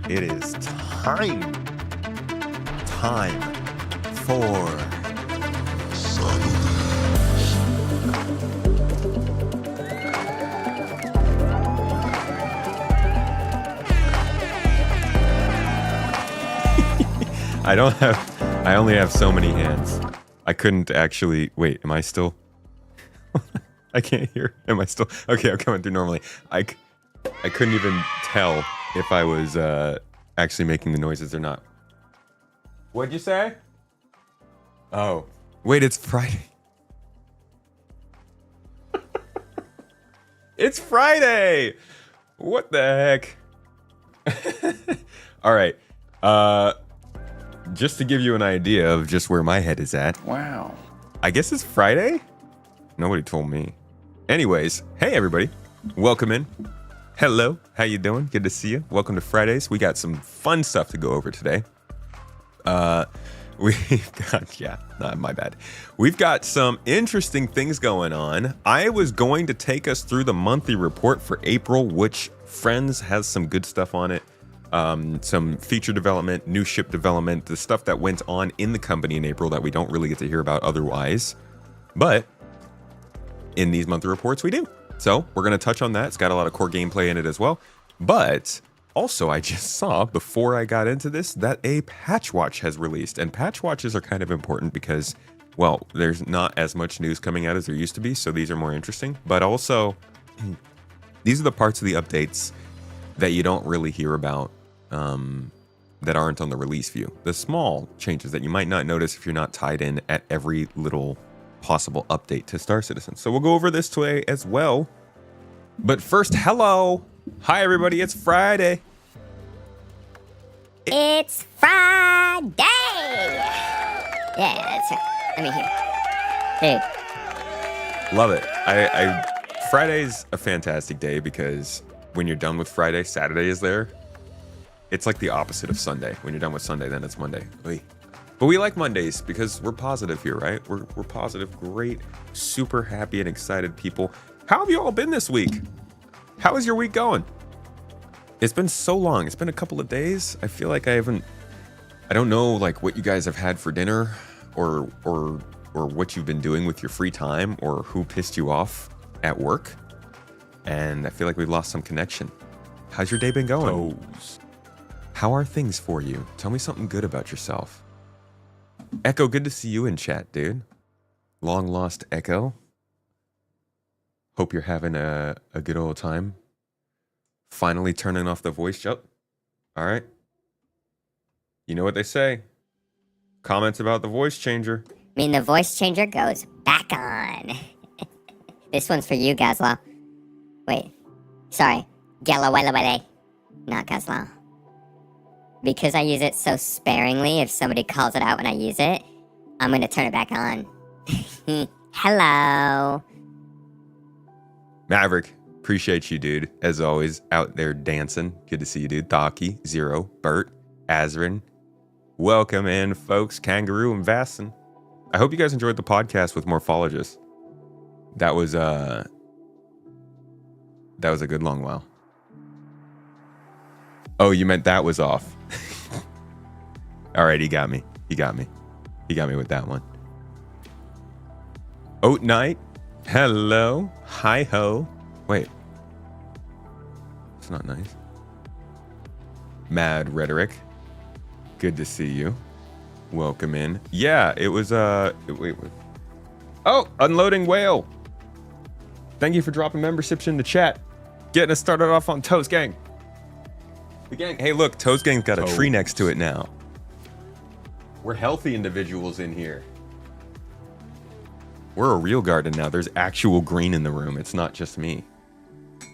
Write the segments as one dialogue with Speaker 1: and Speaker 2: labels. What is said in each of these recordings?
Speaker 1: It is time for I only have so many hands. I couldn't actually, wait, am I still? I can't hear. Am I still? Okay, I'm coming through normally. I couldn't even tell if I was actually making the noises or not. What'd you say? Oh, wait, it's Friday. It's Friday! What the heck? All right. Just to give you an idea of just where my head is at.
Speaker 2: Wow.
Speaker 1: I guess it's Friday? Nobody told me. Anyways, hey everybody. Welcome in. Hello, how you doing? Good to see you. Welcome to Fridays. We got some fun stuff to go over today. We've got, my bad. We've got some interesting things going on. I was going to take us through the monthly report for April, which Friends has some good stuff on it. Some feature development, new ship development, the stuff that went on in the company in April that we don't really get to hear about otherwise. But in these monthly reports, we do. So we're going to touch on that. It's got a lot of core gameplay in it as well. But also, I just saw before I got into this that a patch watch has released. And patch watches are kind of important because, well, there's not as much news coming out as there used to be. So these are more interesting. But also, these are the parts of the updates that you don't really hear about that aren't on the release view. The small changes that you might not notice if you're not tied in at every little possible update to Star Citizen. So we'll go over this today as well. But first, hello. Hi, everybody. It's Friday.
Speaker 3: It's Friday! Yeah, that's right. Let me hear. Dude.
Speaker 1: Love it. Friday's a fantastic day because when you're done with Friday, Saturday is there. It's like the opposite of Sunday. When you're done with Sunday, then it's Monday. Oy. But we like Mondays because we're positive here, right? We're positive, great, super happy and excited people. How have you all been this week? How is your week going? It's been so long. It's been a couple of days. I feel like I don't know like what you guys have had for dinner or what you've been doing with your free time or who pissed you off at work. And I feel like we've lost some connection. How's your day been going? How are things for you? Tell me something good about yourself. Echo, good to see you in chat, dude. Long lost Echo. Hope you're having a good old time. Finally turning off the voice jump. All right. You know what they say. Comments about the voice changer.
Speaker 3: I mean, the voice changer goes back on. This one's for you, Gazlaw. Wait. Sorry. Galawelawele. Not Gazlaw. Because I use it so sparingly, if somebody calls it out when I use it, I'm going to turn it back on. Hello.
Speaker 1: Maverick, appreciate you, dude. As always, out there dancing. Good to see you, dude. Thaki, Zero, Bert, Azrin. Welcome in, folks. Kangaroo and Vasson. I hope you guys enjoyed the podcast with Morphologists. That was a good long while. Oh, you meant that was off. All right, he got me. He got me with that one. Oat Night. Hello. Hi ho. Wait. It's not nice. Mad Rhetoric. Good to see you. Welcome in. Yeah, it was wait. Oh, Unloading Whale. Thank you for dropping memberships in the chat. Getting us started off on Toast Gang. The gang. Hey, look, Toast Gang's got a tree next to it now. We're healthy individuals in here. We're a real garden now. There's actual green in the room. It's not just me.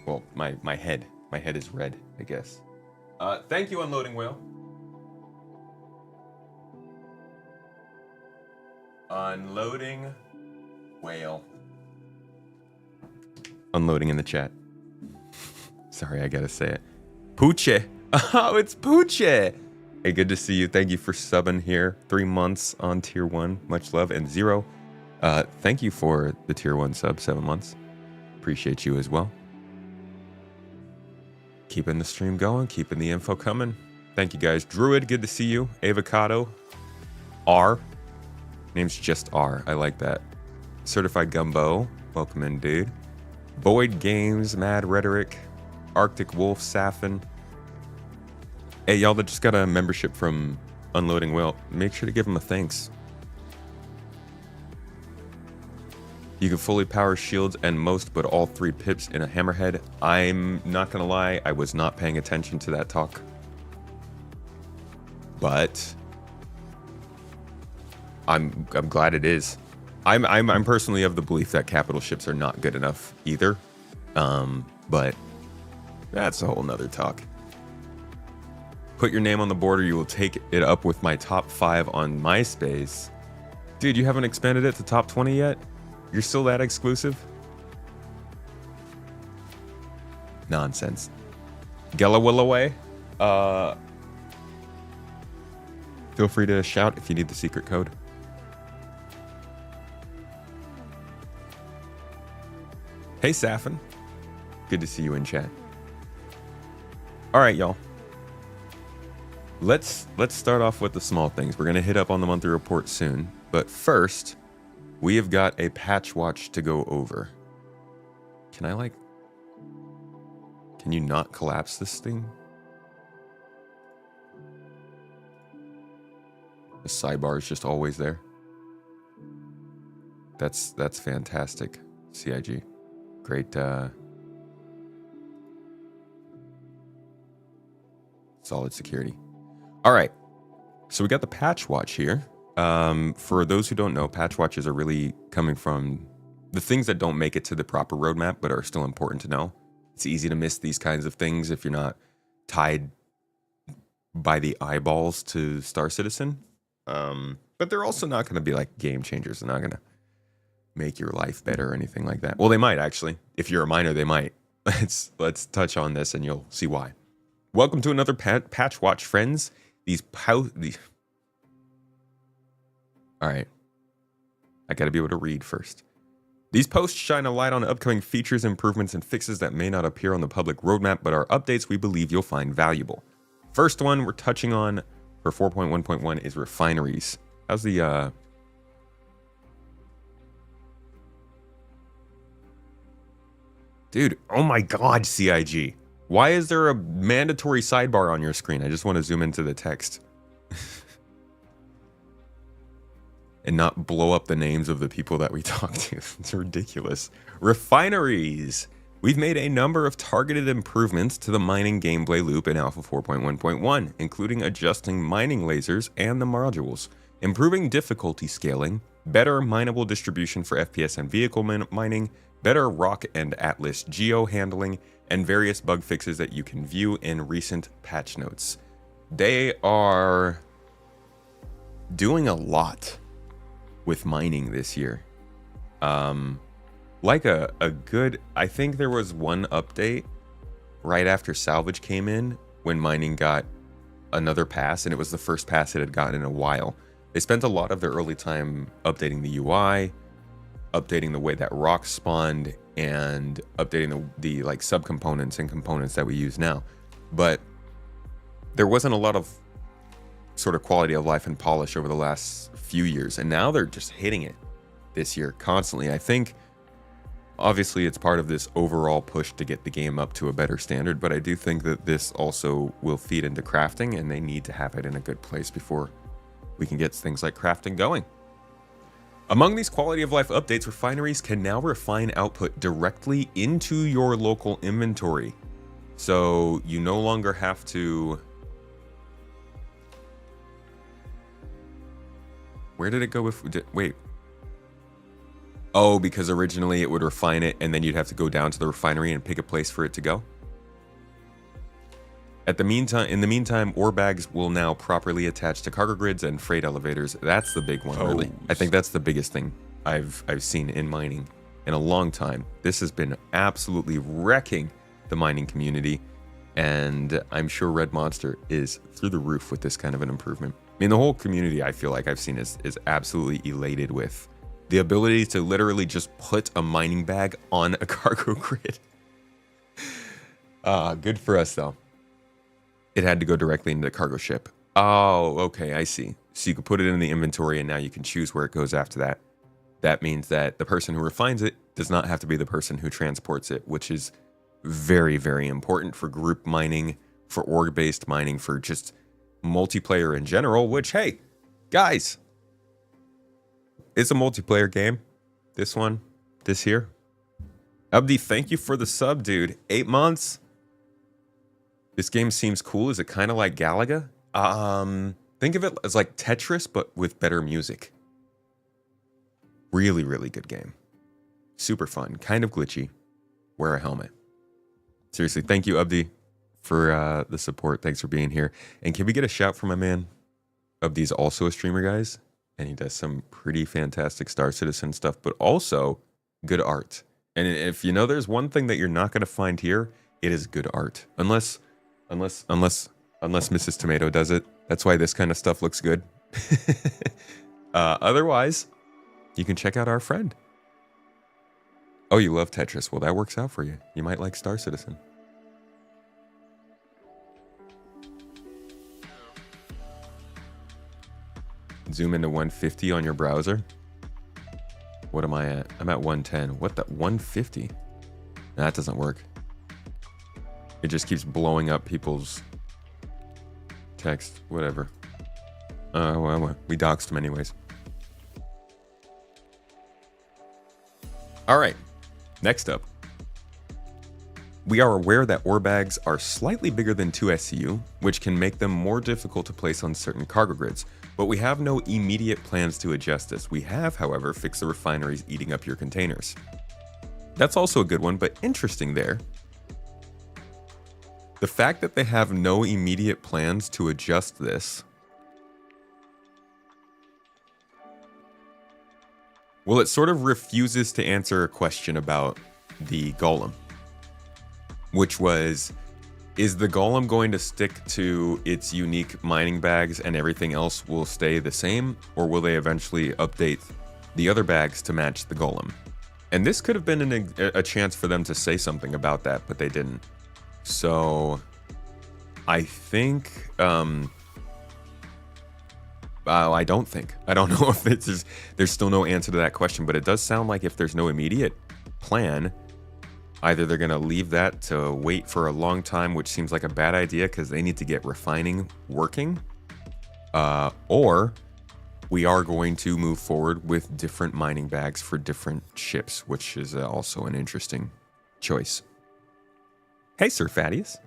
Speaker 1: Well, my head. My head is red, I guess. Thank you, Unloading Whale. Unloading Whale. Unloading in the chat. Sorry, I gotta say it. Pooche. Oh, it's Pooche. Hey, good to see you. Thank you for subbing here. 3 months on tier 1. Much love. And Zero, thank you for the tier 1 sub, 7 months. Appreciate you as well. Keeping the stream going, keeping the info coming. Thank you guys. Druid, good to see you. Avocado. R. Name's just R. I like that. Certified Gumbo. Welcome in, dude. Void Games, Mad Rhetoric. Arctic Wolf, Saffin. Hey, y'all that just got a membership from Unloading Will, make sure to give them a thanks. You can fully power shields and most, but all 3 pips in a hammerhead. I'm not gonna lie, I was not paying attention to that talk. But I'm glad it is. I'm personally of the belief that capital ships are not good enough either. But that's a whole nother talk. Put your name on the board or you will take it up with my top 5 on MySpace. Dude, you haven't expanded it to top 20 yet? You're still that exclusive? Nonsense. Galloway, feel free to shout if you need the secret code. Hey, Saffin. Good to see you in chat. All right, y'all. Let's start off with the small things. We're going to hit up on the monthly report soon. But first, we have got a patch watch to go over. Can you not collapse this thing? The sidebar is just always there. That's fantastic. CIG. Great solid security. All right. So we got the patch watch here. For those who don't know, patch watches are really coming from the things that don't make it to the proper roadmap, but are still important to know. It's easy to miss these kinds of things if you're not tied by the eyeballs to Star Citizen. But they're also not going to be like game changers. They're not going to make your life better or anything like that. Well, they might actually. If you're a miner, they might. Let's touch on this and you'll see why. Welcome to another patch watch, friends. All right. I got to be able to read first. These posts shine a light on upcoming features, improvements, and fixes that may not appear on the public roadmap, but are updates we believe you'll find valuable. First one we're touching on for 4.1.1 is refineries. How's the Dude, oh my god, CIG. Why is there a mandatory sidebar on your screen? I just want to zoom into the text. And not blow up the names of the people that we talk to. It's ridiculous. Refineries. We've made a number of targeted improvements to the mining gameplay loop in Alpha 4.1.1, including adjusting mining lasers and the modules, improving difficulty scaling, better mineable distribution for FPS and vehicle mining, better rock and atlas geo handling, and various bug fixes that you can view in recent patch notes. They are doing a lot with mining this year. Like a good, I think there was one update right after salvage came in when mining got another pass, and it was the first pass it had gotten in a while. They spent a lot of their early time updating the UI, updating the way that rocks spawned, and updating the like subcomponents and components that we use now. But there wasn't a lot of sort of quality of life and polish over the last few years, and now they're just hitting it this year constantly. I think obviously it's part of this overall push to get the game up to a better standard, but I do think that this also will feed into crafting, and they need to have it in a good place before we can get things like crafting going. Among these quality of life updates, refineries can now refine output directly into your local inventory. So you no longer have to... Where did it go if... Wait. Oh, because originally it would refine it and then you'd have to go down to the refinery and pick a place for it to go? In the meantime, ore bags will now properly attach to cargo grids and freight elevators. That's the big one, really. I think that's the biggest thing I've seen in mining in a long time. This has been absolutely wrecking the mining community, and I'm sure Red Monster is through the roof with this kind of an improvement. I mean, the whole community, I feel like I've seen is absolutely elated with the ability to literally just put a mining bag on a cargo grid. Good for us though. It had to go directly into the cargo ship. Oh, okay, I see. So you can put it in the inventory and now you can choose where it goes after that. That means that the person who refines it does not have to be the person who transports it, which is very, very important for group mining, for org-based mining, for just multiplayer in general, which, hey, guys, it's a multiplayer game. This one, this here. Abdi, thank you for the sub, dude. 8 months. This game seems cool. Is it kind of like Galaga? Think of it as like Tetris, but with better music. Really, really good game. Super fun. Kind of glitchy. Wear a helmet. Seriously, thank you, Abdi, for the support. Thanks for being here. And can we get a shout from my man? Abdi's also a streamer, guys. And he does some pretty fantastic Star Citizen stuff, but also good art. And if you know there's one thing that you're not going to find here, it is good art. Unless Mrs. Tomato does it. That's why this kind of stuff looks good. Otherwise, you can check out our friend. Oh, you love Tetris. Well, that works out for you. You might like Star Citizen. Zoom into 150 on your browser. What am I at? I'm at 110. What the? 150? That doesn't work. It just keeps blowing up people's text. Whatever. Well, we doxed them anyways. All right. Next up. We are aware that ore bags are slightly bigger than 2 SCU, which can make them more difficult to place on certain cargo grids, but we have no immediate plans to adjust this. We have, however, fixed the refineries eating up your containers. That's also a good one, but interesting there. The fact that they have no immediate plans to adjust this. Well, it sort of refuses to answer a question about the golem. Which was, is the golem going to stick to its unique mining bags and everything else will stay the same? Or will they eventually update the other bags to match the golem? And this could have been a chance for them to say something about that, but they didn't. So I think, I don't think. I don't know if there's still no answer to that question, but it does sound like if there's no immediate plan, either they're going to leave that to wait for a long time, which seems like a bad idea because they need to get refining working, or we are going to move forward with different mining bags for different ships, which is also an interesting choice. Hey, Sir Thaddeus.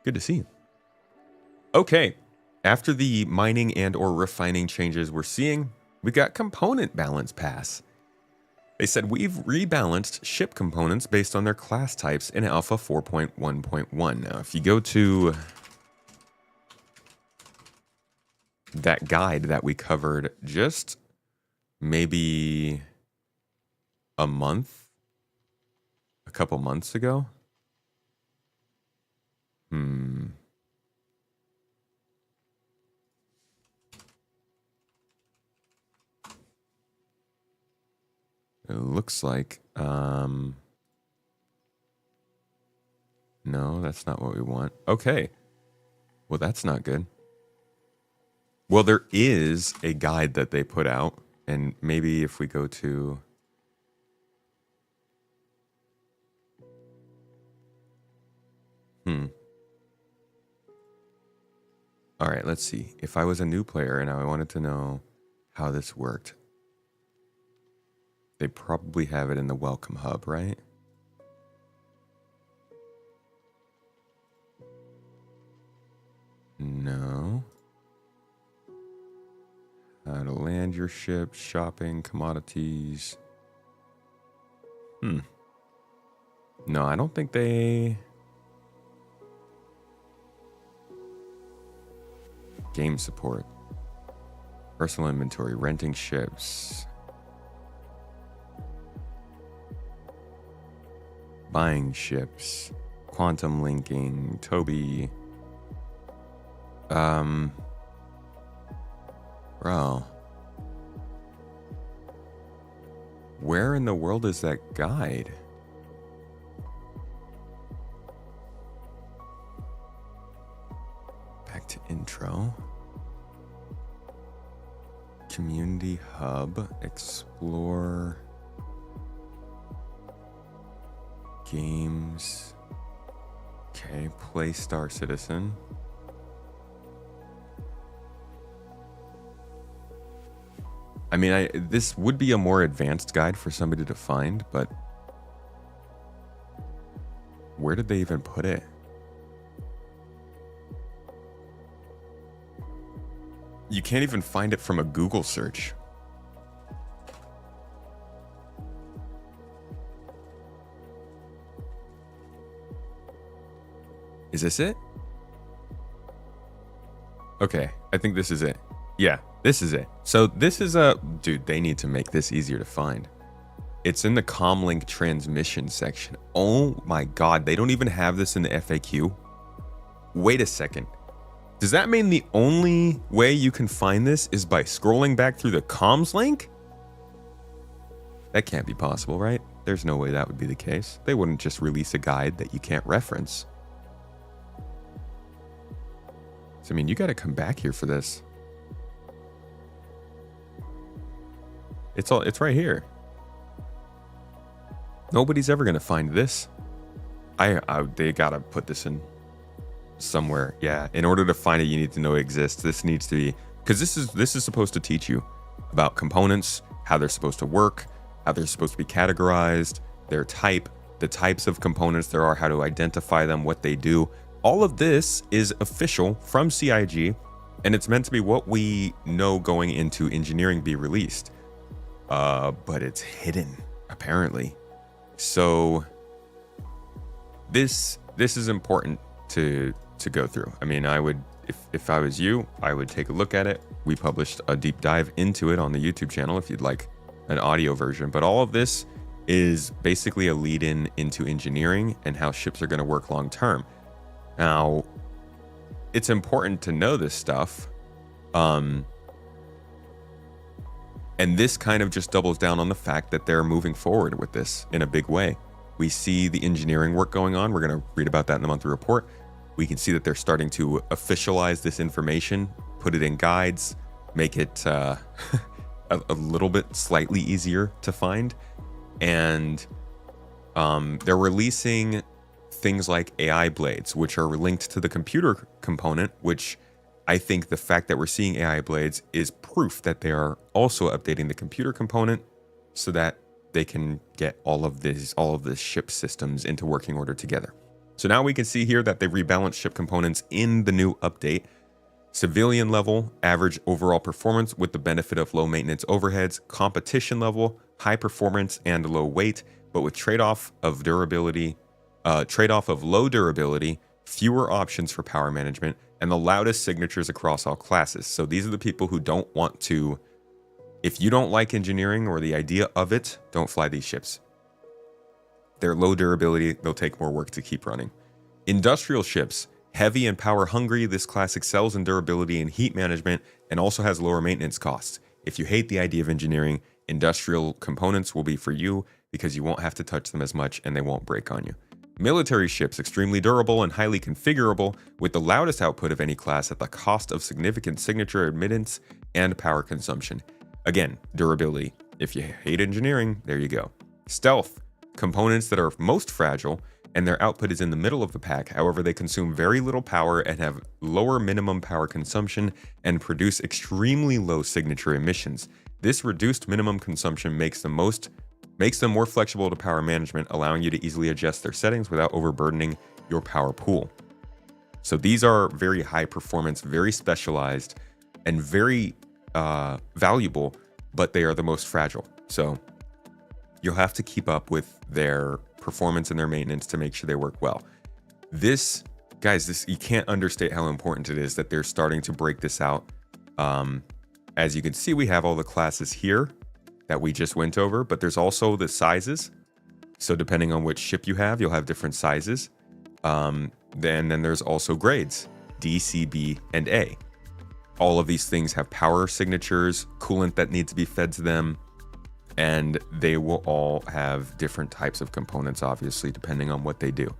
Speaker 1: Good to see you. Okay, after the mining and or refining changes we're seeing, we got component balance pass. They said we've rebalanced ship components based on their class types in Alpha 4.1.1. Now, if you go to that guide that we covered just maybe a couple months ago. It looks like, no, that's not what we want. Okay. Well, that's not good. Well, there is a guide that they put out, and maybe if we go to... All right, let's see. If I was a new player and I wanted to know how this worked, they probably have it in the welcome hub, right? No. How to land your ship, shopping, commodities. No, I don't think they... Game support. Personal inventory, renting ships. Buying ships. Quantum linking, Toby. Bro. Where in the world is that guide? Handy hub, explore, games. Okay, play Star Citizen. I mean, this would be a more advanced guide for somebody to find, but where did they even put it? You can't even find it from a Google search. Is this it? Okay, I think this is it. Yeah, this is it. So this is dude, they need to make this easier to find. It's in the comlink transmission section. Oh my God, they don't even have this in the FAQ. Wait a second. Does that mean the only way you can find this is by scrolling back through the comms link? That can't be possible, right? There's no way that would be the case. They wouldn't just release a guide that you can't reference. So, I mean, you got to come back here for this. It's right here. Nobody's ever going to find this. They got to put this in somewhere. Yeah, in order to find it, you need to know it exists. This needs to be, because this is supposed to teach you about components, how they're supposed to work, how they're supposed to be categorized, their type, the types of components there are, how to identify them, what they do. All of this is official from CIG, and it's meant to be what we know going into engineering be released. But it's hidden, apparently. So this is important to go through. I mean, I would, if I was you, I would take a look at it. We published a deep dive into it on the YouTube channel if you'd like an audio version. But all of this is basically a lead-in into engineering and how ships are going to work long term. Now, it's important to know this stuff. And this kind of just doubles down on the fact that they're moving forward with this in a big way. We see the engineering work going on. We're going to read about that in the monthly report. We can see that they're starting to officialize this information, put it in guides, make it a little bit slightly easier to find. And they're releasing things like AI blades, which are linked to the computer component, which I think the fact that we're seeing AI blades is proof that they are also updating the computer component so that they can get all of the ship systems into working order together. So now we can see here that they've rebalanced ship components in the new update. Civilian level, average overall performance with the benefit of low maintenance overheads, competition level, high performance and low weight, but with trade-off of low durability, fewer options for power management, and the loudest signatures across all classes. So these are the people who don't want to, if you don't like engineering or the idea of it, don't fly these ships. They're low durability, they'll take more work to keep running. Industrial ships, heavy and power hungry, this class excels in durability and heat management and also has lower maintenance costs. If you hate the idea of engineering, industrial components will be for you because you won't have to touch them as much and they won't break on you. Military ships, extremely durable and highly configurable, with the loudest output of any class at the cost of significant signature admittance and power consumption. Again, durability. If you hate engineering, there you go. Stealth, components that are most fragile, and their output is in the middle of the pack. However, they consume very little power and have lower minimum power consumption and produce extremely low signature emissions. This reduced minimum consumption makes them more flexible to power management, allowing you to easily adjust their settings without overburdening your power pool. So these are very high performance, very specialized, and very valuable, but they are the most fragile. So you'll have to keep up with their performance and their maintenance to make sure they work well. This, guys, you can't understate how important it is that they're starting to break this out. As you can see, we have all the classes here that we just went over, but there's also the sizes. So depending on which ship you have, you'll have different sizes. Then there's also grades, D, C, B, and A. All of these things have power signatures, coolant that needs to be fed to them, and they will all have different types of components, obviously, depending on what they do.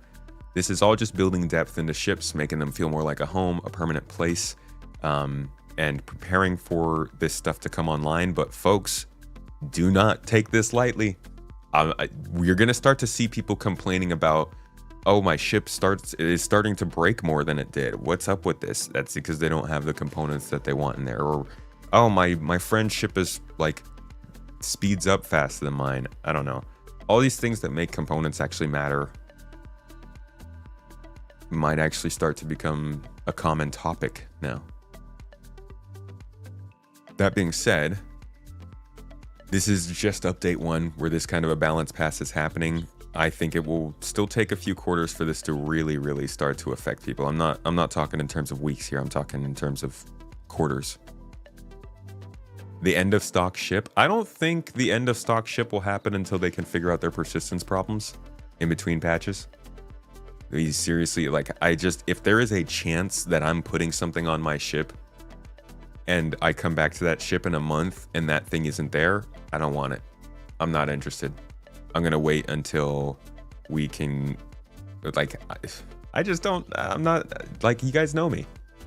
Speaker 1: This is all just building depth into ships, making them feel more like a home, a permanent place. and preparing for this stuff to come online. But folks, do not take this lightly. We're going to start to see people complaining about, oh, my ship is starting to break more than it did. What's up with this? That's because they don't have the components that they want in there. Or, oh, my friend's ship is like speeds up faster than mine. I don't know. All these things that make components actually matter might actually start to become a common topic now. That being said, this is just update 1 where this kind of a balance pass is happening. I think it will still take a few quarters for this to really, really start to affect people. I'm not talking in terms of weeks here. I'm talking in terms of quarters. The end of stock ship. I don't think the end of stock ship will happen until they can figure out their persistence problems in between patches. Seriously, like, if there is a chance that I'm putting something on my ship and I come back to that ship in a month and that thing isn't there, I don't want it. I'm not interested. I'm going to wait until we can, like, I just don't, I'm not, like, you guys know me.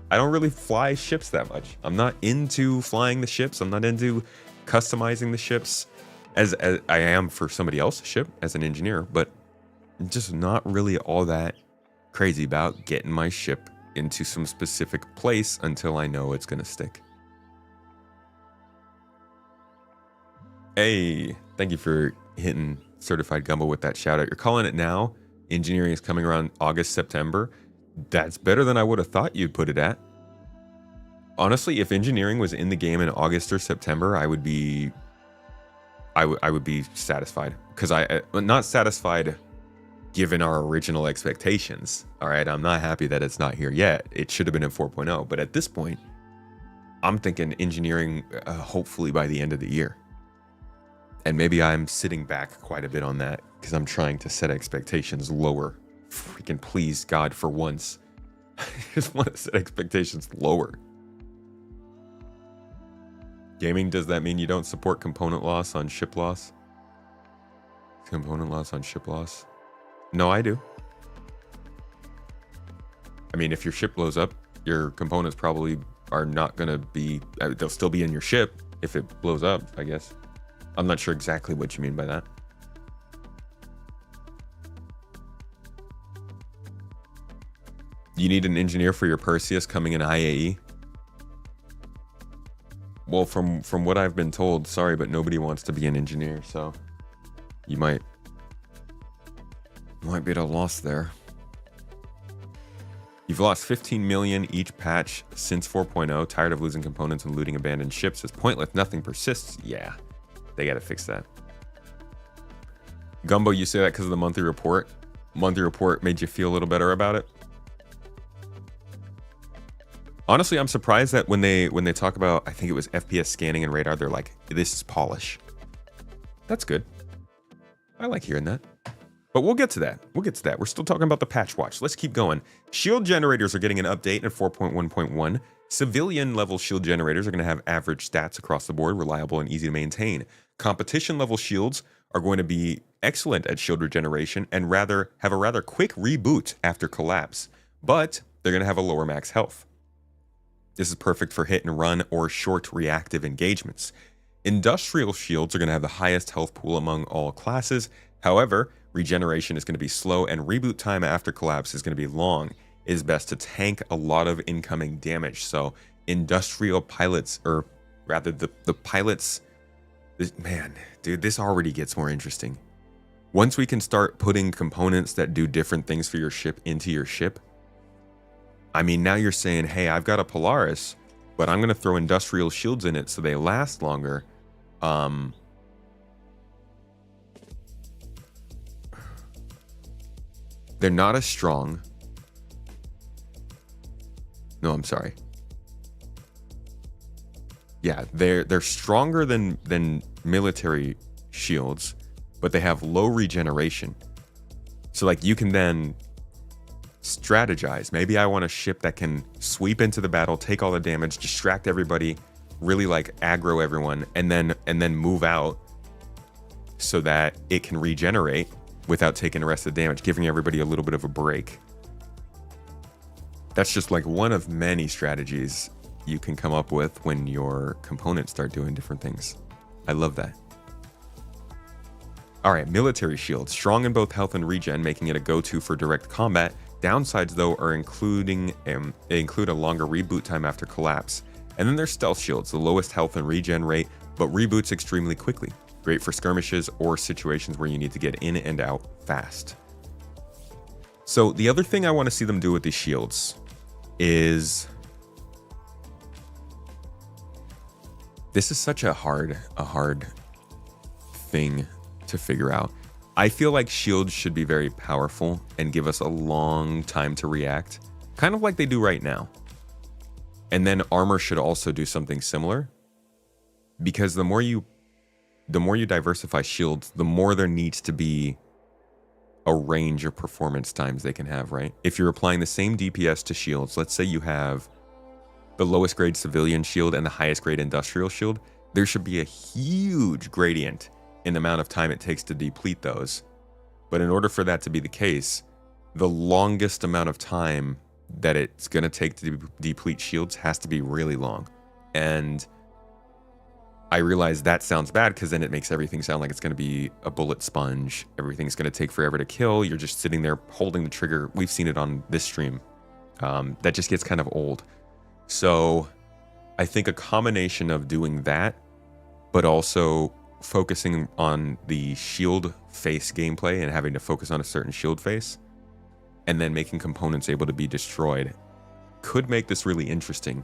Speaker 1: I don't really fly ships that much. I'm not into flying the ships. I'm not into customizing the ships as I am for somebody else's ship as an engineer, but I'm just not really all that crazy about getting my ship into some specific place until I know it's going to stick. Hey, thank you for hitting Certified Gumbo with that shout out. You're calling it now. Engineering is coming around August, September. That's better than I would have thought you'd put it at. Honestly, if engineering was in the game in August or September, I would be satisfied, because I'm not satisfied given our original expectations. All right, I'm not happy that it's not here yet. It should have been in 4.0, but at this point, I'm thinking engineering hopefully by the end of the year. And maybe I'm sitting back quite a bit on that because I'm trying to set expectations lower. Freaking please, God, for once. I just want to set expectations lower. Gaming, does that mean you don't support component loss on ship loss? Component loss on ship loss? No, I do. I mean, if your ship blows up, your components probably are not going to be, they'll still be in your ship if it blows up, I guess. I'm not sure exactly what you mean by that. You need an engineer for your Perseus coming in IAE? Well, from what I've been told, sorry, but nobody wants to be an engineer, so you might be at a loss there. You've lost 15 million each patch since 4.0. Tired of losing components and looting abandoned ships. It's pointless. Nothing persists. Yeah, they got to fix that. Gumbo, you say that because of the monthly report? Monthly report made you feel a little better about it? Honestly, I'm surprised that when they talk about, I think it was FPS scanning and radar, they're like, this is polish. That's good. I like hearing that. But we'll get to that. We're still talking about the patch watch. Let's keep going. Shield generators are getting an update in 4.1.1. Civilian level shield generators are going to have average stats across the board, reliable and easy to maintain. Competition level shields are going to be excellent at shield regeneration and have a rather quick reboot after collapse, but they're going to have a lower max health. This is perfect for hit and run or short reactive engagements. Industrial shields are going to have the highest health pool among all classes. However, regeneration is going to be slow and reboot time after collapse is going to be long. It is best to tank a lot of incoming damage. So industrial pilots, or rather the pilots, man, dude, this already gets more interesting. Once we can start putting components that do different things for your ship into your ship, I mean, now you're saying, hey, I've got a Polaris, but I'm going to throw industrial shields in it so they last longer. They're not as strong. No, I'm sorry. Yeah, they're stronger than military shields, but they have low regeneration. So like you can then strategize. Maybe I want a ship that can sweep into the battle, take all the damage, distract everybody, really like aggro everyone, and then move out so that it can regenerate without taking the rest of the damage, giving everybody a little bit of a break. That's just like one of many strategies you can come up with when your components start doing different things. I love that. All right, military shield, strong in both health and regen, making it a go-to for direct combat. Downsides though are they include a longer reboot time after collapse. And then there's stealth shields, the lowest health and regen rate, but reboots extremely quickly. Great for skirmishes or situations where you need to get in and out fast. So the other thing I want to see them do with these shields is, this is such a hard thing to figure out. I feel like shields should be very powerful and give us a long time to react, kind of like they do right now. And then armor should also do something similar, because the more you diversify shields, the more there needs to be a range of performance times they can have, right? If you're applying the same DPS to shields, let's say you have the lowest grade civilian shield and the highest grade industrial shield, there should be a huge gradient in the amount of time it takes to deplete those. But in order for that to be the case, the longest amount of time that it's going to take to deplete shields has to be really long. And I realize that sounds bad because then it makes everything sound like it's going to be a bullet sponge. Everything's going to take forever to kill. You're just sitting there holding the trigger. We've seen it on this stream. That just gets kind of old. So I think a combination of doing that, but also focusing on the shield face gameplay and having to focus on a certain shield face, and then making components able to be destroyed, could make this really interesting.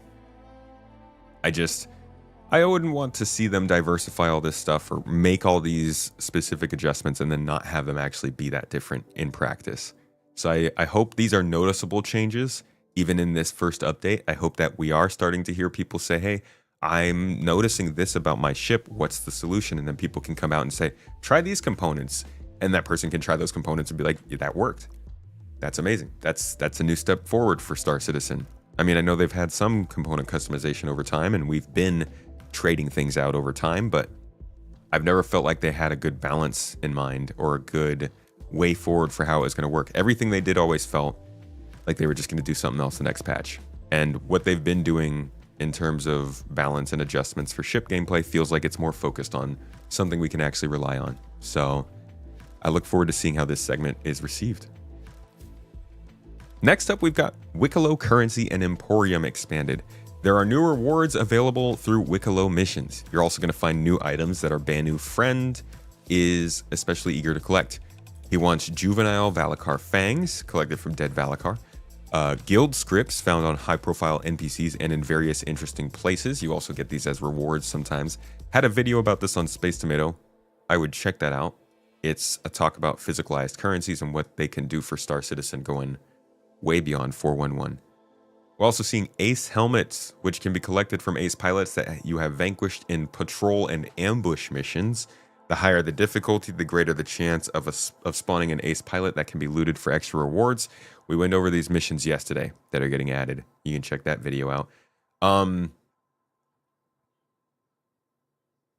Speaker 1: I wouldn't want to see them diversify all this stuff or make all these specific adjustments and then not have them actually be that different in practice. So I hope these are noticeable changes, even in this first update. I hope that we are starting to hear people say, hey, I'm noticing this about my ship. What's the solution? And then people can come out and say, try these components. And that person can try those components and be like, yeah, that worked. That's amazing. That's a new step forward for Star Citizen. I mean, I know they've had some component customization over time, and we've been trading things out over time, but I've never felt like they had a good balance in mind or a good way forward for how it was going to work. Everything they did always felt like they were just going to do something else the next patch. And what they've been doing in terms of balance and adjustments for ship gameplay feels like it's more focused on something we can actually rely on. So I look forward to seeing how this segment is received. Next up, we've got Wiccolo currency and emporium expanded. There are new rewards available through Wiccolo missions. You're also going to find new items that our Banu friend is especially eager to collect. He wants juvenile Valakar fangs collected from dead Valakar, guild scripts found on high-profile NPCs and in various interesting places. You also get these as rewards sometimes. Had a video about this on Space Tomato. I would check that out. It's a talk about physicalized currencies and what they can do for Star Citizen going way beyond 411. We're also seeing Ace helmets, which can be collected from Ace pilots that you have vanquished in patrol and ambush missions. The higher the difficulty, the greater the chance of spawning an Ace pilot that can be looted for extra rewards. We went over these missions yesterday that are getting added. You can check that video out.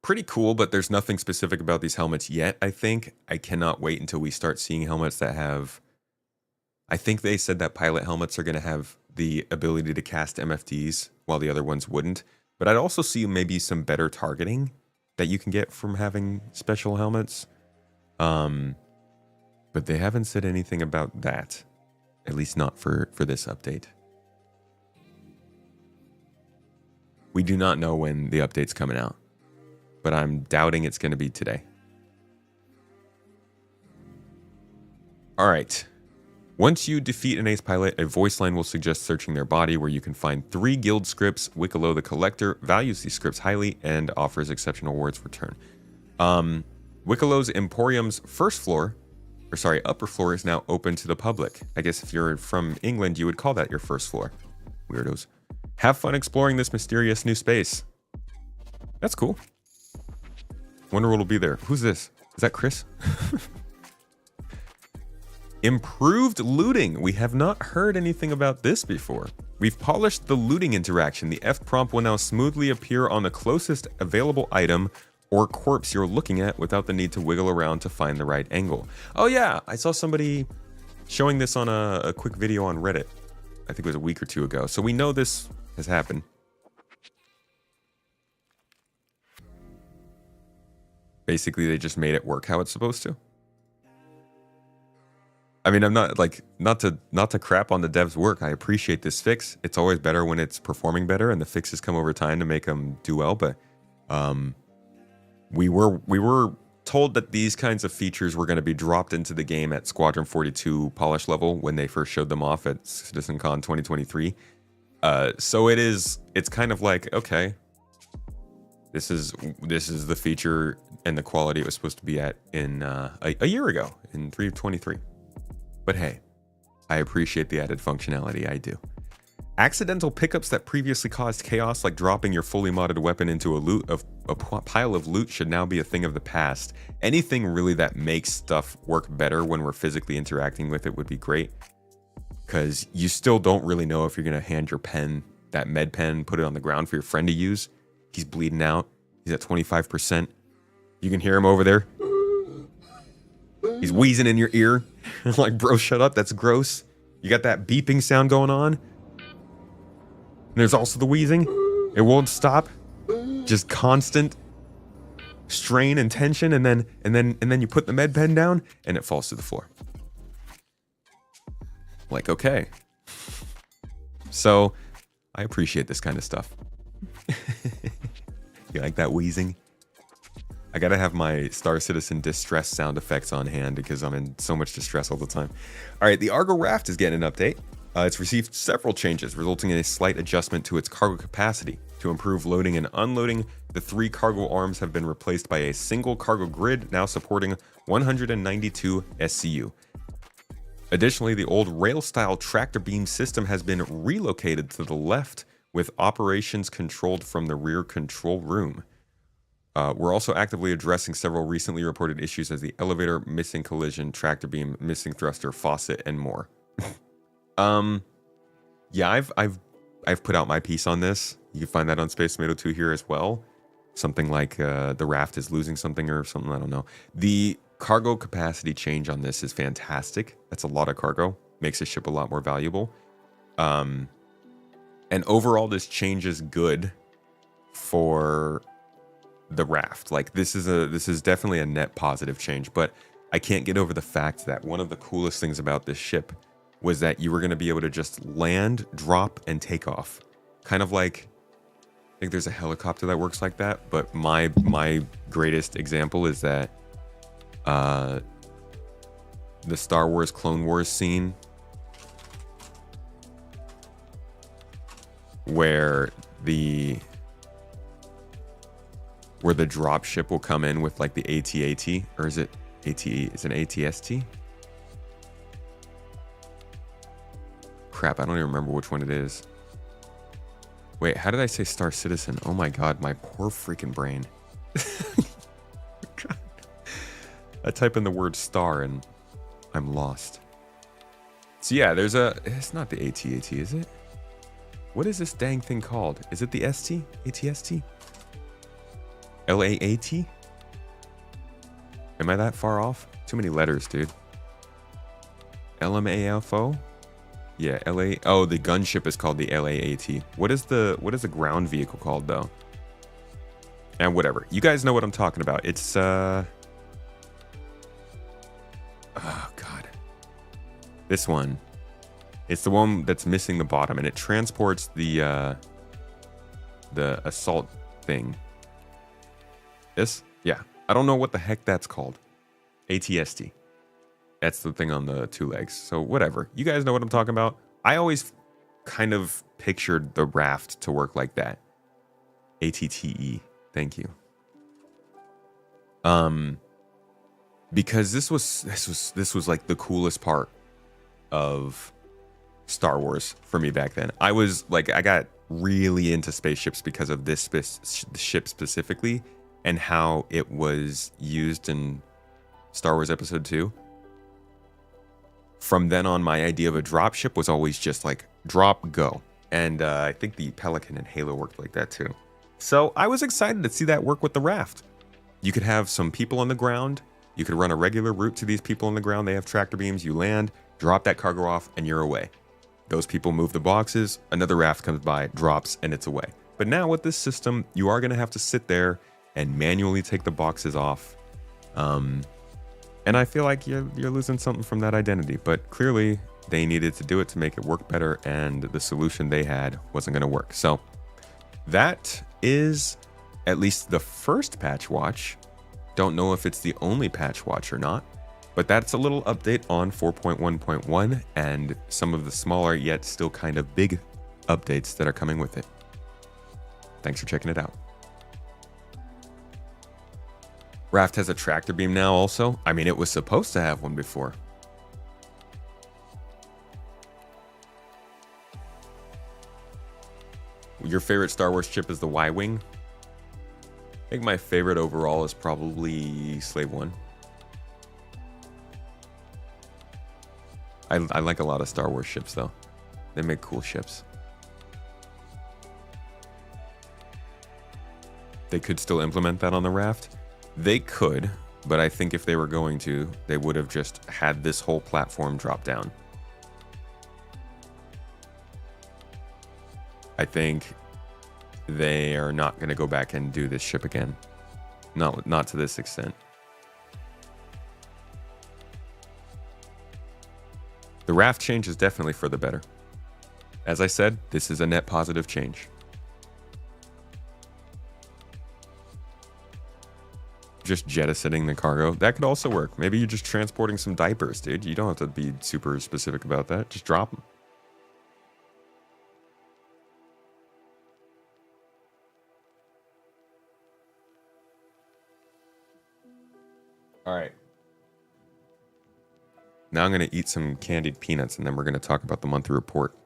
Speaker 1: Pretty cool, but there's nothing specific about these helmets yet, I think. I cannot wait until we start seeing helmets that have... I think they said that pilot helmets are going to have the ability to cast MFDs while the other ones wouldn't. But I'd also see maybe some better targeting that you can get from having special helmets. But they haven't said anything about that. At least not for this update. We do not know when the update's coming out, but I'm doubting it's going to be today. All right. Once you defeat an Ace pilot, a voice line will suggest searching their body, where you can find 3 guild scripts. Wiccolo the Collector values these scripts highly and offers exceptional rewards for return. Wiccolo's Emporium's upper floor is now open to the public. I guess if you're from England, you would call that your first floor. Weirdos. Have fun exploring this mysterious new space. That's cool. Wonder what'll be there. Who's this? Is that Chris? Improved looting. We have not heard anything about this before. We've polished the looting interaction. The F prompt will now smoothly appear on the closest available item or corpse you're looking at without the need to wiggle around to find the right angle. Oh yeah, I saw somebody showing this on a quick video on Reddit. I think it was a week or two ago. So we know this has happened. Basically, they just made it work how it's supposed to. I mean, I'm not like not to crap on the devs' work. I appreciate this fix. It's always better when it's performing better, and the fixes come over time to make them do well. But we were told that these kinds of features were going to be dropped into the game at Squadron 42 polish level when they first showed them off at CitizenCon 2023. So it's kind of like, okay, this is the feature and the quality it was supposed to be at in a year ago in 3.23. But hey, I appreciate the added functionality. I do. Accidental pickups that previously caused chaos, like dropping your fully modded weapon into a pile of loot, should now be a thing of the past. Anything really that makes stuff work better when we're physically interacting with it would be great, because you still don't really know if you're going to hand your pen, that med pen, put it on the ground for your friend to use. He's bleeding out. He's at 25%. You can hear him over there. He's wheezing in your ear. Like, bro, shut up. That's gross. You got that beeping sound going on. And there's also the wheezing. It won't stop. Just constant strain and tension, and then you put the med pen down and it falls to the floor. Like, okay. So I appreciate this kind of stuff. You like that wheezing? I gotta have my Star Citizen distress sound effects on hand because I'm in so much distress all the time. All right, the Argo RAFT is getting an update. It's received several changes, resulting in a slight adjustment to its cargo capacity. To improve loading and unloading, the 3 cargo arms have been replaced by a single cargo grid, now supporting 192 SCU. Additionally, the old rail-style tractor beam system has been relocated to the left, with operations controlled from the rear control room. We're also actively addressing several recently reported issues as the elevator, missing collision, tractor beam, missing thruster, faucet, and more. Yeah, I've put out my piece on this. You can find that on Space Tomato 2 here as well. Something like the raft is losing something or something, I don't know. The cargo capacity change on this is fantastic. That's a lot of cargo. Makes the ship a lot more valuable. And overall, this change is good for the raft. Like, this is definitely a net positive change, but I can't get over the fact that one of the coolest things about this ship was that you were going to be able to just land, drop, and take off. Kind of like, I think there's a helicopter that works like that, but my greatest example is that the Star Wars Clone Wars scene where the drop ship will come in with like the AT-AT, or is it AT? Is it an ATST? Crap, I don't even remember which one it is. Wait, how did I say Star Citizen? Oh my god, my poor freaking brain. I type in the word star and I'm lost. So yeah, it's not the AT-AT, is it? What is this dang thing called? Is it the ST? ATST? LAAT? Am I that far off? Too many letters, dude. LMAFO? Yeah, LA. Oh, the gunship is called the LAAT. What is the ground vehicle called though? And whatever. You guys know what I'm talking about. It's oh god. This one. It's the one that's missing the bottom, and it transports the assault thing. This? Yeah. I don't know what the heck that's called. ATST. That's the thing on the 2 legs. So whatever. You guys know what I'm talking about. I always kind of pictured the raft to work like that. ATTE. Thank you. Because this was like the coolest part of Star Wars for me back then. I got really into spaceships because of this ship specifically and how it was used in Star Wars Episode 2. From then on, my idea of a dropship was always just like drop, go. And I think the Pelican and Halo worked like that too. So I was excited to see that work with the raft. You could have some people on the ground. You could run a regular route to these people on the ground. They have tractor beams. You land, drop that cargo off, and you're away. Those people move the boxes. Another raft comes by, drops, and it's away. But now with this system, you are going to have to sit there and manually take the boxes off. And I feel like you're losing something from that identity, but clearly they needed to do it to make it work better, and the solution they had wasn't going to work. So that is at least the first patch watch. Don't know if it's the only patch watch or not, but that's a little update on 4.1.1 and some of the smaller yet still kind of big updates that are coming with it. Thanks for checking it out. Raft has a tractor beam now also. I mean, it was supposed to have one before. Your favorite Star Wars ship is the Y-Wing? I think my favorite overall is probably Slave One. I like a lot of Star Wars ships though. They make cool ships. They could still implement that on the Raft. They could, but I think if they were going to, they would have just had this whole platform drop down. I think they are not going to go back and do this ship again. Not to this extent. The Raft change is definitely for the better. As I said, this is a net positive change. Just jettisoning the cargo, that could also work. Maybe you're just transporting some diapers, dude. You don't have to be super specific about that. Just drop them. All right. Now I'm going to eat some candied peanuts, and then we're going to talk about the monthly report.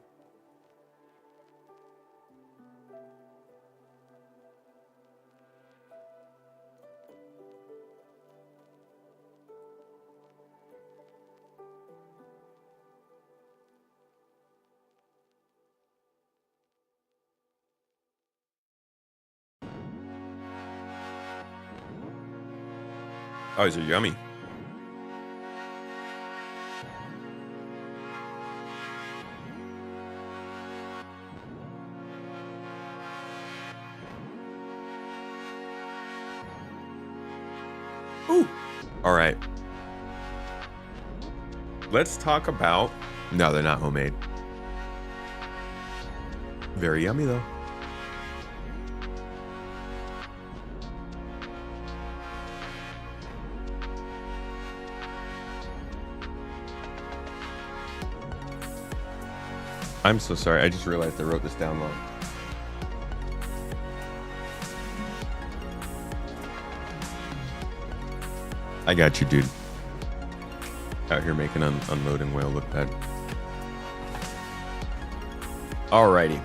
Speaker 1: Oh, these are yummy. Ooh. All right. Let's talk about... No, they're not homemade. Very yummy, though. I'm so sorry. I just realized I wrote this down wrong. I got you, dude. Out here making unloading whale look bad. Alrighty.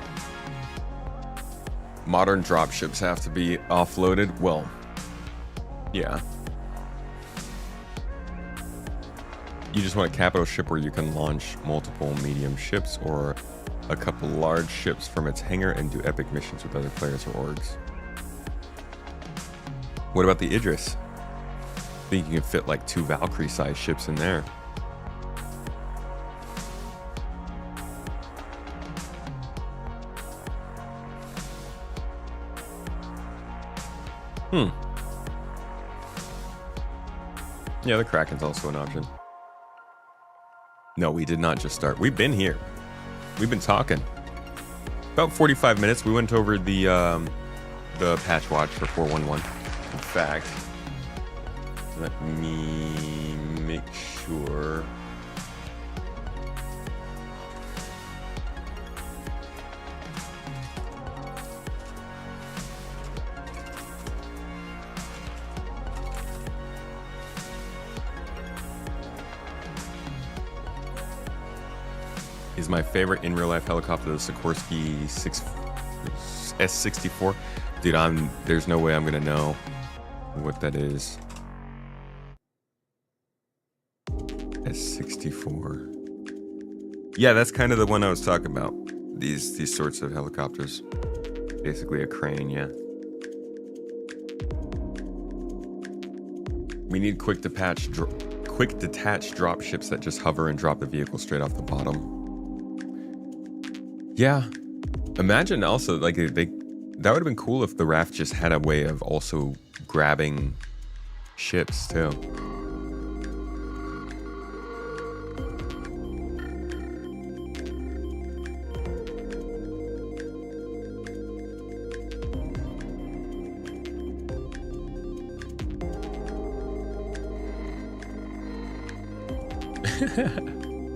Speaker 1: Modern dropships have to be offloaded. Well, yeah. You just want a capital ship where you can launch multiple medium ships or a couple large ships from its hangar and do epic missions with other players or orgs. What about the Idris? I think you can fit like 2 Valkyrie-sized ships in there. Yeah, the Kraken's also an option. No, we did not just start. We've been here. We've been talking. About 45 minutes. We went over the patch watch for 4.1.1. In fact, let me make sure. Is my favorite in real life helicopter the Sikorsky S64. Dude, there's no way I'm gonna know what that is. S64. Yeah, that's kind of the one I was talking about. These sorts of helicopters. Basically a crane, yeah. We need quick detached drop ships that just hover and drop the vehicle straight off the bottom. Yeah. Imagine also, like, they That would have been cool if the raft just had a way of also grabbing ships too.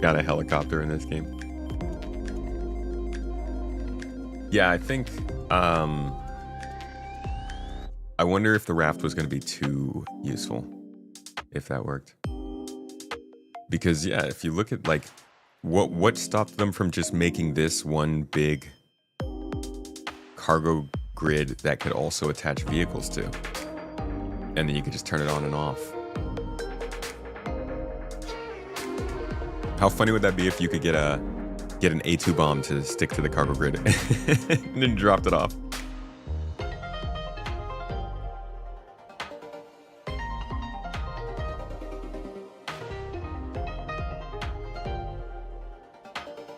Speaker 1: Got a helicopter in this game. Yeah, I think I wonder if the raft was going to be too useful if that worked. Because yeah, if you look at like what stopped them from just making this one big cargo grid that could also attach vehicles to, and then you could just turn it on and off. How funny would that be if you could get an A2 bomb to stick to the cargo grid and then dropped it off?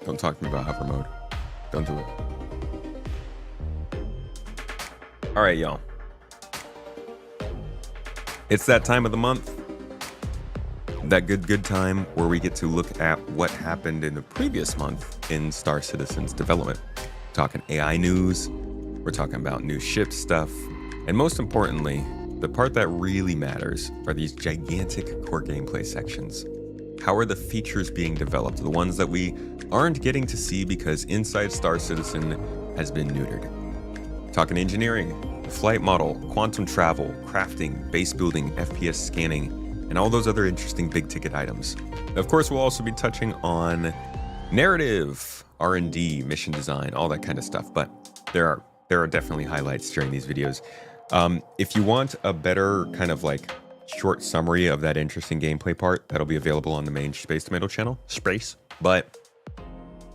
Speaker 1: Don't talk to me about hover mode. Don't do it. All right, y'all. It's that time of the month. That good time where we get to look at what happened in the previous month in Star Citizen's development. We're talking AI news, we're talking about new ship stuff, and most importantly, the part that really matters are these gigantic core gameplay sections. How are the features being developed, the ones that we aren't getting to see because Inside Star Citizen has been neutered? Talking engineering, the flight model, quantum travel, crafting, base building, FPS scanning, and all those other interesting big ticket items. Of course, we'll also be touching on narrative, R&D, mission design, all that kind of stuff, but there are definitely highlights during these videos. If you want a better kind of like short summary of that interesting gameplay part, that'll be available on the main Space Tomato channel, Space. But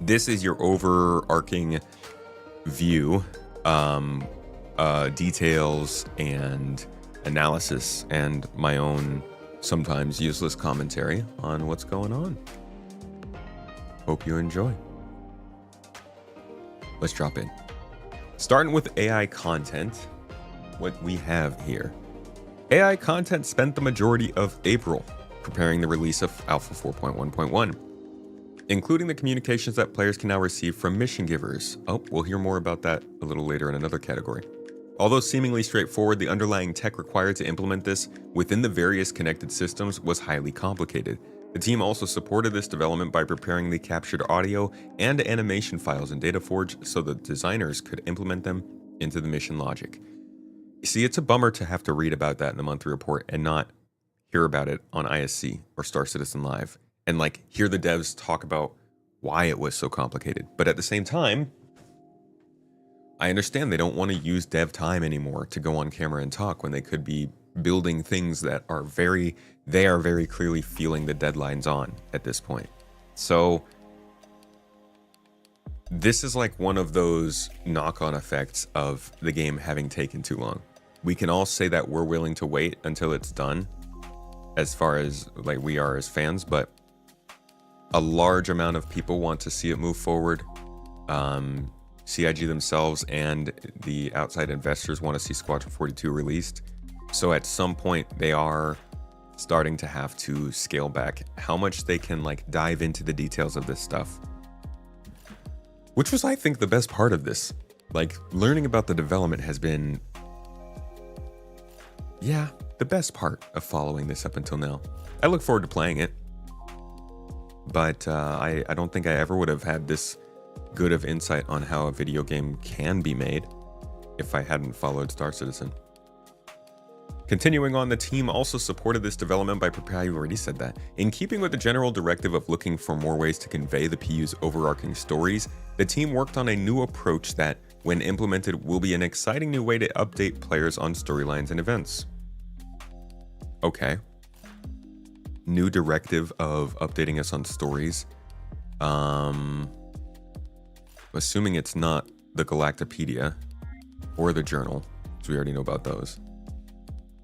Speaker 1: this is your overarching view, details and analysis, and my own sometimes useless commentary on what's going on. Hope you enjoy. Let's drop in. Starting with AI content, what we have here. AI content spent the majority of April preparing the release of Alpha 4.1.1, including the communications that players can now receive from mission givers. Oh, we'll hear more about that a little later in another category. Although seemingly straightforward, the underlying tech required to implement this within the various connected systems was highly complicated. The team also supported this development by preparing the captured audio and animation files in DataForge so that designers could implement them into the mission logic. See, it's a bummer to have to read about that in the monthly report and not hear about it on ISC or Star Citizen Live and like hear the devs talk about why it was so complicated. But at the same time, I understand they don't want to use dev time anymore to go on camera and talk when they could be building things that are very clearly feeling the deadlines on at this point. So this is like one of those knock-on effects of the game having taken too long. We can all say that we're willing to wait until it's done, as far as like we are as fans, but a large amount of people want to see it move forward. CIG themselves and the outside investors want to see Squadron 42 released. So at some point they are starting to have to scale back how much they can like dive into the details of this stuff. Which was, I think, the best part of this. Like, learning about the development has been, yeah, the best part of following this up until now. I look forward to playing it. But I don't think I ever would have had this good of insight on how a video game can be made if I hadn't followed Star Citizen. Continuing on, the team also supported this development by preparing, you already said that. In keeping with the general directive of looking for more ways to convey the PU's overarching stories, the team worked on a new approach that, when implemented, will be an exciting new way to update players on storylines and events. Okay. New directive of updating us on stories. Assuming it's not the Galactopedia or the journal, because we already know about those.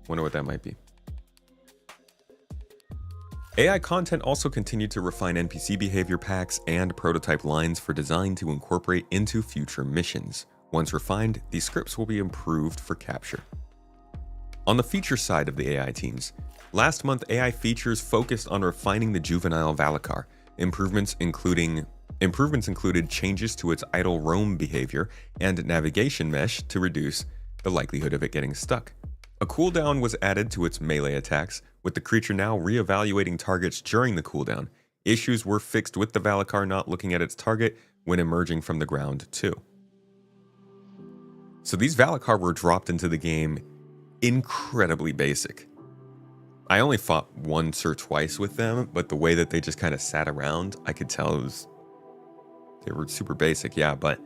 Speaker 1: Wonder what that might be. AI content also continued to refine NPC behavior packs and prototype lines for design to incorporate into future missions. Once refined, these scripts will be improved for capture. On the feature side of the AI teams, last month AI features focused on refining the juvenile Valacar. Improvements included changes to its idle roam behavior and navigation mesh to reduce the likelihood of it getting stuck. A cooldown was added to its melee attacks, with the creature now re-evaluating targets during the cooldown. Issues were fixed with the Valacar not looking at its target when emerging from the ground too. So these Valacar were dropped into the game incredibly basic. I only fought once or twice with them, but the way that they just kind of sat around, I could tell they were super basic, yeah, but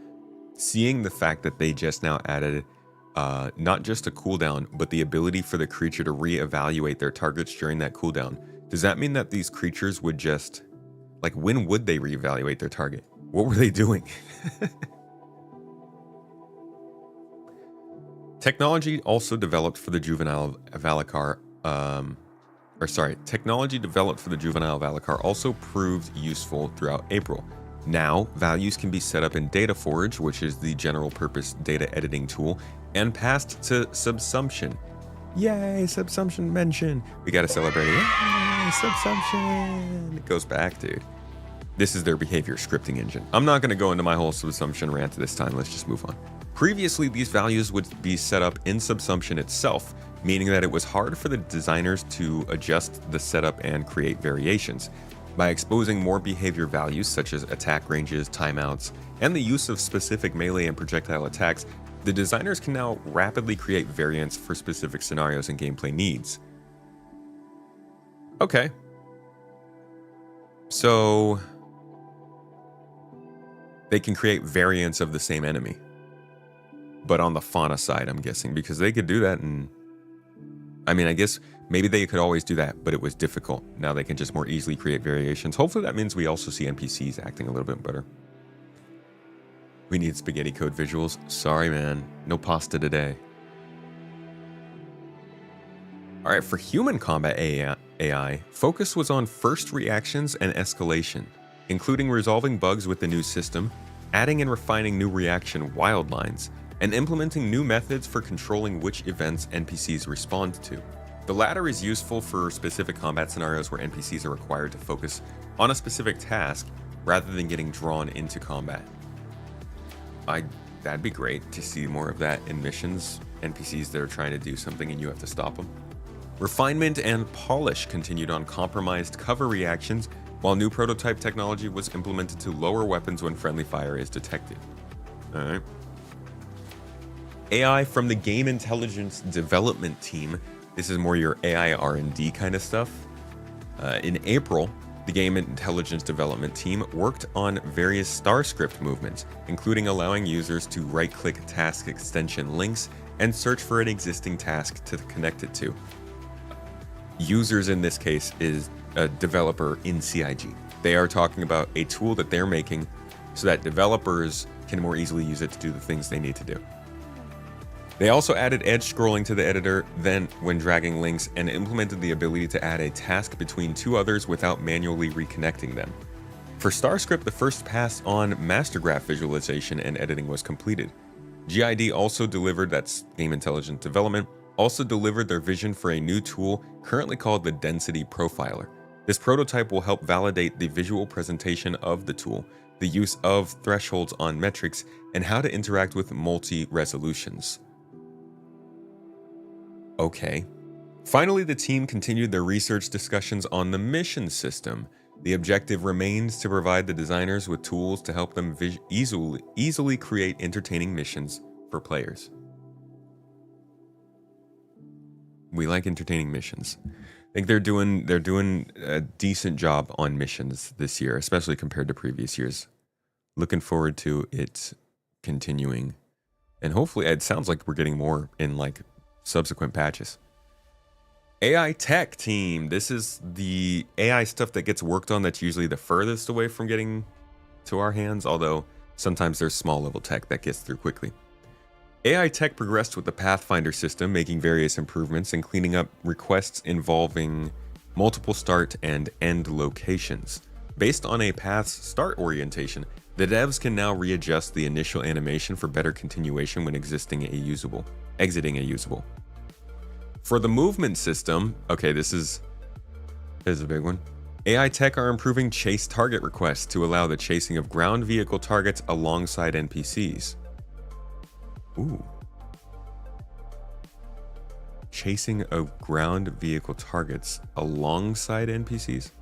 Speaker 1: seeing the fact that they just now added not just a cooldown, but the ability for the creature to re-evaluate their targets during that cooldown, does that mean that these creatures would just, like, when would they re-evaluate their target? What were they doing? Technology also developed for the juvenile Valacar, technology developed for the juvenile Valacar also proved useful throughout April. Now, values can be set up in DataForge, which is the general purpose data editing tool, and passed to Subsumption. Yay, Subsumption mention. We gotta celebrate it. Yay, Subsumption. It goes back, dude. This is their behavior scripting engine. I'm not gonna go into my whole Subsumption rant this time. Let's just move on. Previously, these values would be set up in Subsumption itself, meaning that it was hard for the designers to adjust the setup and create variations. By exposing more behavior values such as attack ranges, timeouts, and the use of specific melee and projectile attacks, the designers can now rapidly create variants for specific scenarios and gameplay needs. Okay. So they can create variants of the same enemy. But on the fauna side, I'm guessing, because they could do that, and I mean, I guess maybe they could always do that, but it was difficult. Now they can just more easily create variations. Hopefully that means we also see NPCs acting a little bit better. We need spaghetti code visuals. Sorry, man. No pasta today. All right, for human combat AI, focus was on first reactions and escalation, including resolving bugs with the new system, adding and refining new reaction wild lines, and implementing new methods for controlling which events NPCs respond to. The latter is useful for specific combat scenarios where NPCs are required to focus on a specific task rather than getting drawn into combat. That'd be great to see more of that in missions, NPCs that are trying to do something and you have to stop them. Refinement and polish continued on compromised cover reactions, while new prototype technology was implemented to lower weapons when friendly fire is detected. All right. AI from the Game Intelligence Development Team. This is more your AI R&D kind of stuff. In April, the Game Intelligence Development Team worked on various star script movements, including allowing users to right-click task extension links and search for an existing task to connect it to. Users in this case is a developer in CIG. They are talking about a tool that they're making so that developers can more easily use it to do the things they need to do. They also added edge scrolling to the editor then when dragging links, and implemented the ability to add a task between two others without manually reconnecting them. For StarScript, the first pass on master graph visualization and editing was completed. GID also delivered, that's Game Intelligence Development, also delivered their vision for a new tool currently called the Density Profiler. This prototype will help validate the visual presentation of the tool, the use of thresholds on metrics, and how to interact with multi-resolutions. Okay. Finally, the team continued their research discussions on the mission system. The objective remains to provide the designers with tools to help them easily create entertaining missions for players. We like entertaining missions. I think they're doing a decent job on missions this year, especially compared to previous years. Looking forward to it continuing. And hopefully it sounds like we're getting more in like subsequent patches. AI tech team. This is the AI stuff that gets worked on that's usually the furthest away from getting to our hands, although sometimes there's small level tech that gets through quickly. AI tech progressed with the Pathfinder system, making various improvements and cleaning up requests involving multiple start and end locations. Based on a path's start orientation, The devs can now readjust the initial animation for better continuation when exiting a usable. For the movement system, okay, this is a big one. AI tech are improving chase target requests to allow the chasing of ground vehicle targets alongside NPCs. Ooh. Chasing of ground vehicle targets alongside NPCs?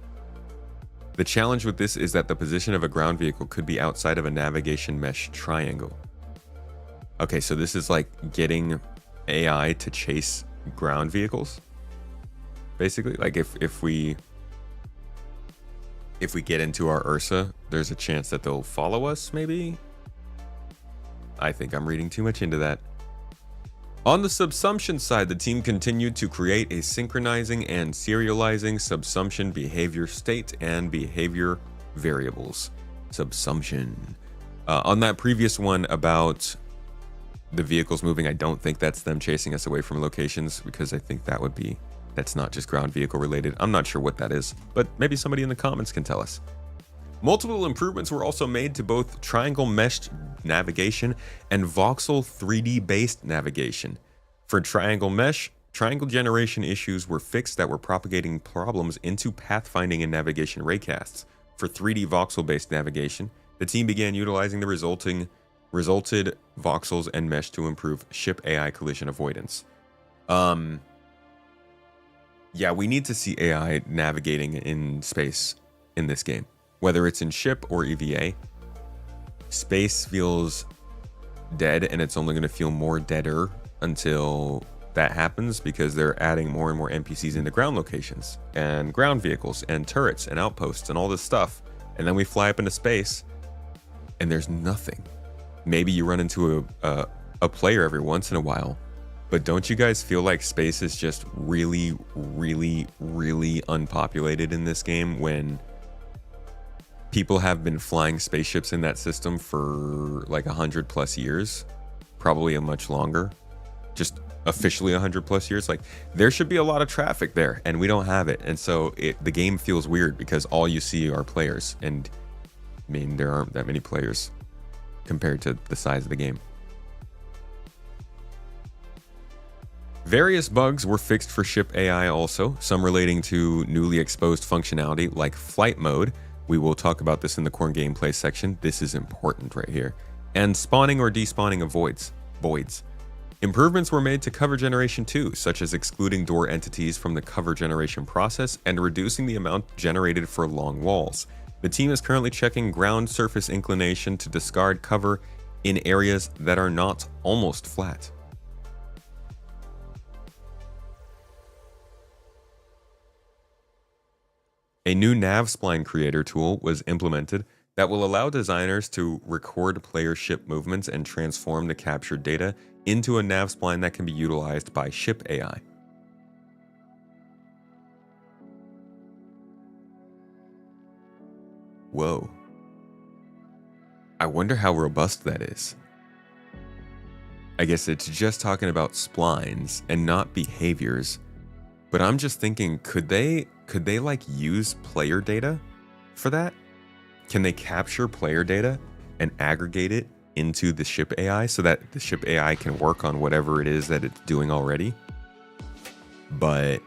Speaker 1: The challenge with this is that the position of a ground vehicle could be outside of a navigation mesh triangle. Okay, so this is like getting AI to chase ground vehicles? Basically, like if we get into our Ursa, there's a chance that they'll follow us, maybe? I think I'm reading too much into that. On the Subsumption side, the team continued to create a synchronizing and serializing Subsumption behavior state and behavior variables. Subsumption. On that previous one about the vehicles moving, I don't think that's them chasing us away from locations, because I think that's not just ground vehicle related. I'm not sure what that is, but maybe somebody in the comments can tell us. Multiple improvements were also made to both triangle meshed navigation and voxel 3D based navigation. For triangle mesh, triangle generation issues were fixed that were propagating problems into pathfinding and navigation raycasts. For 3D voxel based navigation, the team began utilizing the resulted voxels and mesh to improve ship AI collision avoidance. Yeah, we need to see AI navigating in space in this game. Whether it's in ship or EVA, space feels dead, and it's only going to feel more deader until that happens, because they're adding more and more NPCs into ground locations and ground vehicles and turrets and outposts and all this stuff. And then we fly up into space and there's nothing. Maybe you run into a player every once in a while, but don't you guys feel like space is just really, really, really unpopulated in this game, when people have been flying spaceships in that system for like 100+ years, probably a much longer, just officially 100+ years? Like, there should be a lot of traffic there, and we don't have it. And so the game feels weird because all you see are players, and I mean, there aren't that many players compared to the size of the game. Various bugs were fixed for ship AI also, some relating to newly exposed functionality like flight mode. We will talk about this in the core gameplay section. This is important right here. And spawning or despawning of voids. Improvements were made to cover generation too, such as excluding door entities from the cover generation process and reducing the amount generated for long walls. The team is currently checking ground surface inclination to discard cover in areas that are not almost flat. A new nav spline creator tool was implemented that will allow designers to record player ship movements and transform the captured data into a nav spline that can be utilized by ship AI. Whoa. I wonder how robust that is. I guess it's just talking about splines and not behaviors, but I'm just thinking, could they like use player data for that? Can they capture player data and aggregate it into the ship AI so that the ship AI can work on whatever it is that it's doing already, but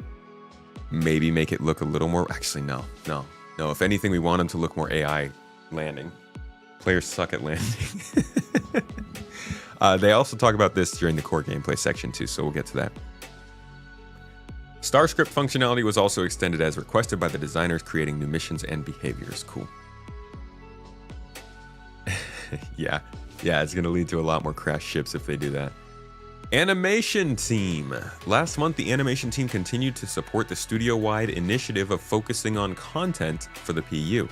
Speaker 1: maybe make it look a little more, actually no. If anything, we want them to look more AI landing. Players suck at landing. They also talk about this during the core gameplay section too, so we'll get to that. Starscript functionality was also extended as requested by the designers, creating new missions and behaviors. Cool. Yeah, it's going to lead to a lot more crashed ships if they do that. Animation team. Last month, the animation team continued to support the studio-wide initiative of focusing on content for the PU.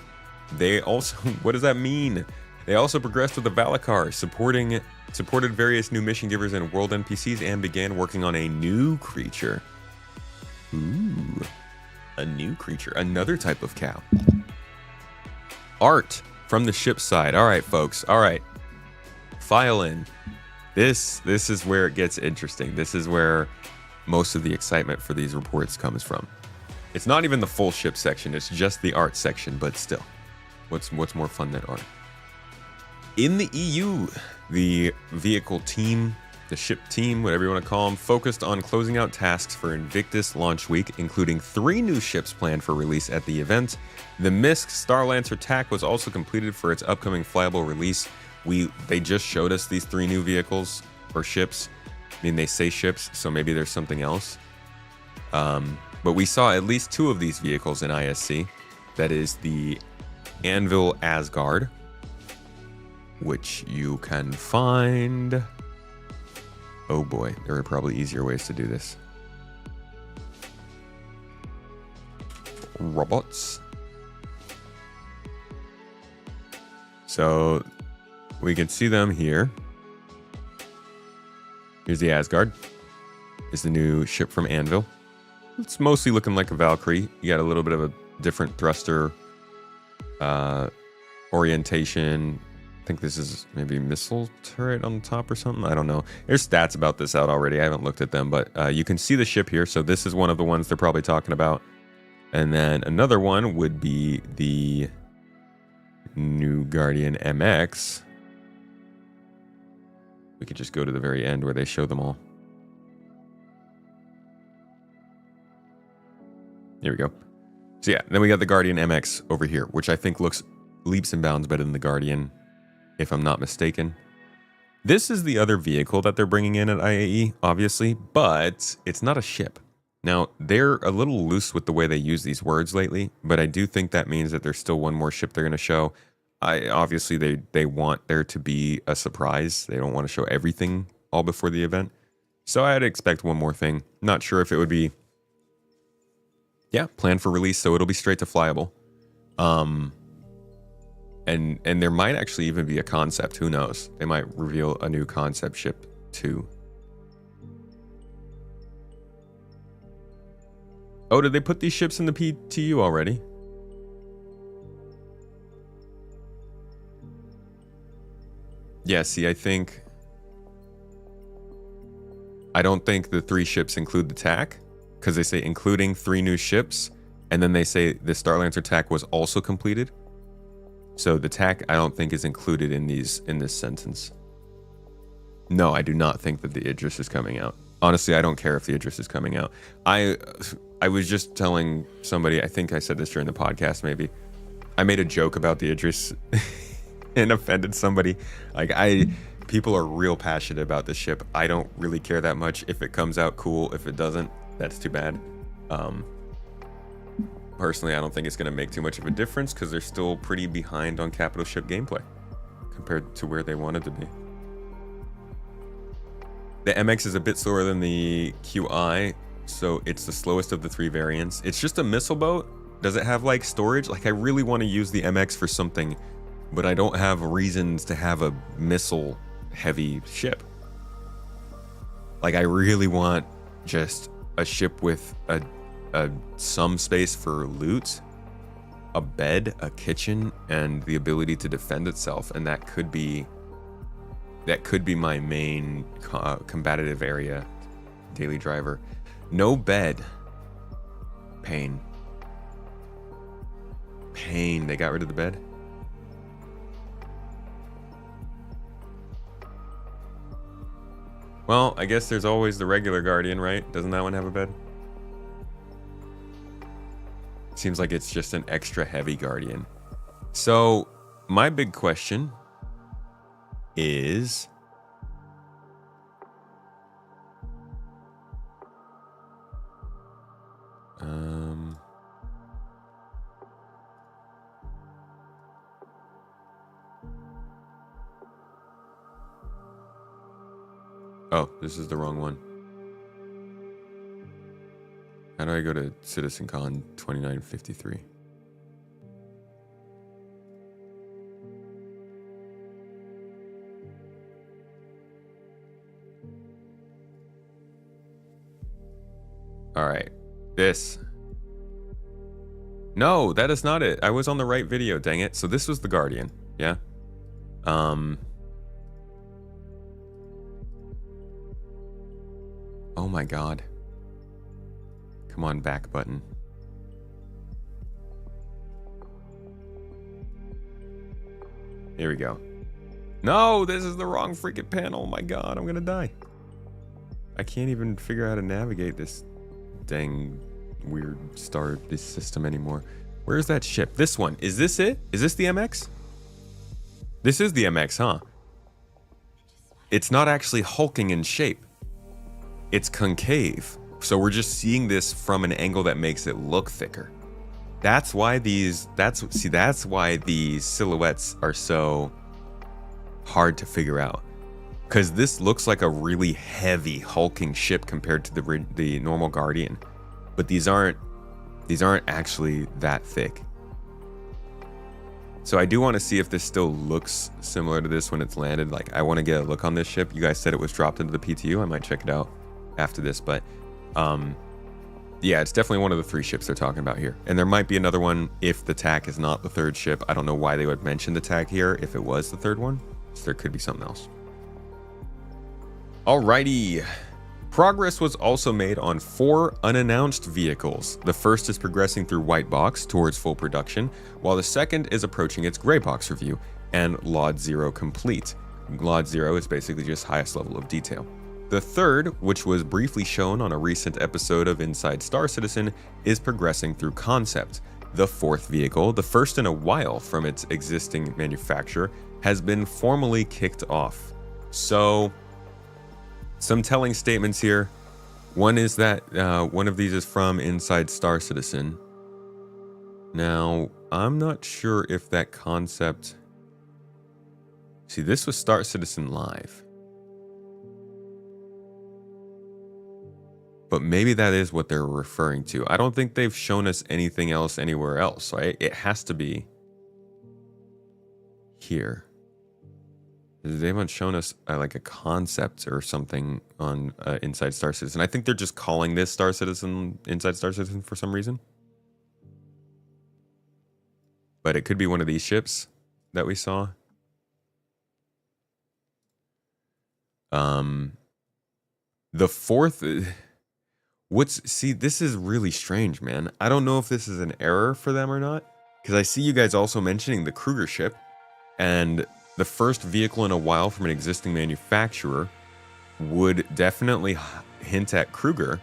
Speaker 1: They also, what does that mean? They also progressed with the Valakar, supported various new mission givers and world NPCs, and began working on a new creature. Ooh, a new creature, another type of cow. Art from the ship side. All right, folks. All right, file in. This is where it gets interesting. This is where most of the excitement for these reports comes from. It's not even the full ship section. It's just the art section, but still, what's more fun than art? In the EU, the vehicle team, the ship team, whatever you want to call them, focused on closing out tasks for Invictus launch week, including 3 new ships planned for release at the event. The MISC Starlancer TAC was also completed for its upcoming flyable release. They just showed us these 3 new vehicles or ships. I mean, they say ships, so maybe there's something else. But we saw at least 2 of these vehicles in ISC. That is the Anvil Asgard, which you can find... Oh boy, there are probably easier ways to do this. Robots. So we can see them here. Here's the Asgard. Is the new ship from Anvil. It's mostly looking like a Valkyrie. You got a little bit of a different thruster orientation. I think this is maybe missile turret on the top or something. I don't know. There's stats about this out already. I haven't looked at them, but you can see the ship here. So this is one of the ones they're probably talking about. And then another one would be the new Guardian MX. We could just go to the very end where they show them all. Here we go. So yeah, then we got the Guardian MX over here, which I think looks leaps and bounds better than the Guardian, if I'm not mistaken. This is the other vehicle that they're bringing in at IAE, obviously, but it's not a ship. Now, they're a little loose with the way they use these words lately, but I do think that means that there's still one more ship they're going to show. Obviously, they want there to be a surprise. They don't want to show everything all before the event. So I'd expect one more thing. Not sure if it would be, yeah, planned for release, so it'll be straight to flyable. And there might actually even be a concept. Who knows? They might reveal a new concept ship too. Oh, did they put these ships in the PTU already? Yeah, see, I don't think the 3 ships include the TAC, because they say including 3 new ships, and then they say the Starlancer TAC was also completed. So the TAC I don't think is included in this sentence. No, I do not think that the Idris is coming out. Honestly, I don't care if the Idris is coming out. I was just telling somebody, I think I said this during the podcast maybe. I made a joke about the Idris and offended somebody. People are real passionate about this ship. I don't really care that much. If it comes out, cool. If it doesn't, that's too bad. Personally, I don't think it's going to make too much of a difference because they're still pretty behind on capital ship gameplay compared to where they wanted to be. The MX is a bit slower than the QI, so it's the slowest of the 3 variants. It's just a missile boat. Does it have like storage? Like, I really want to use the MX for something, but I don't have reasons to have a missile heavy ship. Like, I really want just a ship with some space for loot, a bed, a kitchen, and the ability to defend itself. And that could be my main combative area. Daily driver. No bed. Pain. They got rid of the bed. Well, I guess there's always the regular Guardian, right? Doesn't that one have a bed? Seems like it's just an extra heavy Guardian. So my big question is, oh, this is the wrong one. How do I go to CitizenCon 2953? All right, this. No, that is not it. I was on the right video, dang it. So this was the Guardian, yeah? Oh my God. Come on, back button. Here we go. No, this is the wrong freaking panel. Oh my god, I'm gonna die. I can't even figure out how to navigate this dang weird this system anymore. Where's that ship? This one. Is this it? Is this the MX? This is the MX, huh? It's not actually hulking in shape. It's concave. So we're just seeing this from an angle that makes it look thicker. That's why these silhouettes are so hard to figure out. Because this looks like a really heavy hulking ship compared to the normal Guardian. But these aren't actually that thick. So I do want to see if this still looks similar to this when it's landed. Like, I want to get a look on this ship. You guys said it was dropped into the PTU. I might check it out after this. But yeah, it's definitely one of the 3 ships they're talking about here. And there might be another one if the TAC is not the 3rd ship. I don't know why they would mention the TAC here if it was the 3rd one. So there could be something else. Alrighty. Progress was also made on 4 unannounced vehicles. The first is progressing through white box towards full production, while the second is approaching its gray box review and LOD 0 complete. LOD 0 is basically just highest level of detail. The third, which was briefly shown on a recent episode of Inside Star Citizen, is progressing through concept. The 4th vehicle, the first in a while from its existing manufacturer, has been formally kicked off. So, some telling statements here. One is that one of these is from Inside Star Citizen. Now, I'm not sure if that concept... See, this was Star Citizen Live. But maybe that is what they're referring to. I don't think they've shown us anything else anywhere else, right? It has to be here. They haven't shown us like a concept or something on Inside Star Citizen. I think they're just calling this Star Citizen Inside Star Citizen for some reason. But it could be one of these ships that we saw. The 4th... See, this is really strange, man. I don't know if this is an error for them or not. Because I see you guys also mentioning the Kruger ship. And the first vehicle in a while from an existing manufacturer would definitely hint at Kruger.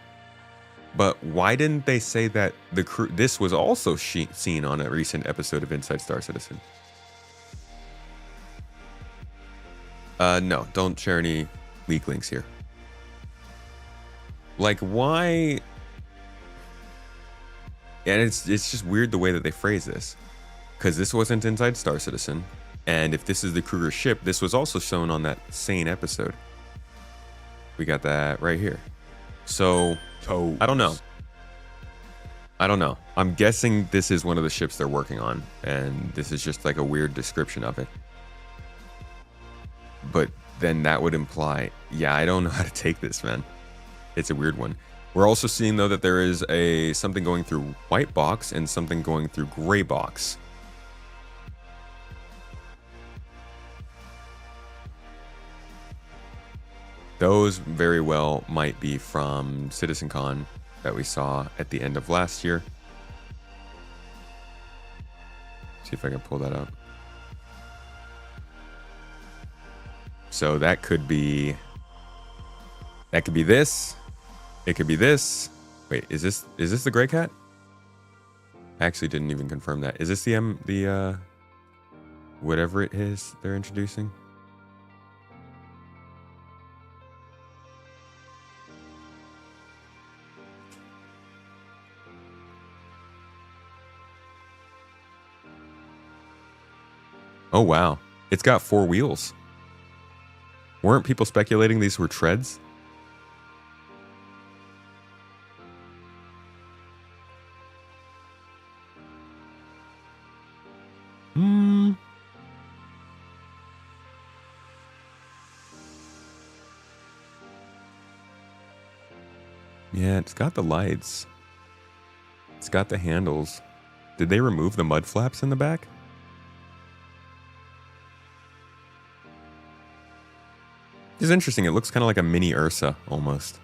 Speaker 1: But why didn't they say that this was also seen on a recent episode of Inside Star Citizen? No, don't share any leak links here. Like, why? And it's just weird the way that they phrase this. Because this wasn't Inside Star Citizen. And if this is the Kruger ship, this was also shown on that same episode. We got that right here. So, I don't know. I'm guessing this is one of the ships they're working on. And this is just like a weird description of it. But then that would imply, yeah, I don't know how to take this, man. It's a weird one. We're also seeing, though, that there is something going through white box and something going through gray box. Those very well might be from CitizenCon that we saw at the end of last year. See if I can pull that up. So that could be this. It could be this. Wait, is this the Gray Cat? I actually didn't even confirm that. Is this the whatever it is they're introducing? Oh wow, it's got 4 wheels. Weren't people speculating these were treads? Yeah, it's got the lights. It's got the handles. Did they remove the mud flaps in the back? It's interesting. It looks kind of like a mini Ursa almost.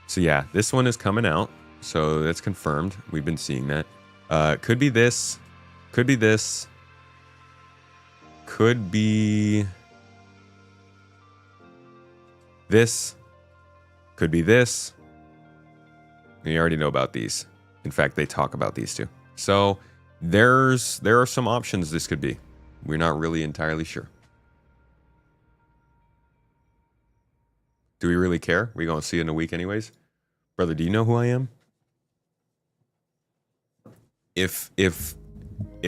Speaker 1: So yeah, this one is coming out. So that's confirmed. We've been seeing that. Could be this. Could be this. Could be This could be this. You already know about these. In fact, they talk about these too. So there are some options this could be. We're not really entirely sure. Do we really care? We're going to see it in a week anyways. Brother, do you know who I am? If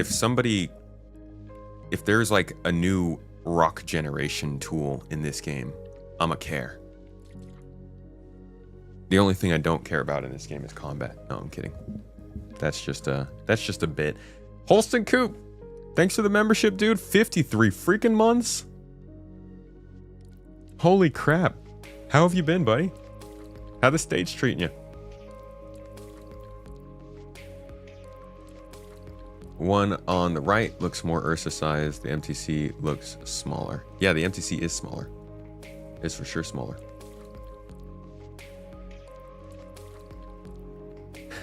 Speaker 1: somebody, if there's like a new rock generation tool in this game, I'ma care. The only thing I don't care about in this game is combat. No, I'm kidding. That's just a bit. Holston Coop, thanks for the membership, dude. 53 freaking months. Holy crap. How have you been, buddy? How the stage treating you? One on the right looks more Ursa sized. The MTC looks smaller. Yeah, the MTC is smaller. It's for sure smaller.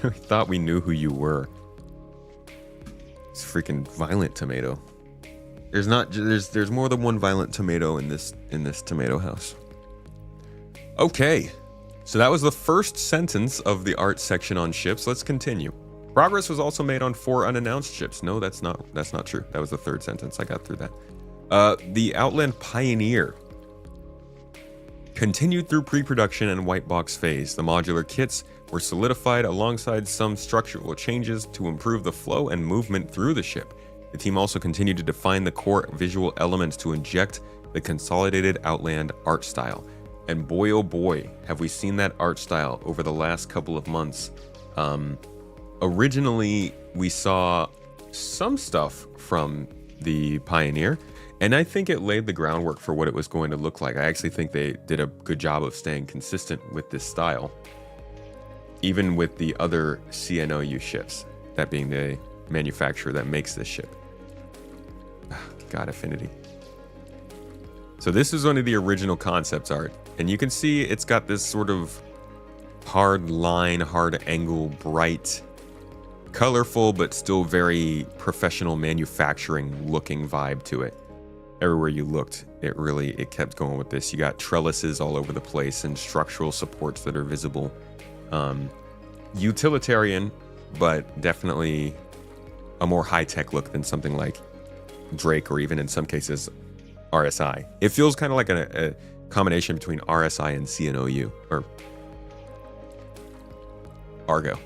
Speaker 1: We thought we knew who you were. It's freaking Violent Tomato. There's more than one Violent Tomato in this tomato house. Okay, so that was the first sentence of the art section on ships. Let's continue. Progress was also made on 4 unannounced ships. No, that's not true. That was the third sentence. I got through that. The Outland Pioneer continued through pre-production and white box phase. The modular kits were solidified alongside some structural changes to improve the flow and movement through the ship. The team also continued to define the core visual elements to inject the consolidated Outland art style. And boy, oh boy, have we seen that art style over the last couple of months. Originally, we saw some stuff from the Pioneer, and I think it laid the groundwork for what it was going to look like. I actually think they did a good job of staying consistent with this style, even with the other CNOU ships, that being the manufacturer that makes this ship. God, Affinity. So this is one of the original concept art, and you can see it's got this sort of hard line, hard angle, bright, colorful, but still very professional manufacturing looking vibe to it. Everywhere you looked, it kept going with this. You got trellises all over the place and structural supports that are visible. Utilitarian, but definitely a more high-tech look than something like Drake, or even in some cases RSI. It feels kind of like a combination between RSI and CNOU, or Argo.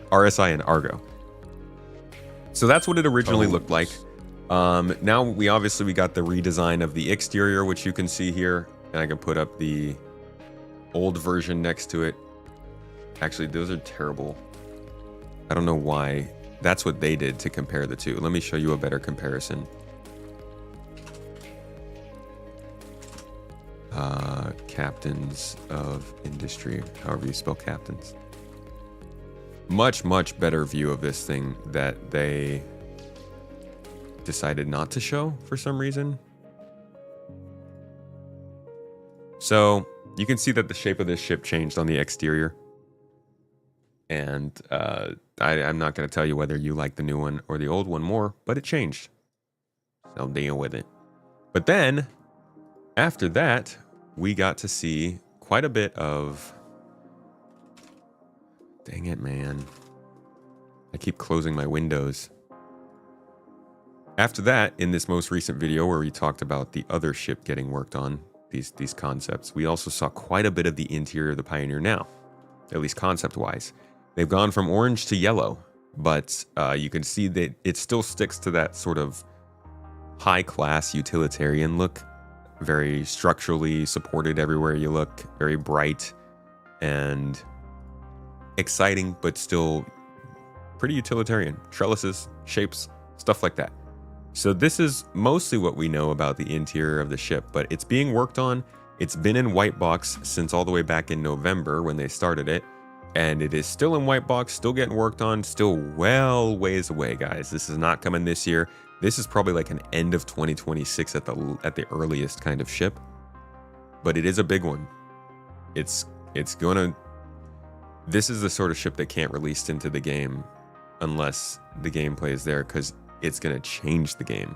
Speaker 1: RSI and Argo. So that's what it originally looked like. Now we got the redesign of the exterior, which you can see here, and I can put up the old version next to it. Actually, those are terrible. I don't know why. That's what they did to compare the two. Let me show you a better comparison. Captains of Industry, however you spell captains. Much, much better view of this thing that they decided not to show for some reason. So you can see that the shape of this ship changed on the exterior. And I'm not going to tell you whether you like the new one or the old one more, but it changed. So deal with it. But then, after that, we got to see quite a bit of... Dang it, man. I keep closing my windows. After that, in this most recent video where we talked about the other ship getting worked on, these concepts, we also saw quite a bit of the interior of the Pioneer now, at least concept-wise. They've gone from orange to yellow, but you can see that it still sticks to that sort of high-class utilitarian look. Very structurally supported everywhere you look, very bright and exciting, but still pretty utilitarian. Trellises, shapes, stuff like that. So this is mostly what we know about the interior of the ship, but it's being worked on. It's been in white box since all the way back in November when they started it. And it is still in white box, still getting worked on, still well ways away, guys. This is not coming this year. This is probably like an end of 2026 at the earliest kind of ship. But it is a big one. It's gonna... This is the sort of ship that can't release into the game unless the gameplay is there, because it's gonna change the game.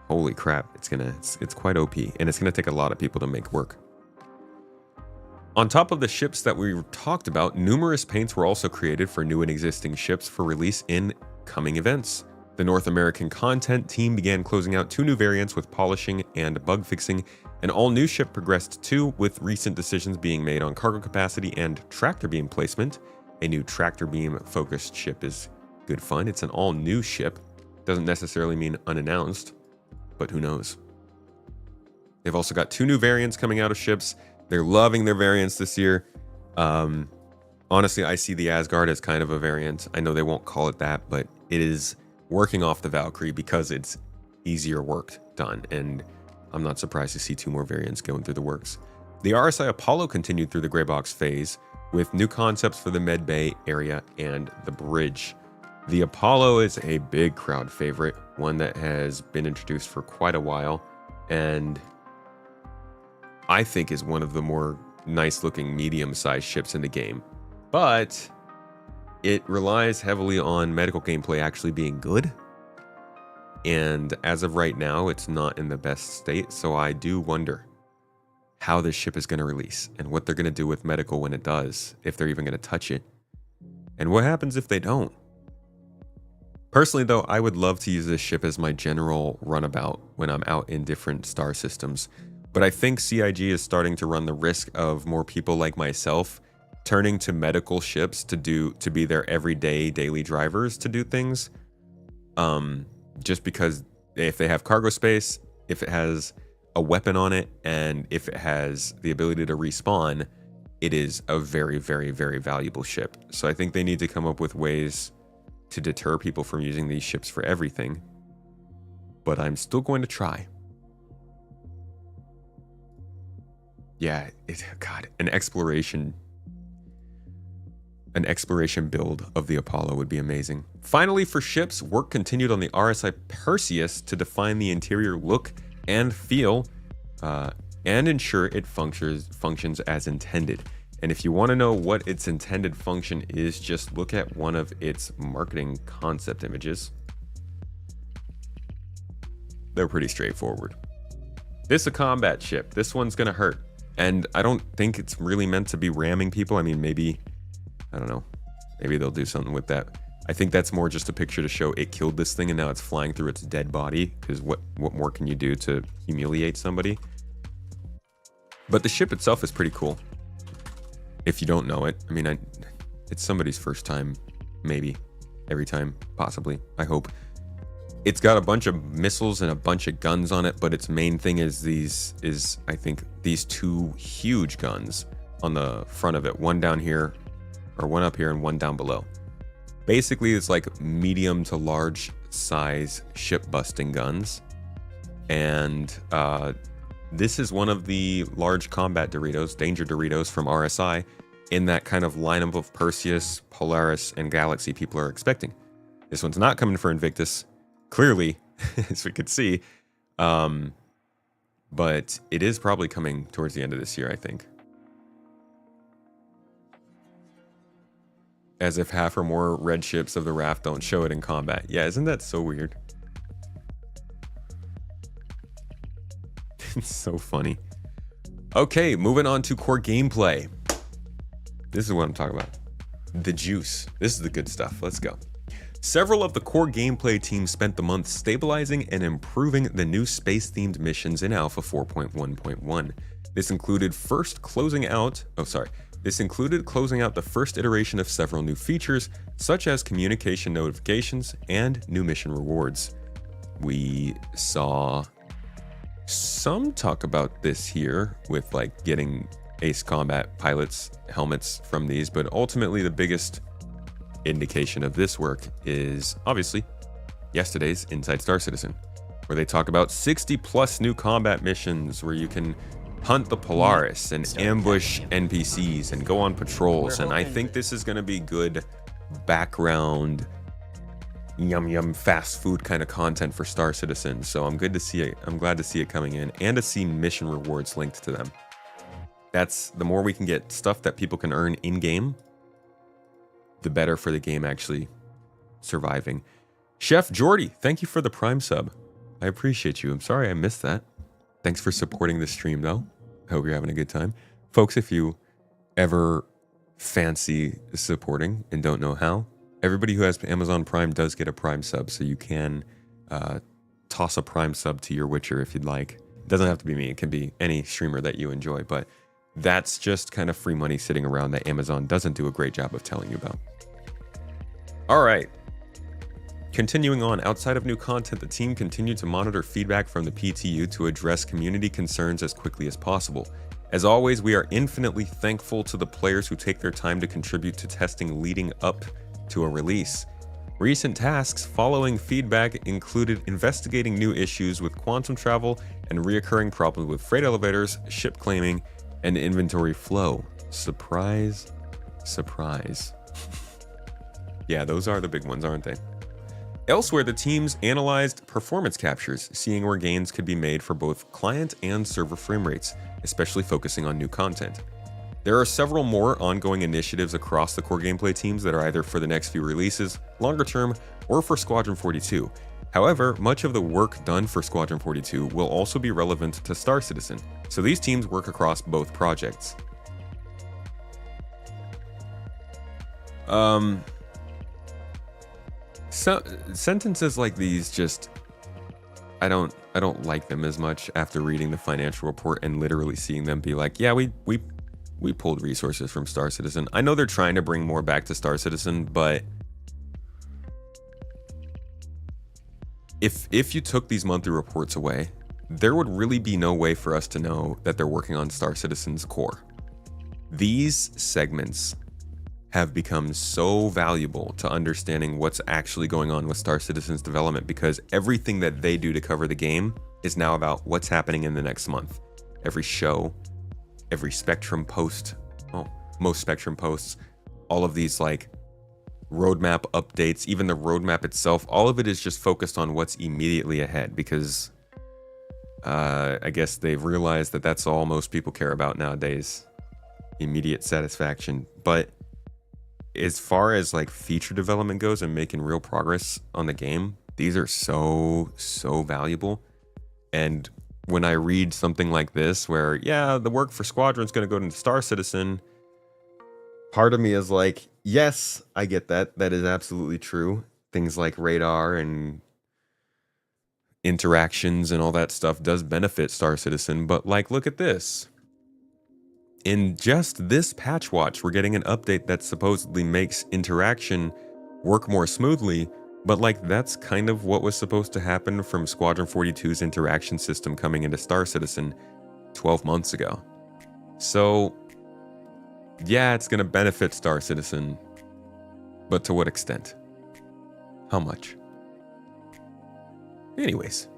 Speaker 1: Holy crap, it's quite OP, and it's gonna take a lot of people to make work. On top of the ships that we talked about, numerous paints were also created for new and existing ships for release in coming events. The North American content team began closing out 2 new variants with polishing and bug fixing. An all-new ship progressed too, with recent decisions being made on cargo capacity and tractor beam placement. A new tractor beam focused ship is good fun. It's an all-new ship. Doesn't necessarily mean unannounced, but who knows. They've also got 2 new variants coming out of ships. They're loving their variants this year. Honestly, I see the Asgard as kind of a variant. I know they won't call it that, but it is working off the Valkyrie because it's easier work done, and I'm not surprised to see 2 more variants going through the works. The RSI Apollo continued through the gray box phase with new concepts for the Med Bay area and the bridge. The Apollo is a big crowd favorite, one that has been introduced for quite a while, and I think is one of the more nice looking medium-sized ships in the game. But it relies heavily on medical gameplay actually being good. And as of right now, it's not in the best state. So I do wonder how this ship is going to release and what they're going to do with medical when it does, if they're even going to touch it. And what happens if they don't? Personally, though, I would love to use this ship as my general runabout when I'm out in different star systems. But I think CIG is starting to run the risk of more people like myself turning to medical ships to be their everyday daily drivers to do things. Just because if they have cargo space, if it has a weapon on it, and if it has the ability to respawn, it is a very, very, very valuable ship. So I think they need to come up with ways to deter people from using these ships for everything. But I'm still going to try. Yeah, God, an exploration build of the Apollo would be amazing. Finally, for ships, work continued on the RSI Perseus to define the interior look and feel, and ensure it functions as intended. And if you want to know what its intended function is, just look at one of its marketing concept images. They're pretty straightforward. This is a combat ship. This one's gonna hurt. And I don't think it's really meant to be ramming people. I mean, maybe, I don't know, maybe they'll do something with that. I think that's more just a picture to show it killed this thing and now it's flying through its dead body, because what more can you do to humiliate somebody? But the ship itself is pretty cool. If you don't know it, I mean, it's somebody's first time, maybe, every time, possibly, I hope. It's got a bunch of missiles and a bunch of guns on it, but its main thing is I think these 2 huge guns on the front of it, one down here, or one up here and one down below. Basically, it's like medium to large size ship busting guns. And this is one of the large combat Doritos, Danger Doritos from RSI, in that kind of lineup of Perseus, Polaris, and Galaxy people are expecting. This one's not coming for Invictus, clearly, as we could see. But it is probably coming towards the end of this year, I think. As if half or more red ships of the RAFT don't show it in combat. Yeah, isn't that so weird? It's so funny. Okay, moving on to core gameplay. This is what I'm talking about. The juice. This is the good stuff. Let's go. Several of the core gameplay teams spent the month stabilizing and improving the new space-themed missions in Alpha 4.1.1. This included closing out the first iteration of several new features, such as communication notifications and new mission rewards. We saw some talk about this here with like getting Ace Combat pilots helmets from these, but ultimately the biggest indication of this work is obviously yesterday's Inside Star Citizen, where they talk about 60 plus new combat missions where you can hunt the Polaris and ambush NPCs and go on patrols. And I think this is going to be good background yum yum fast food kind of content for Star Citizen. So I'm glad to see it coming in, and to see mission rewards linked to them. That's the more we can get stuff that people can earn in game, the better for the game actually surviving. Chef Jordy, thank you for the Prime sub. I appreciate you. I'm sorry I missed that. Thanks for supporting the stream though. I hope you're having a good time. Folks, if you ever fancy supporting and don't know how, everybody who has Amazon Prime does get a Prime sub, so you can toss a Prime sub to your Witcher if you'd like. It doesn't have to be me, it can be any streamer that you enjoy, but that's just kind of free money sitting around that Amazon doesn't do a great job of telling you about. All right. Continuing on, outside of new content, the team continued to monitor feedback from the PTU to address community concerns as quickly as possible. As always, we are infinitely thankful to the players who take their time to contribute to testing leading up to a release. Recent tasks following feedback included investigating new issues with quantum travel and reoccurring problems with freight elevators, ship claiming, and inventory flow. Surprise, surprise. Yeah, those are the big ones, aren't they? Elsewhere, the teams analyzed performance captures, seeing where gains could be made for both client and server frame rates, especially focusing on new content. There are several more ongoing initiatives across the core gameplay teams that are either for the next few releases, longer term, or for Squadron 42. However, much of the work done for Squadron 42 will also be relevant to Star Citizen, so these teams work across both projects. So sentences like these just I don't like them as much after reading the financial report and literally seeing them be like, yeah, we pulled resources from Star Citizen. I know they're trying to bring more back to Star Citizen, but if you took these monthly reports away, there would really be no way for us to know that they're working on Star Citizen's core. These segments have become so valuable to understanding what's actually going on with Star Citizen's development, because everything that they do to cover the game is now about what's happening in the next month. Every show, every Spectrum post, most Spectrum posts, all of these like roadmap updates, even the roadmap itself, all of it is just focused on what's immediately ahead, because I guess they've realized that that's all most people care about nowadays, immediate satisfaction. But as far as like feature development goes and making real progress on the game, these are so valuable. And when I read something like this where, yeah, the work for Squadron is going to go into Star Citizen, part of me is like, yes, I get that. That is absolutely true. Things like radar and interactions and all that stuff does benefit Star Citizen, but like, look at this. In just this patch watch, we're getting an update that supposedly makes interaction work more smoothly, but like that's kind of what was supposed to happen from Squadron 42's interaction system coming into Star Citizen 12 months ago. So yeah, it's going to benefit Star Citizen, but to what extent? How much? Anyways.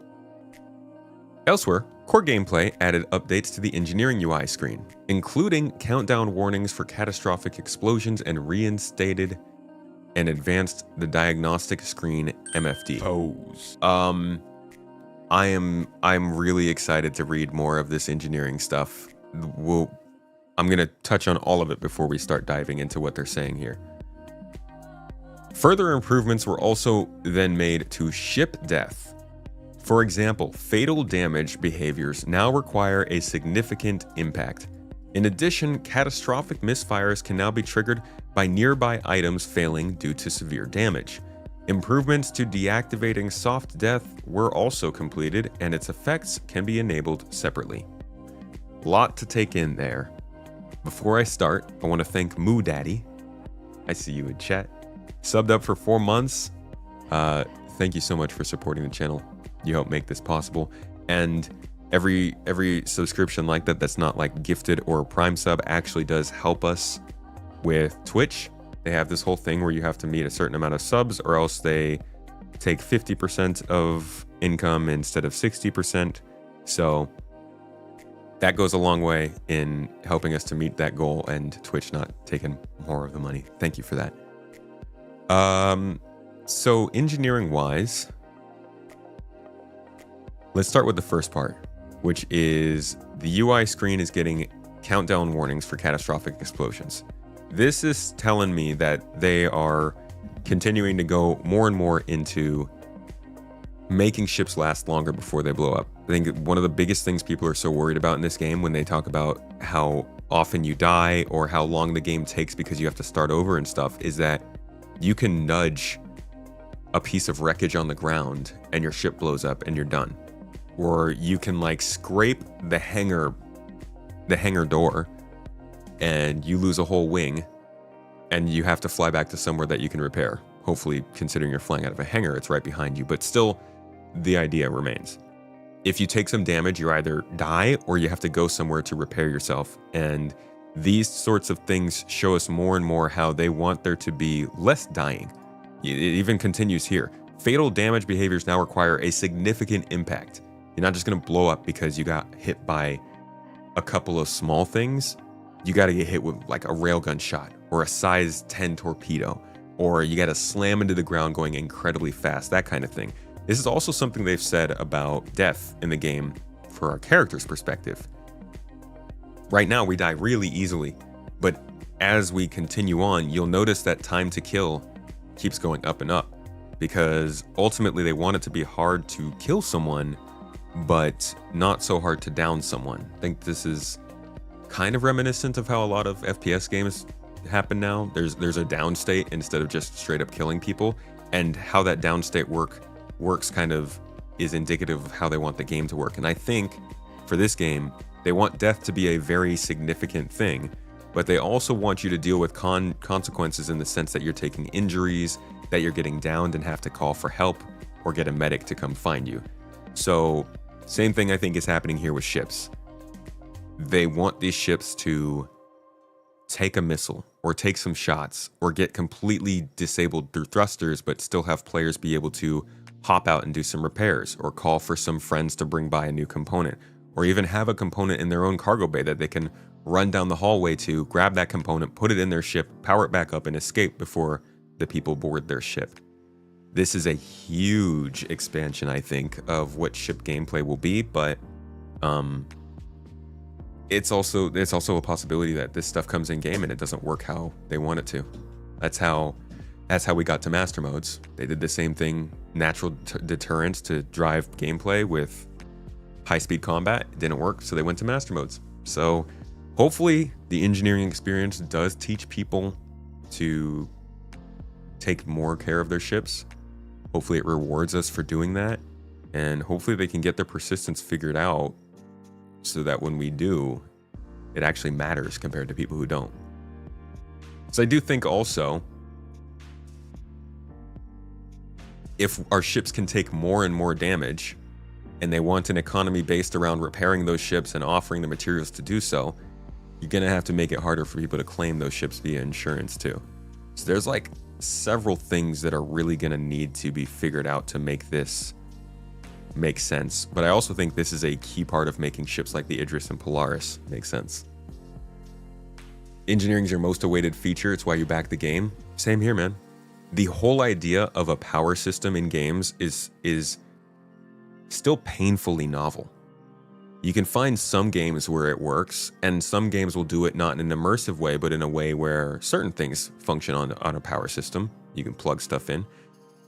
Speaker 1: Elsewhere, core gameplay added updates to the engineering UI screen, including countdown warnings for catastrophic explosions, and reinstated and advanced the diagnostic screen MFD. Pose. I'm really excited to read more of this engineering stuff. I'm gonna touch on all of it before we start diving into what they're saying here. Further improvements were also then made to ship death. For example, fatal damage behaviors now require a significant impact. In addition, catastrophic misfires can now be triggered by nearby items failing due to severe damage. Improvements to deactivating soft death were also completed, and its effects can be enabled separately. Lot to take in there. Before I start, I want to thank Moo Daddy. I see you in chat. Subbed up for 4 months. Thank you so much for supporting the channel. You help make this possible, and every subscription like that's not like gifted or a Prime sub actually does help us with Twitch. They have this whole thing where you have to meet a certain amount of subs, or else they take 50% of income instead of 60%. So that goes a long way in helping us to meet that goal, and Twitch not taking more of the money. Thank you for that. So engineering wise, let's start with the first part, which is the UI screen is getting countdown warnings for catastrophic explosions. This is telling me that they are continuing to go more and more into making ships last longer before they blow up. I think one of the biggest things people are so worried about in this game when they talk about how often you die or how long the game takes because you have to start over and stuff, is that you can nudge a piece of wreckage on the ground and your ship blows up and you're done. Or you can like scrape the hangar door and you lose a whole wing and you have to fly back to somewhere that you can repair. Hopefully, considering you're flying out of a hangar, it's right behind you, but still the idea remains. If you take some damage, you either die or you have to go somewhere to repair yourself. And these sorts of things show us more and more how they want there to be less dying. It even continues here. Fatal damage behaviors now require a significant impact. You're not just going to blow up because you got hit by a couple of small things. You got to get hit with like a railgun shot or a size 10 torpedo, or you got to slam into the ground going incredibly fast, that kind of thing. This is also something they've said about death in the game for our character's perspective. Right now, we die really easily, but as we continue on, you'll notice that time to kill keeps going up and up, because ultimately they want it to be hard to kill someone, but not so hard to down someone. I think this is kind of reminiscent of how a lot of FPS games happen now. There's a down state instead of just straight up killing people, and how that down state works kind of is indicative of how they want the game to work. And I think for this game, they want death to be a very significant thing, but they also want you to deal with consequences in the sense that you're taking injuries, that you're getting downed and have to call for help or get a medic to come find you. So same thing I think is happening here with ships. They want these ships to take a missile or take some shots or get completely disabled through thrusters, but still have players be able to hop out and do some repairs or call for some friends to bring by a new component, or even have a component in their own cargo bay that they can run down the hallway to, grab that component, put it in their ship, power it back up, and escape before the people board their ship. This is a huge expansion, I think, of what ship gameplay will be, but it's also a possibility that this stuff comes in game and it doesn't work how they want it to. That's how we got to master modes. They did the same thing, natural deterrence to drive gameplay with high-speed combat. It didn't work, so they went to master modes. So hopefully the engineering experience does teach people to take more care of their ships. Hopefully it rewards us for doing that, and hopefully they can get their persistence figured out so that when we do, it actually matters compared to people who don't. So I do think also, if our ships can take more and more damage, and they want an economy based around repairing those ships and offering the materials to do so, you're gonna have to make it harder for people to claim those ships via insurance too. So there's like several things that are really gonna need to be figured out to make this make sense. But I also think this is a key part of making ships like the Idris and Polaris make sense. Engineering is your most awaited feature. It's why you back the game. Same here, man. The whole idea of a power system in games is still painfully novel. You can find some games where it works, and some games will do it not in an immersive way, but in a way where certain things function on a power system. You can plug stuff in.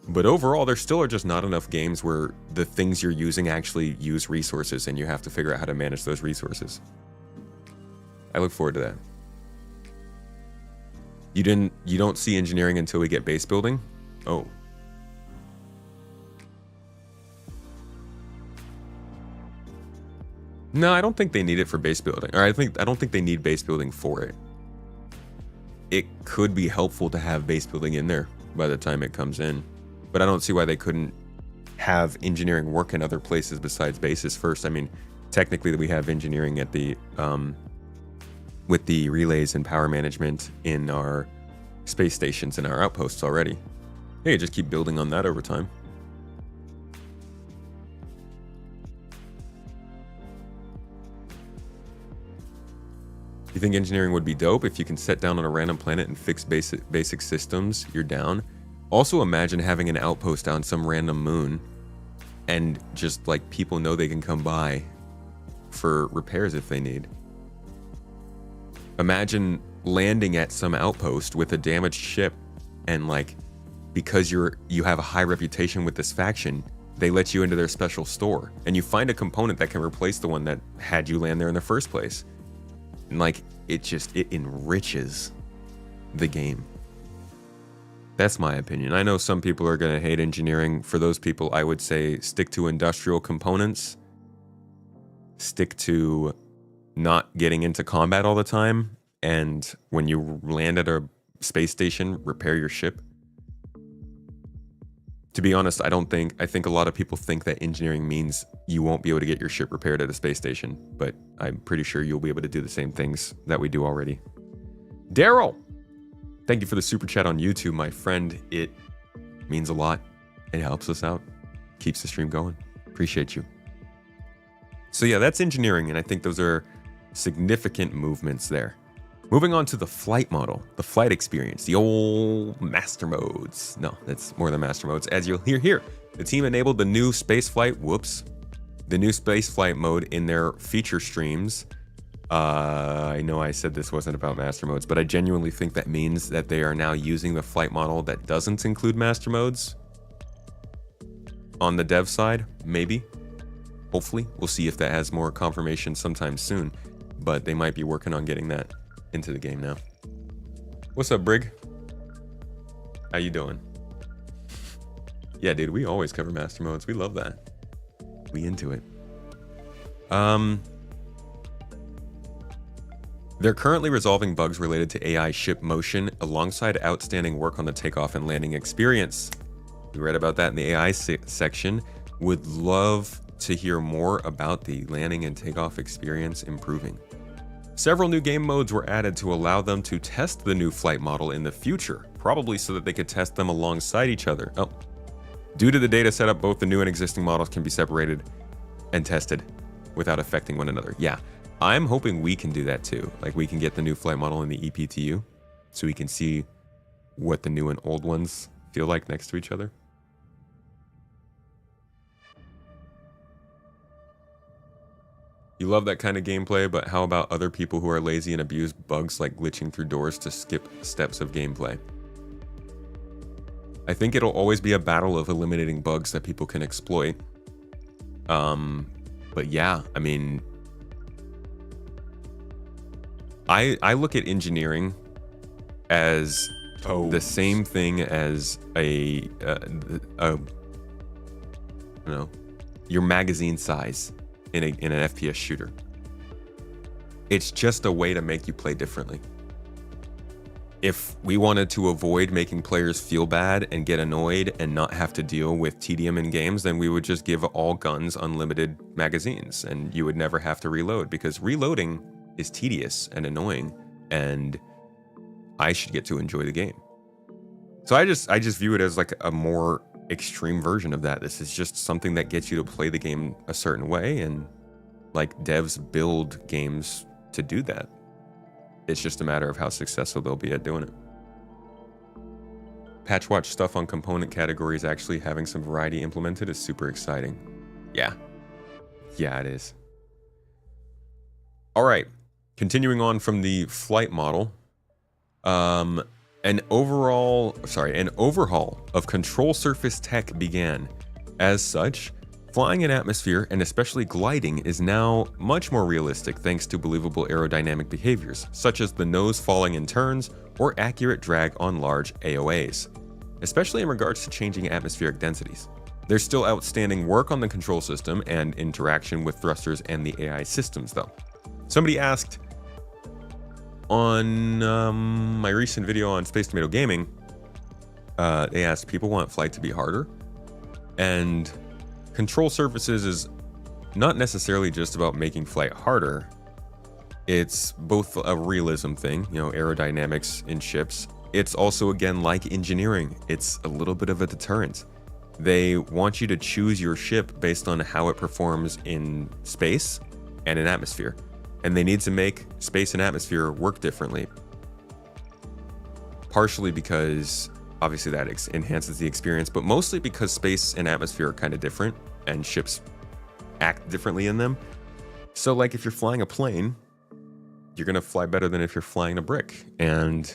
Speaker 1: But overall, there still are just not enough games where the things you're using actually use resources, and you have to figure out how to manage those resources. I look forward to that. You don't see engineering until we get base building? Oh. No, I don't think they need it for base building. Or I don't think they need base building for it. It could be helpful to have base building in there by the time it comes in. But I don't see why they couldn't have engineering work in other places besides bases first. I mean, technically we have engineering at the with the relays and power management in our space stations and our outposts already. Hey, just keep building on that over time. You think engineering would be dope if you can set down on a random planet and fix basic systems? You're down. Also imagine having an outpost on some random moon and just like people know they can come by for repairs if they need. Imagine landing at some outpost with a damaged ship and like because you have a high reputation with this faction, they let you into their special store and you find a component that can replace the one that had you land there in the first place. And like, it enriches the game. That's my opinion. I know some people are going to hate engineering. For those people, I would say stick to industrial components. Stick to not getting into combat all the time. And when you land at a space station, repair your ship. To be honest, I think a lot of people think that engineering means you won't be able to get your ship repaired at a space station, but I'm pretty sure you'll be able to do the same things that we do already. Daryl, thank you for the super chat on YouTube, my friend. It means a lot. It helps us out, keeps the stream going. Appreciate you. So yeah, that's engineering, and I think those are significant movements there. Moving on to the flight model, the flight experience, the old master modes. No, that's more than master modes. As you'll hear here, the team enabled the new spaceflight, the new spaceflight mode in their feature streams. I know I said this wasn't about master modes, but I genuinely think that means that they are now using the flight model that doesn't include master modes. On the dev side, maybe. Hopefully, we'll see if that has more confirmation sometime soon, but they might be working on getting that into the game now. What's up, Brig? How you doing? Yeah, dude, we always cover master modes. We love that. We into it. They're currently resolving bugs related to AI ship motion alongside outstanding work on the takeoff and landing experience. We read about that in the AI section. Would love to hear more about the landing and takeoff experience improving. Several new game modes were added to allow them to test the new flight model in the future, probably so that they could test them alongside each other. Oh, due to the data setup, both the new and existing models can be separated and tested without affecting one another. Yeah, I'm hoping we can do that too. Like, we can get the new flight model in the EPTU so we can see what the new and old ones feel like next to each other. You love that kind of gameplay, but how about other people who are lazy and abuse bugs like glitching through doors to skip steps of gameplay? I think it'll always be a battle of eliminating bugs that people can exploit. But yeah, I mean, I look at engineering as the same thing as you know, your magazine size in an FPS shooter. It's just a way to make you play differently. If we wanted to avoid making players feel bad and get annoyed and not have to deal with tedium in games, then we would just give all guns unlimited magazines and you would never have to reload, because reloading is tedious and annoying, and I should get to enjoy the game. So I just view it as like a more extreme version of that. This is just something that gets you to play the game a certain way, and like, devs build games to do that. It's just a matter of how successful they'll be at doing it. Patchwatch stuff on component categories actually having some variety implemented is super exciting. Yeah, it is. All right, continuing on from the flight model, an overhaul of control surface tech began. As such, flying in atmosphere, and especially gliding, is now much more realistic thanks to believable aerodynamic behaviors, such as the nose falling in turns or accurate drag on large AOAs, especially in regards to changing atmospheric densities. There's still outstanding work on the control system and interaction with thrusters and the AI systems, though. Somebody asked on my recent video on Space Tomato Gaming, they asked, people want flight to be harder? And control surfaces is not necessarily just about making flight harder. It's both a realism thing, you know, aerodynamics in ships. It's also, again, like engineering. It's a little bit of a deterrent. They want you to choose your ship based on how it performs in space and in atmosphere. And they need to make space and atmosphere work differently. Partially because obviously that enhances the experience, but mostly because space and atmosphere are kind of different and ships act differently in them. So like, if you're flying a plane, you're going to fly better than if you're flying a brick. And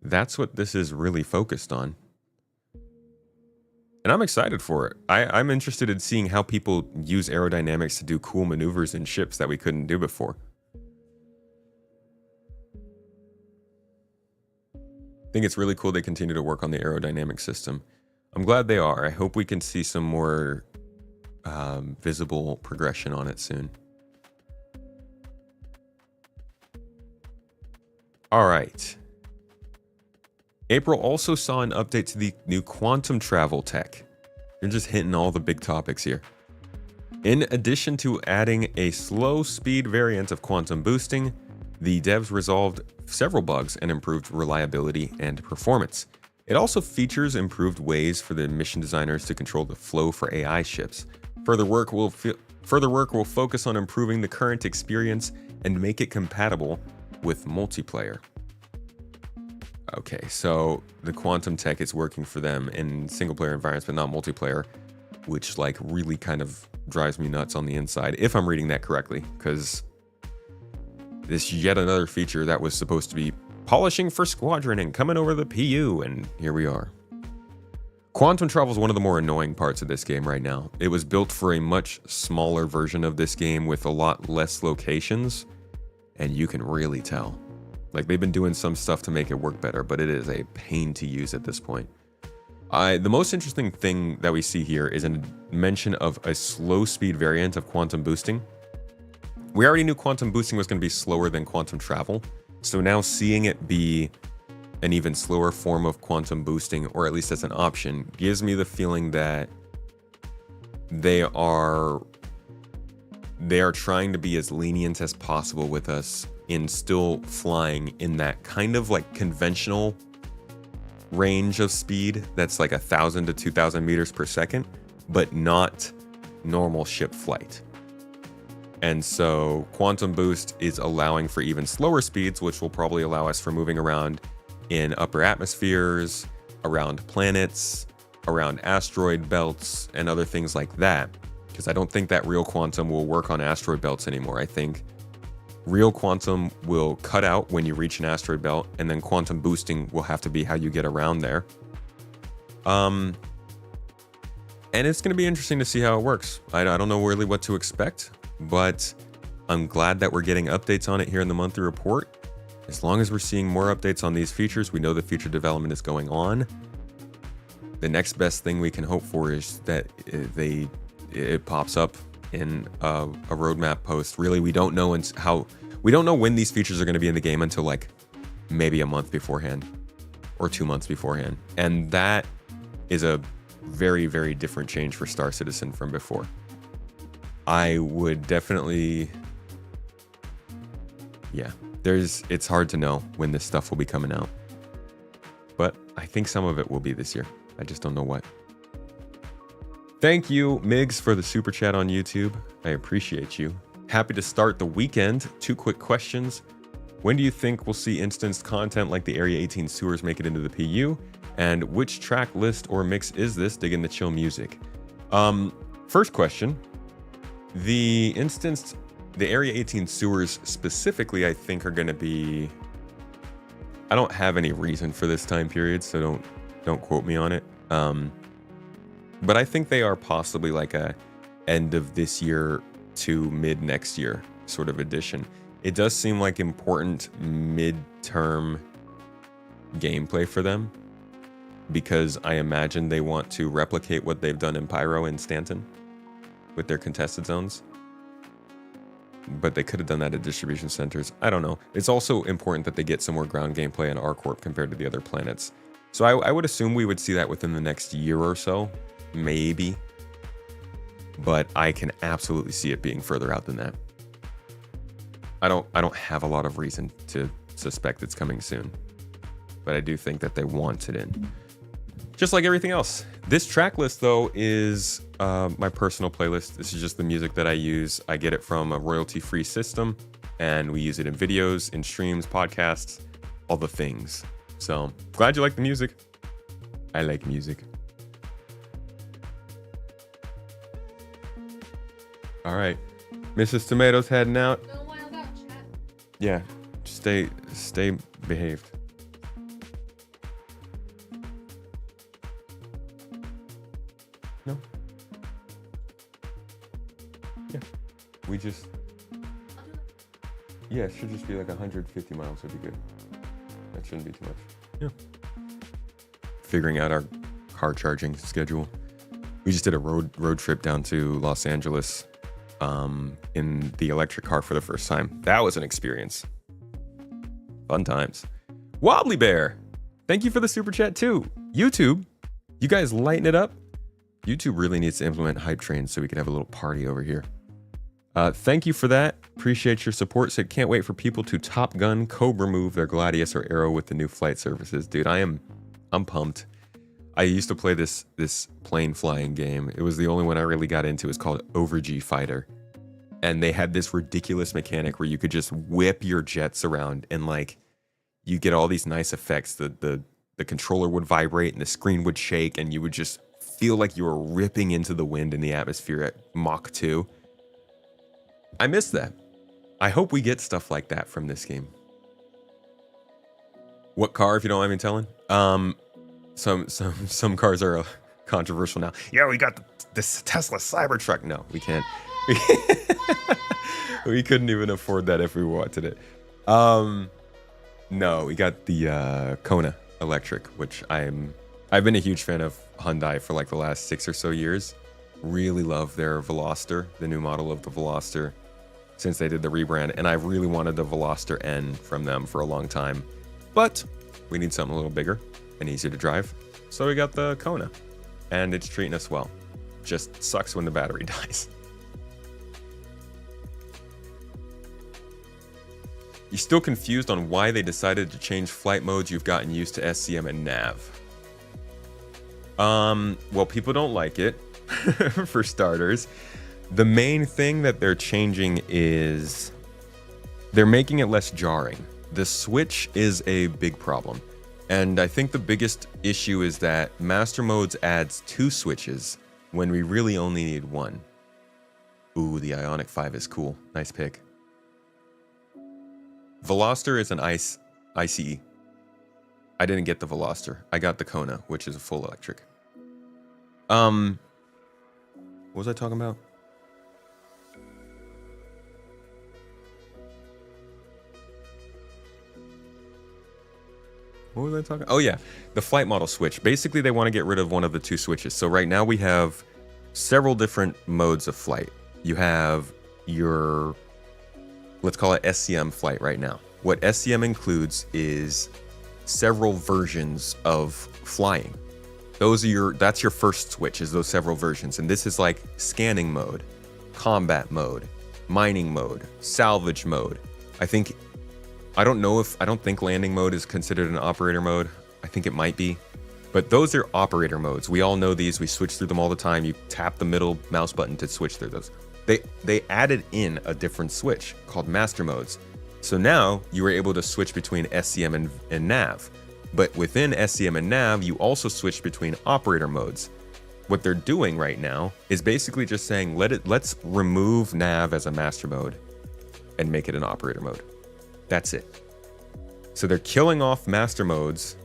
Speaker 1: that's what this is really focused on. And I'm excited for it. I'm interested in seeing how people use aerodynamics to do cool maneuvers in ships that we couldn't do before. think it's really cool they continue to work on the aerodynamic system. I'm glad they are. I hope we can see some more visible progression on it soon. All right. April also saw an update to the new quantum travel tech. You're just hitting all the big topics here. In addition to adding a slow speed variant of quantum boosting, the devs resolved several bugs and improved reliability and performance. It also features improved ways for the mission designers to control the flow for AI ships. Further work will focus on improving the current experience and make it compatible with multiplayer. Okay, so the quantum tech is working for them in single player environments, but not multiplayer, which like really kind of drives me nuts on the inside, if I'm reading that correctly, because this yet another feature that was supposed to be polishing for Squadron and coming over the PU, and here we are. Quantum travel is one of the more annoying parts of this game right now. It was built for a much smaller version of this game with a lot less locations, and you can really tell. Like, they've been doing some stuff to make it work better, but it is a pain to use at this point. The most interesting thing that we see here is a mention of a slow speed variant of quantum boosting. We already knew quantum boosting was going to be slower than quantum travel, so now seeing it be an even slower form of quantum boosting, or at least as an option, gives me the feeling that they are trying to be as lenient as possible with us in still flying in that kind of like conventional range of speed that's like 1,000 to 2,000 meters per second, but not normal ship flight. And so quantum boost is allowing for even slower speeds, which will probably allow us for moving around in upper atmospheres, around planets, around asteroid belts, and other things like that. Because I don't think that real quantum will work on asteroid belts anymore. I think real quantum will cut out when you reach an asteroid belt, and then quantum boosting will have to be how you get around there. And it's going to be interesting to see how it works. I don't know really what to expect, but I'm glad that we're getting updates on it here in the monthly report. As long as we're seeing more updates on these features, we know the future development is going on. The next best thing we can hope for is that it pops up in a roadmap post. Really, we don't know when these features are going to be in the game until like maybe a month beforehand or 2 months beforehand. And that is a very, very different change for Star Citizen from before. I would definitely, it's hard to know when this stuff will be coming out, but I think some of it will be this year. I just don't know what. Thank you, Migs, for the super chat on YouTube. I appreciate you. Happy to start the weekend. 2 quick questions. When do you think we'll see instanced content like the Area 18 sewers make it into the PU? And which track list or mix is this? Dig in the chill music. First question. The Area 18 sewers specifically, I think, are going to be... I don't have any reason for this time period, so don't quote me on it. But I think they are possibly like a end of this year to mid next year sort of edition. It does seem like important mid-term gameplay for them, because I imagine they want to replicate what they've done in Pyro and Stanton with their contested zones. But they could have done that at distribution centers. I don't know. It's also important that they get some more ground gameplay in R-Corp compared to the other planets. So I would assume we would see that within the next year or so. Maybe, but I can absolutely see it being further out than that. I don't have a lot of reason to suspect it's coming soon, but I do think that they want it in, just like everything else. This track list though is my personal playlist. This is just the music that I use. I get it from a royalty-free system, and we use it in videos, in streams, podcasts, all the things. So glad you like the music. I like music. All right, Mrs. Tomatoes heading out.
Speaker 2: No, why not, chat?
Speaker 1: Yeah, stay behaved. No. Yeah, we just. Yeah, it should just be like 150 miles would be good. That shouldn't be too much. Yeah. figuring out our car charging schedule. We just did a road trip down to Los Angeles in the electric car for the first time. That was an experience. Fun times. Wobbly Bear, thank you for the super chat too. YouTube, you guys lighten it up. YouTube really needs to implement hype trains so we can have a little party over here. Thank you for that. Appreciate your support. Said can't wait for people to Top Gun Cobra move their Gladius or Arrow with the new flight surfaces. Dude, I'm pumped. I used to play this plane flying game. It was the only one I really got into. It's called Overg Fighter. And they had this ridiculous mechanic where you could just whip your jets around and like you get all these nice effects. The controller would vibrate and the screen would shake and you would just feel like you were ripping into the wind in the atmosphere at Mach 2. I miss that. I hope we get stuff like that from this game. What car, if you don't mind me telling? Some cars are controversial now. Yeah, we got this Tesla Cybertruck. No, we can't. We couldn't even afford that if we wanted it. No, we got the Kona electric, which I've been a huge fan of Hyundai for like the last 6 or so years. Really love their Veloster, the new model of the Veloster, since they did the rebrand, and I really wanted the Veloster N from them for a long time. But we need something a little bigger and easier to drive, so we got the Kona, and it's treating us well. Just sucks when the battery dies. You still confused on why they decided to change flight modes? You've gotten used to SCM and nav. Well, people don't like it, for starters. The main thing that they're changing is they're making it less jarring. The switch is a big problem. And I think the biggest issue is that Master Modes adds 2 switches when we really only need 1. Ooh, the Ioniq 5 is cool. Nice pick. Veloster is an ICE. I didn't get the Veloster. I got the Kona, which is a full electric. What was I talking about? What was I talking? Oh yeah, the flight model switch. Basically, they want to get rid of one of the 2 switches. So right now we have several different modes of flight. You have your, let's call it SCM flight right now. What SCM includes is several versions of flying. That's your first switch, is those several versions. And this is like scanning mode, combat mode, mining mode, salvage mode. I don't think landing mode is considered an operator mode. I think it might be. But those are operator modes. We all know these. We switch through them all the time. You tap the middle mouse button to switch through those. They added in a different switch called master modes. So now you were able to switch between SCM and nav. But within SCM and nav, you also switch between operator modes. What they're doing right now is basically just saying, let's remove nav as a master mode and make it an operator mode. That's it. So they're killing off master modes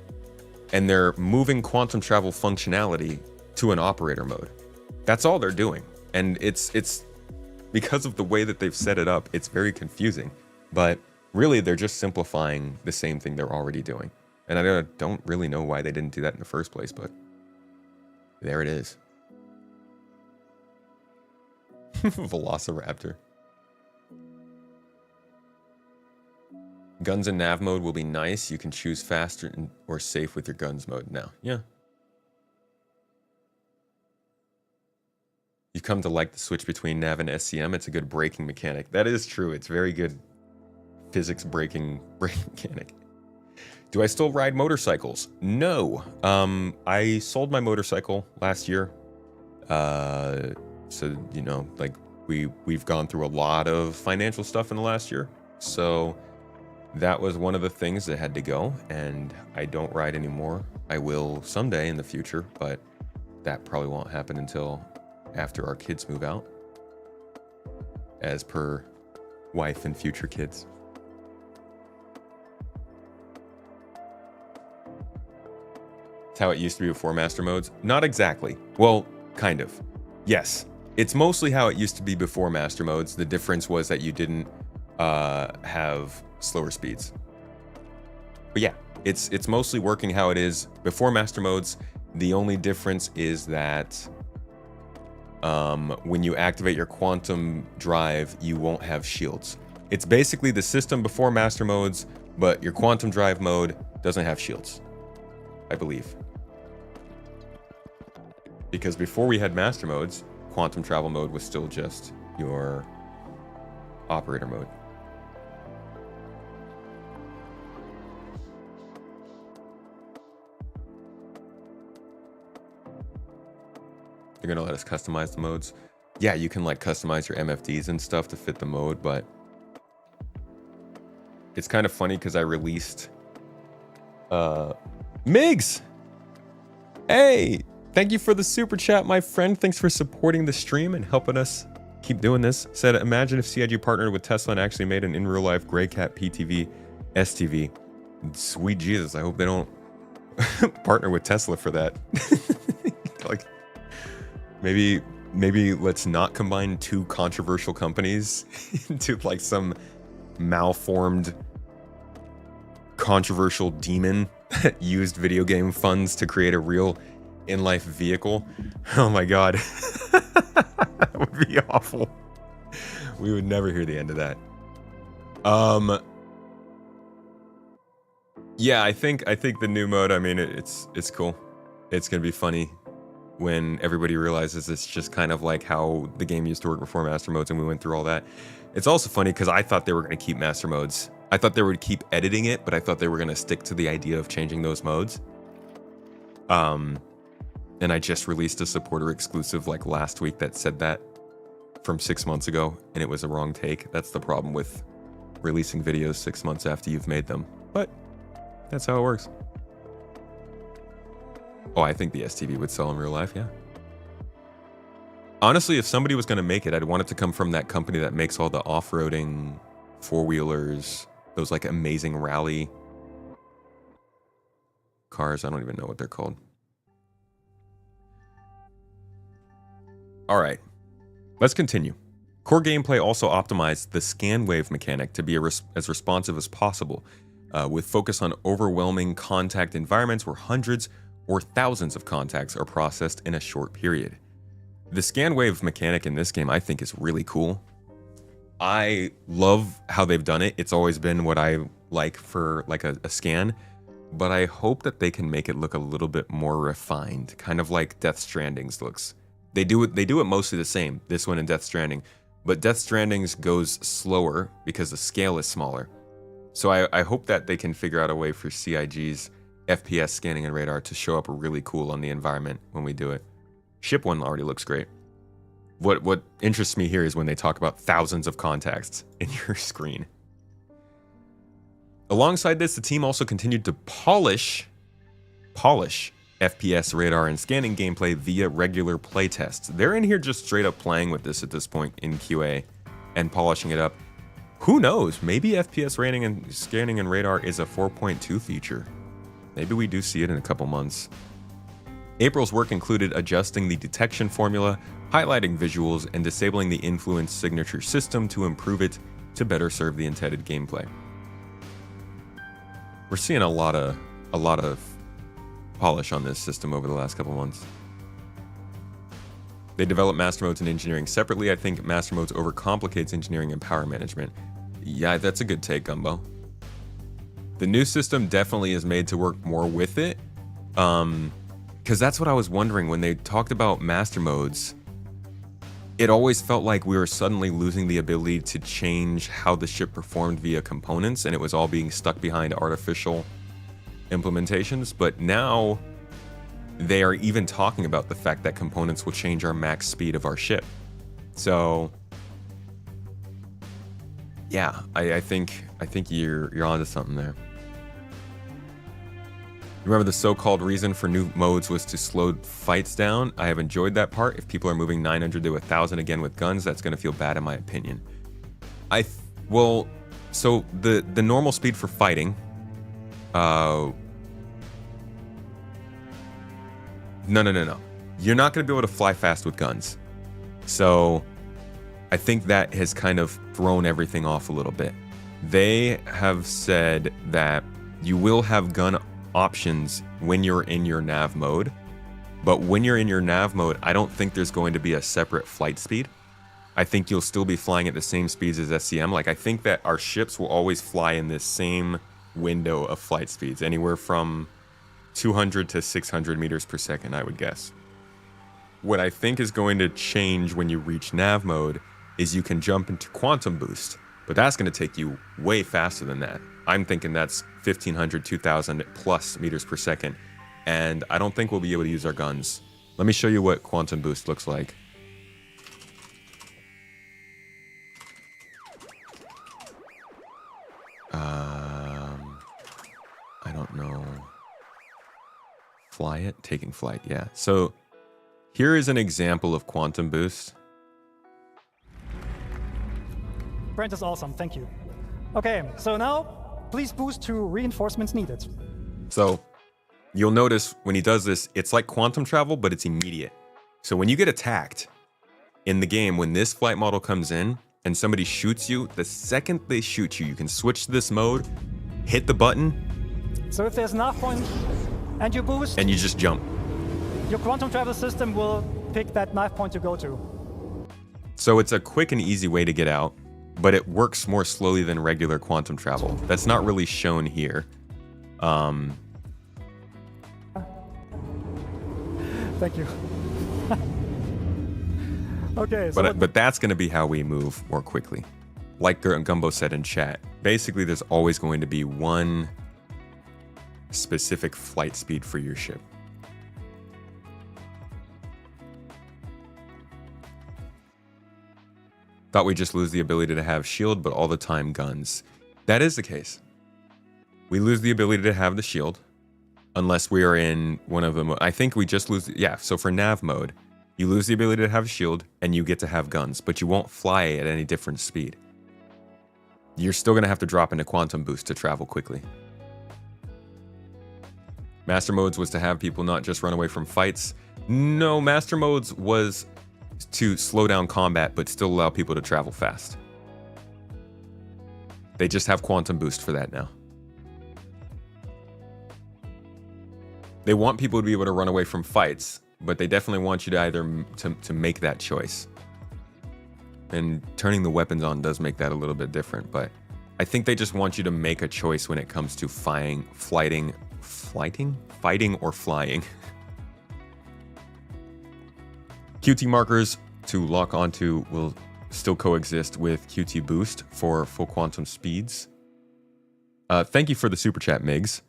Speaker 1: and they're moving quantum travel functionality to an operator mode. That's all they're doing. And it's because of the way that they've set it up, it's very confusing. But really, they're just simplifying the same thing they're already doing. And I don't really know why they didn't do that in the first place, but there it is. Velociraptor. Guns and nav mode will be nice. You can choose faster or safe with your guns mode now. Yeah. You come to like the switch between nav and SCM. It's a good braking mechanic. That is true. It's very good physics braking mechanic. Do I still ride motorcycles? No. I sold my motorcycle last year. So, you know, like we've gone through a lot of financial stuff in the last year. So that was one of the things that had to go, and I don't ride anymore. I will someday in the future, but that probably won't happen until after our kids move out, as per wife and future kids. It's how it used to be before master modes. Not exactly. Well, kind of. Yes. It's mostly how it used to be before master modes. The difference was that you didn't have slower speeds. But yeah, It's mostly working how it is before master modes. The only difference is that when you activate your quantum drive, you won't have shields. It's basically the system before master modes, but your quantum drive mode doesn't have shields, I believe. Because before we had master modes, quantum travel mode was still just your operator mode. They're gonna let us customize the modes. Yeah, you can like customize your MFDs and stuff to fit the mode, but it's kind of funny because I released Migs! Hey! Thank you for the super chat, my friend. Thanks for supporting the stream and helping us keep doing this. Said, imagine if CIG partnered with Tesla and actually made an in real life Grey Cat PTV STV. Sweet Jesus, I hope they don't partner with Tesla for that. Like, maybe let's not combine two controversial companies into like some malformed controversial demon that used video game funds to create a real in-life vehicle. Oh my god. That would be awful. We would never hear the end of that. Yeah, I think the new mode, I mean, it's cool. It's gonna be funny when everybody realizes it's just kind of like how the game used to work before master modes, and we went through all that. It's also funny because I thought they were going to keep master modes. I thought they would keep editing it, but I thought they were going to stick to the idea of changing those modes. And I just released a supporter exclusive like last week that said that from 6 months ago, and it was a wrong take. That's the problem with releasing videos 6 months after you've made them, but that's how it works. Oh, I think the STV would sell in real life, yeah. Honestly, if somebody was going to make it, I'd want it to come from that company that makes all the off-roading four-wheelers, those like amazing rally cars. I don't even know what they're called. All right, let's continue. Core gameplay also optimized the scan wave mechanic to be as responsive as possible, with focus on overwhelming contact environments where hundreds or thousands of contacts are processed in a short period. The scan wave mechanic in this game, I think, is really cool. I love how they've done it. It's always been what I like for like a scan, but I hope that they can make it look a little bit more refined, kind of like Death Stranding's looks. They do it mostly the same, this one and Death Stranding, but Death Stranding's goes slower because the scale is smaller. So I hope that they can figure out a way for CIG's FPS scanning and radar to show up really cool on the environment when we do it. Ship one already looks great. What interests me here is when they talk about thousands of contacts in your screen. Alongside this, the team also continued to polish FPS radar and scanning gameplay via regular playtests. They're in here just straight up playing with this at this point in QA and polishing it up. Who knows? Maybe FPS rating and scanning and radar is a 4.2 feature. Maybe we do see it in a couple months. April's work included adjusting the detection formula, highlighting visuals, and disabling the influence signature system to improve it to better serve the intended gameplay. We're seeing a lot of polish on this system over the last couple months. They develop master modes and engineering separately. I think master modes overcomplicates engineering and power management. Yeah, that's a good take, Gumbo. The new system definitely is made to work more with it. Because that's what I was wondering when they talked about master modes. It always felt like we were suddenly losing the ability to change how the ship performed via components, and it was all being stuck behind artificial implementations. But now they are even talking about the fact that components will change our max speed of our ship. So yeah, I think you're onto something there. Remember, the so-called reason for new modes was to slow fights down. I have enjoyed that part. If people are moving 900 to 1,000 again with guns, that's going to feel bad in my opinion. Well, so the normal speed for fighting, no. You're not going to be able to fly fast with guns. So I think that has kind of thrown everything off a little bit. They have said that you will have gun options when you're in your nav mode. But when you're in your nav mode, I don't think there's going to be a separate flight speed. I think you'll still be flying at the same speeds as SCM. Like, I think that our ships will always fly in this same window of flight speeds, anywhere from 200 to 600 meters per second, I would guess. What I think is going to change when you reach nav mode is you can jump into quantum boost, but that's going to take you way faster than that. I'm thinking that's 1500, 2000 plus meters per second, and I don't think we'll be able to use our guns. Let me show you what quantum boost looks like. I don't know. Fly it? Taking flight, yeah. So here is an example of quantum boost.
Speaker 2: Brent is awesome, thank you. Okay, so now please boost to reinforcements needed.
Speaker 1: So you'll notice when he does this, it's like quantum travel, but it's immediate. So when you get attacked in the game, when this flight model comes in and somebody shoots you, the second they shoot you, you can switch to this mode, hit the button.
Speaker 2: So if there's an nav point and you boost,
Speaker 1: and you just jump.
Speaker 2: Your quantum travel system will pick that knife point to go to.
Speaker 1: So it's a quick and easy way to get out, but it works more slowly than regular quantum travel. That's not really shown here.
Speaker 2: Thank you. Okay, so
Speaker 1: but that's going to be how we move more quickly. Like Gumbo said in chat, basically there's always going to be one specific flight speed for your ship. Thought we'd just lose the ability to have shield, but all the time guns. That is the case. We lose the ability to have the shield, unless we are in one of them. I think we just lose, yeah, so for nav mode, you lose the ability to have shield, and you get to have guns, but you won't fly at any different speed. You're still going to have to drop into quantum boost to travel quickly. Master modes was to have people not just run away from fights. No, master modes was to slow down combat, but still allow people to travel fast. They just have quantum boost for that now. They want people to be able to run away from fights, but they definitely want you to either to make that choice. And turning the weapons on does make that a little bit different, but I think they just want you to make a choice when it comes to fighting or flying. QT markers to lock onto will still coexist with QT boost for full quantum speeds. Thank you for the super chat, Migs.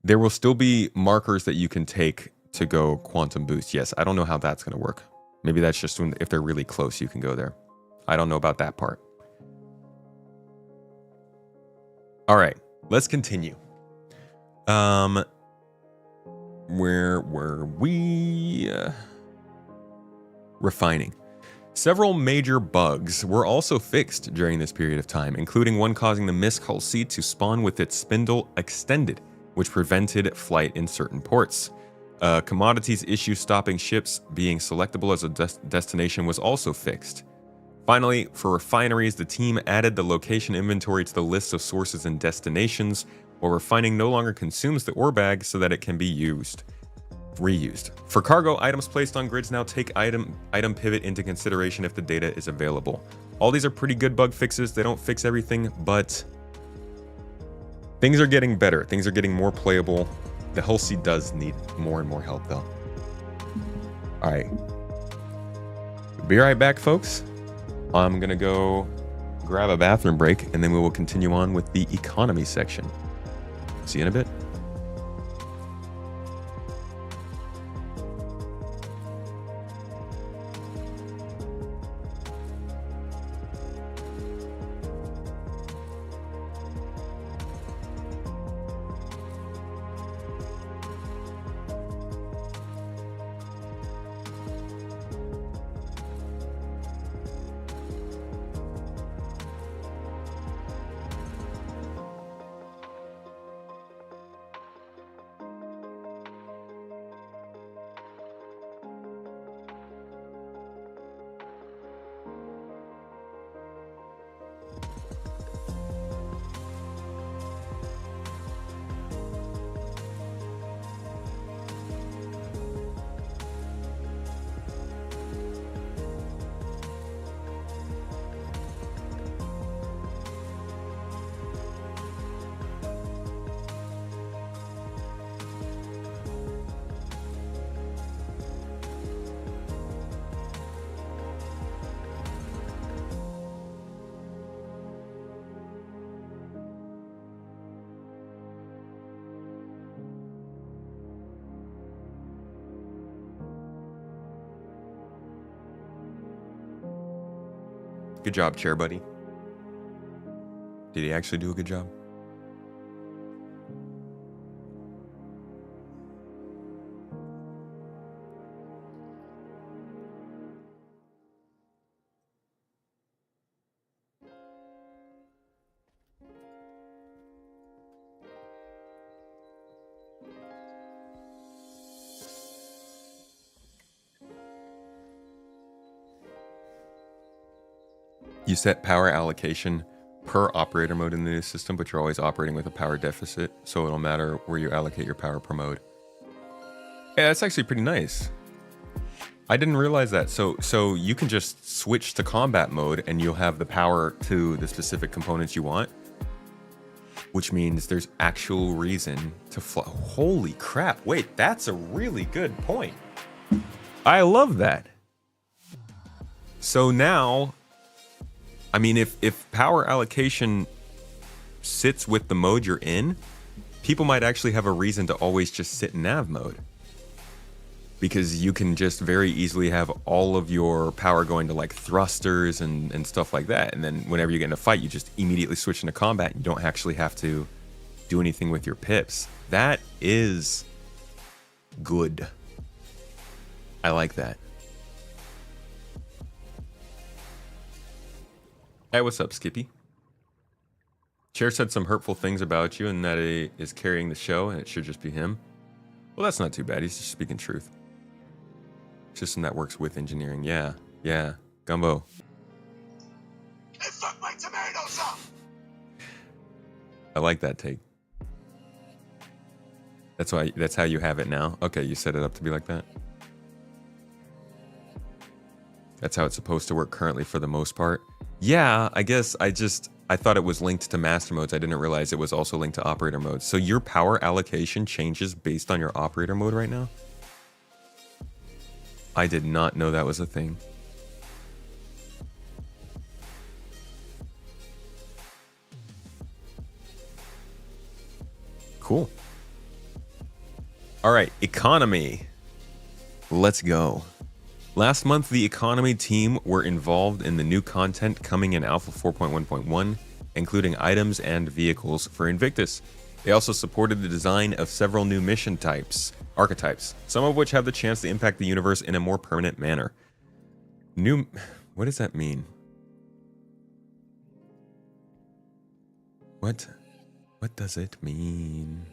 Speaker 1: There will still be markers that you can take to go quantum boost. Yes, I don't know how that's going to work. Maybe that's just when, if they're really close, you can go there. I don't know about that part. All right, let's continue. Where were we? Refining. Several major bugs were also fixed during this period of time, including one causing the mist hull seat to spawn with its spindle extended, which prevented flight in certain ports. Commodities issue stopping ships being selectable as a destination was also fixed. Finally, for refineries, the team added the location inventory to the list of sources and destinations, while refining no longer consumes the ore bag so that it can be reused. For cargo, items placed on grids now take item pivot into consideration if the data is available. All these are pretty good bug fixes. They don't fix everything, but things are getting better. Things are getting more playable. The hull seat does need more and more help, though. All right. Be right back, folks. I'm going to go grab a bathroom break, and then we will continue on with the economy section. See you in a bit. Good job, chair buddy. Did he actually do a good job? You set power allocation per operator mode in the new system, but you're always operating with a power deficit, so it'll matter where you allocate your power per mode. Yeah, that's actually pretty nice. I didn't realize that. So you can just switch to combat mode and you'll have the power to the specific components you want, which means there's actual reason to fly. Holy crap. Wait, that's a really good point. I love that. So now, I mean, if power allocation sits with the mode you're in, people might actually have a reason to always just sit in nav mode. Because you can just very easily have all of your power going to like thrusters and stuff like that. And then whenever you get in a fight, you just immediately switch into combat. You don't actually have to do anything with your pips. That is good. I like that. Hey, what's up, Skippy? Chair said some hurtful things about you and that he is carrying the show and it should just be him. Well, that's not too bad. He's just speaking truth. System that works with engineering. Yeah, yeah. Gumbo.
Speaker 4: And fuck my tomatoes up!
Speaker 1: I like that take. That's how you have it now? Okay, you set it up to be like that? That's how it's supposed to work currently for the most part. Yeah, I guess I thought it was linked to master modes. I didn't realize it was also linked to operator modes. So your power allocation changes based on your operator mode right now? I did not know that was a thing. Cool. All right, economy. Let's go. Last month, the economy team were involved in the new content coming in Alpha 4.1.1, including items and vehicles for Invictus. They also supported the design of several new mission archetypes, some of which have the chance to impact the universe in a more permanent manner. What does that mean? What does it mean?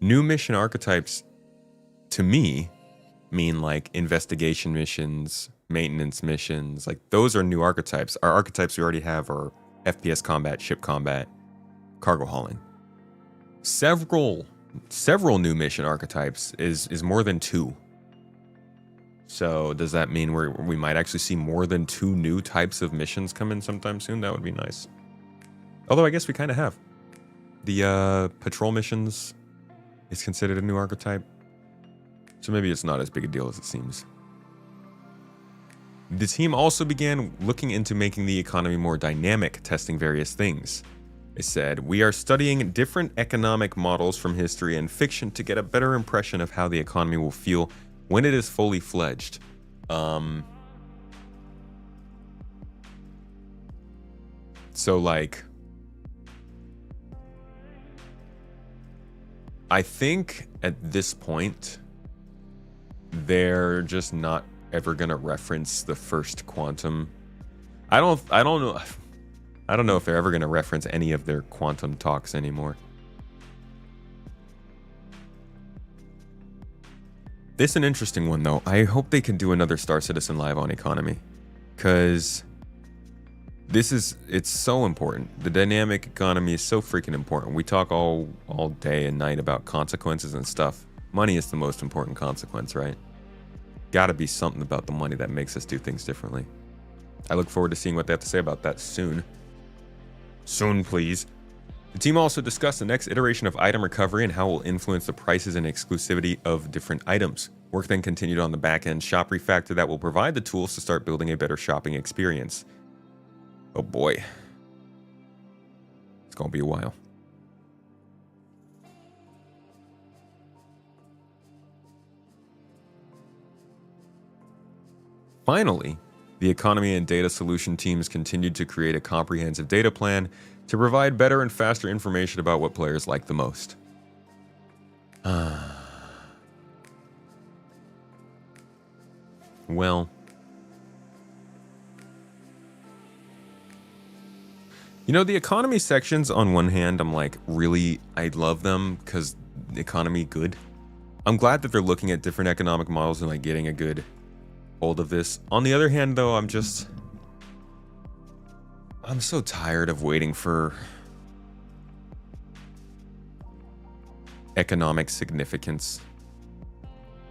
Speaker 1: New mission archetypes, to me, mean like investigation missions, maintenance missions. Like those are new archetypes. Our archetypes we already have are FPS combat, ship combat, cargo hauling. Several new mission archetypes is more than 2. So does that mean we might actually see more than 2 new types of missions come in sometime soon? That would be nice. Although I guess we kind of have. The patrol missions is considered a new archetype. So maybe it's not as big a deal as it seems. The team also began looking into making the economy more dynamic, testing various things. They said, we are studying different economic models from history and fiction to get a better impression of how the economy will feel when it is fully fledged. So like, I think at this point, they're just not ever gonna reference the first quantum. I don't know. I don't know if they're ever gonna reference any of their quantum talks anymore. This is an interesting one though. I hope they can do another Star Citizen live on economy, because it's so important. The dynamic economy is so freaking important. We talk all day and night about consequences and stuff. Money is the most important consequence, right? Gotta be something about the money that makes us do things differently. I look forward to seeing what they have to say about that soon. Soon, please. The team also discussed the next iteration of item recovery and how it will influence the prices and exclusivity of different items. Work then continued on the back-end shop refactor that will provide the tools to start building a better shopping experience. Oh boy. It's gonna be a while. Finally, The economy and data solution teams continued to create a comprehensive data plan to provide better and faster information about what players like the most. Well, you know, the economy sections, on one hand, I'm like, really, I love them because the economy good. I'm glad that they're looking at different economic models and like getting a good hold of this. On the other hand, though, I'm so tired of waiting for economic significance.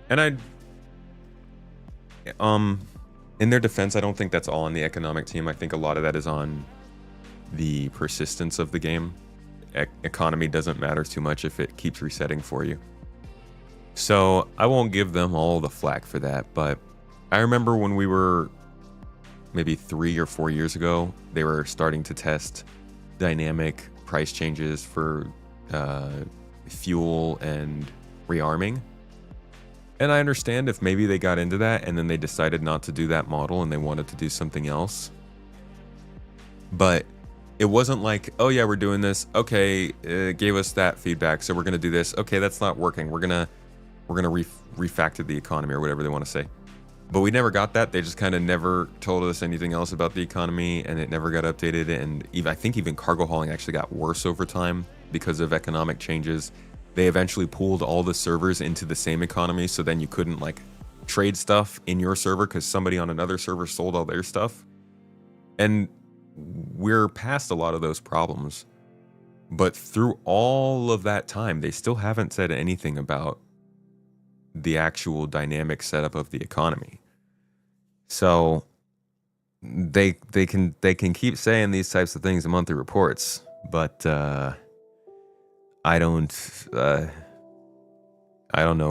Speaker 1: And in their defense, I don't think that's all on the economic team. I think a lot of that is on the persistence of the game. Economy doesn't matter too much if it keeps resetting for you. So I won't give them all the flack for that, but I remember when we were maybe 3 or 4 years ago, they were starting to test dynamic price changes for fuel and rearming. And I understand if maybe they got into that and then they decided not to do that model and they wanted to do something else. But it wasn't like, oh yeah, we're doing this. Okay, it gave us that feedback, so we're gonna do this. Okay, that's not working. We're gonna refactor the economy or whatever they want to say. But we never got that. They just kind of never told us anything else about the economy, and it never got updated. And even, I think even cargo hauling actually got worse over time because of economic changes. They eventually pooled all the servers into the same economy, so then you couldn't like trade stuff in your server because somebody on another server sold all their stuff. And we're past a lot of those problems. But through all of that time, they still haven't said anything about the actual dynamic setup of the economy. So they can keep saying these types of things in monthly reports, but I don't know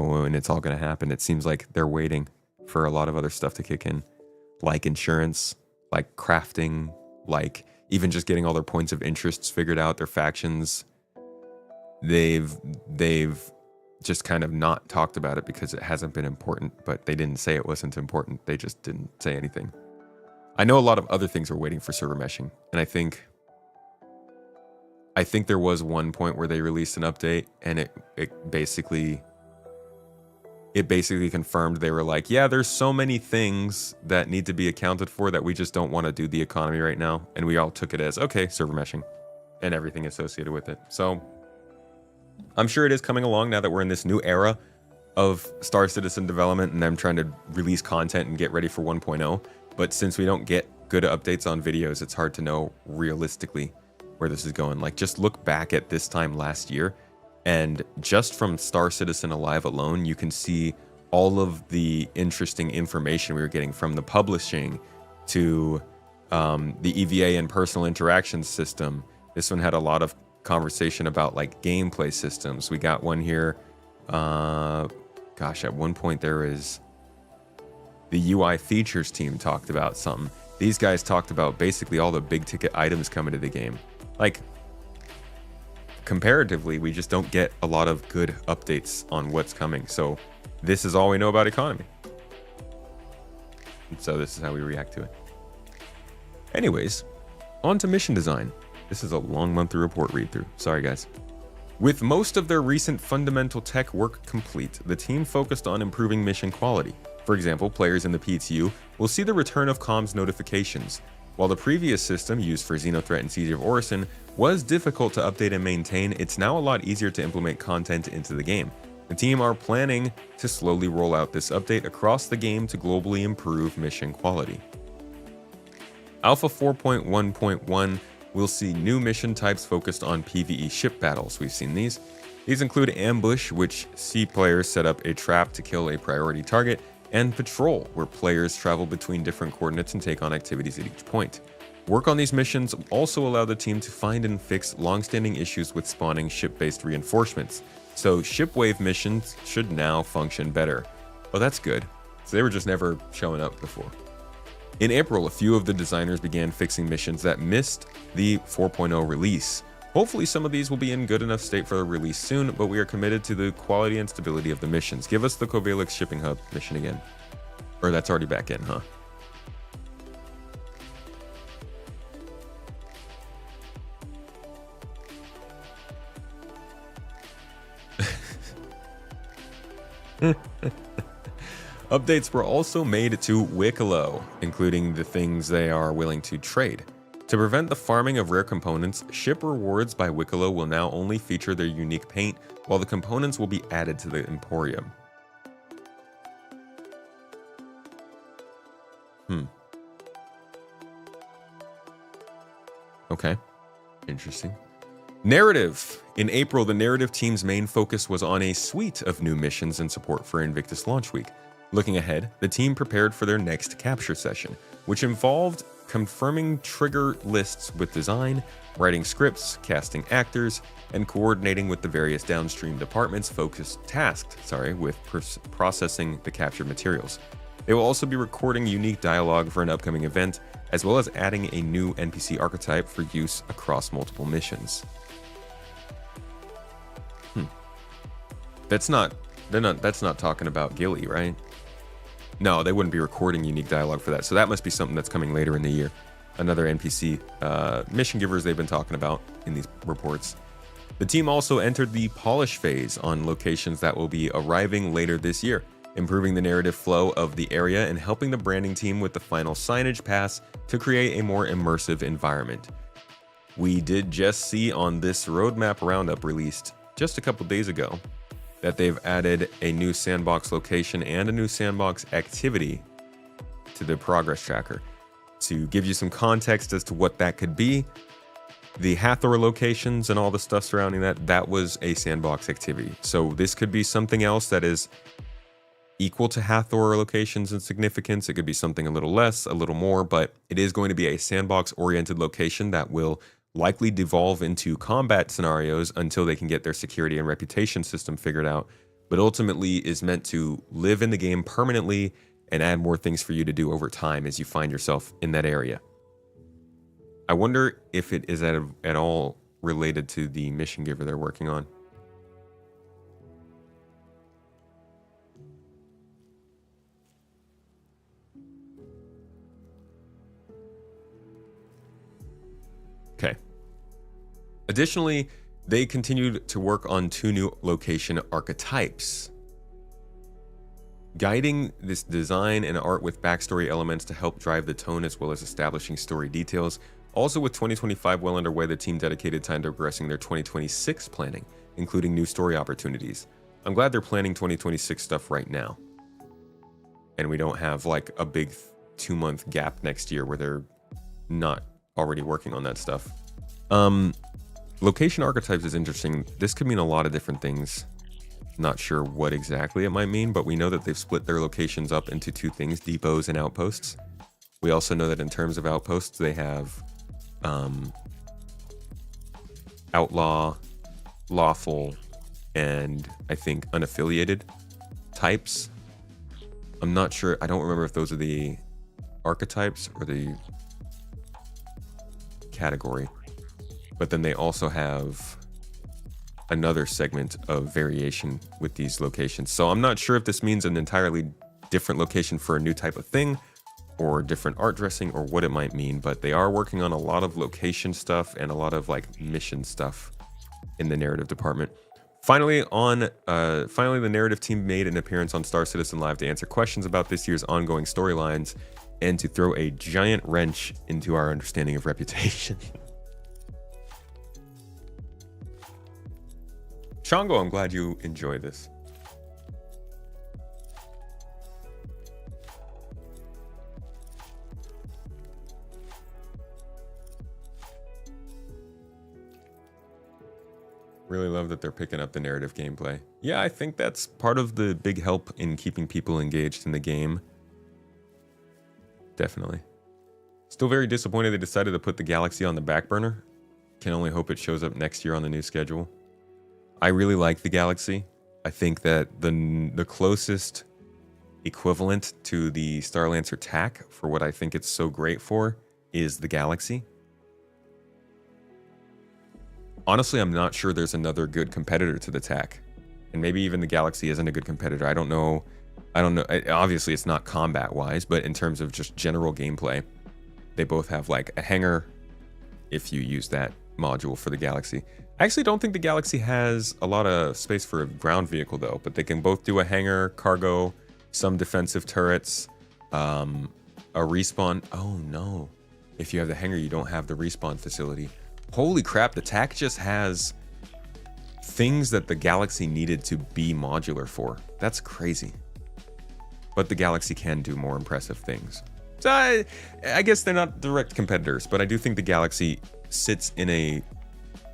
Speaker 1: when it's all going to happen. It seems like they're waiting for a lot of other stuff to kick in, like insurance, like crafting, like even just getting all their points of interests figured out, their factions. They've just kind of not talked about it because it hasn't been important, but they didn't say it wasn't important. They just didn't say anything. I know a lot of other things are waiting for server meshing, and I think there was one point where they released an update and it basically confirmed. They were like, yeah, there's so many things that need to be accounted for that we just don't want to do the economy right now. And we all took it as, okay, server meshing and everything associated with it. So I'm sure it is coming along now that we're in this new era of Star Citizen development and them trying to release content and get ready for 1.0. But since we don't get good updates on videos, it's hard to know realistically where this is going. Like, just look back at this time last year, and just from Star Citizen Alive alone, you can see all of the interesting information we were getting from the publishing to the EVA and personal interaction system. This one had a lot of conversation about like gameplay systems. We got one here. Gosh, at one point there was the UI features team talked about something. These guys talked about basically all the big ticket items coming to the game. Like, comparatively, we just don't get a lot of good updates on what's coming. So this is all we know about economy. And so this is how we react to it. Anyways, on to mission design. This is a long monthly report read through. Sorry, guys. With most of their recent fundamental tech work complete, the team focused on improving mission quality. For example, players in the PTU will see the return of comms notifications. While the previous system, used for Xenothreat and Siege of Orison, was difficult to update and maintain, it's now a lot easier to implement content into the game. The team are planning to slowly roll out this update across the game to globally improve mission quality. Alpha 4.1.1 will see new mission types focused on PvE ship battles. We've seen these. These include Ambush, which see players set up a trap to kill a priority target, and Patrol, where players travel between different coordinates and take on activities at each point. Work on these missions also allow the team to find and fix long-standing issues with spawning ship-based reinforcements, so ship wave missions should now function better. Well, that's good. So they were just never showing up before. In April, a few of the designers began fixing missions that missed the 4.0 release. Hopefully some of these will be in good enough state for a release soon, but we are committed to the quality and stability of the missions. Give us the Kovalix shipping hub mission again. Or that's already back in, huh? Updates were also made to Wiccolo, including the things they are willing to trade. To prevent the farming of rare components, ship rewards by Wiccolo will now only feature their unique paint, while the components will be added to the emporium. Okay. Interesting. Narrative. In April, the narrative team's main focus was on a suite of new missions and support for Invictus launch week. Looking ahead, the team prepared for their next capture session, which involved confirming trigger lists with design, writing scripts, casting actors, and coordinating with the various downstream departments tasked with processing the captured materials. They will also be recording unique dialogue for an upcoming event, as well as adding a new NPC archetype for use across multiple missions. That's not talking about Gilly, right? No, they wouldn't be recording unique dialogue for that. So that must be something that's coming later in the year. Another NPC mission givers they've been talking about in these reports. The team also entered the polish phase on locations that will be arriving later this year, improving the narrative flow of the area and helping the branding team with the final signage pass to create a more immersive environment. We did just see on this roadmap roundup released just a couple days ago that they've added a new sandbox location and a new sandbox activity to the progress tracker. To give you some context as to what that could be, the Hathor locations and all the stuff surrounding that was a sandbox activity. So this could be something else that is equal to Hathor locations in significance. It could be something a little less, a little more, but it is going to be a sandbox-oriented location that will likely devolve into combat scenarios until they can get their security and reputation system figured out, but ultimately is meant to live in the game permanently and add more things for you to do over time as you find yourself in that area. I wonder if it is at all related to the mission giver they're working on. Okay. Additionally, they continued to work on 2 new location archetypes, guiding this design and art with backstory elements to help drive the tone as well as establishing story details. Also, with 2025 well underway, the team dedicated time to progressing their 2026 planning, including new story opportunities. I'm glad they're planning 2026 stuff right now, and we don't have like a big 2-month gap next year where they're not already working on that stuff. Location archetypes is interesting. This could mean a lot of different things. Not sure what exactly it might mean, but we know that they've split their locations up into 2 things, depots and outposts. We also know that in terms of outposts, they have outlaw, lawful, and I think unaffiliated types. I'm not sure. I don't remember if those are the archetypes or the category. But then they also have another segment of variation with these locations. So I'm not sure if this means an entirely different location for a new type of thing or different art dressing or what it might mean, but they are working on a lot of location stuff and a lot of like mission stuff in the narrative department. Finally, the narrative team made an appearance on Star Citizen Live to answer questions about this year's ongoing storylines and to throw a giant wrench into our understanding of reputation. Shango, I'm glad you enjoy this. Really love that they're picking up the narrative gameplay. Yeah, I think that's part of the big help in keeping people engaged in the game. Definitely. Still very disappointed they decided to put the Galaxy on the back burner. Can only hope it shows up next year on the new schedule. I really like the Galaxy. I think that the closest equivalent to the Starlancer TAC for what I think it's so great for is the Galaxy. Honestly, I'm not sure there's another good competitor to the TAC. And maybe even the Galaxy isn't a good competitor. I don't know. Obviously, it's not combat-wise, but in terms of just general gameplay, they both have like a hanger if you use that module for the Galaxy. I actually don't think the Galaxy has a lot of space for a ground vehicle though, but they can both do a hangar, cargo, some defensive turrets, a respawn. Oh no. If you have the hangar, you don't have the respawn facility. Holy crap, the TAC just has things that the Galaxy needed to be modular for. That's crazy. But the Galaxy can do more impressive things. So I guess they're not direct competitors, but I do think the Galaxy sits in a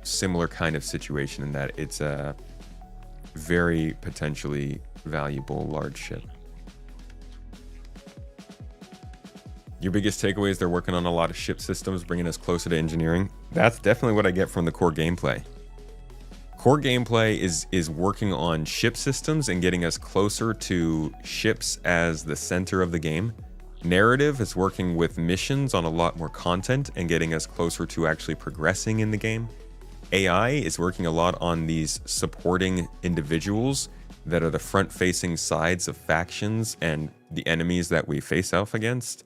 Speaker 1: similar kind of situation in that it's a very potentially valuable large ship. Your biggest takeaway is they're working on a lot of ship systems, bringing us closer to engineering. That's definitely what I get from the core gameplay. Core gameplay is working on ship systems and getting us closer to ships as the center of the game. Narrative is working with missions on a lot more content and getting us closer to actually progressing in the game. AI is working a lot on these supporting individuals that are the front-facing sides of factions and the enemies that we face off against.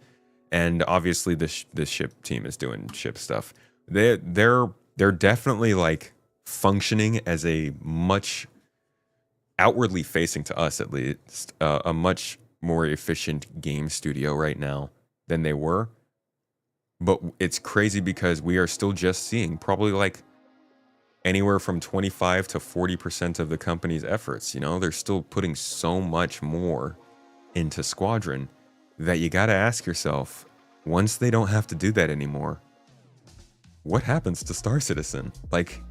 Speaker 1: And obviously the ship team is doing ship stuff. They're definitely like functioning as a much outwardly facing to us at least a much more efficient game studio right now than they were. But it's crazy because we are still just seeing probably like anywhere from 25 to 40% of the company's efforts. You know, they're still putting so much more into Squadron that you got to ask yourself, once they don't have to do that anymore, what happens to Star Citizen? Like,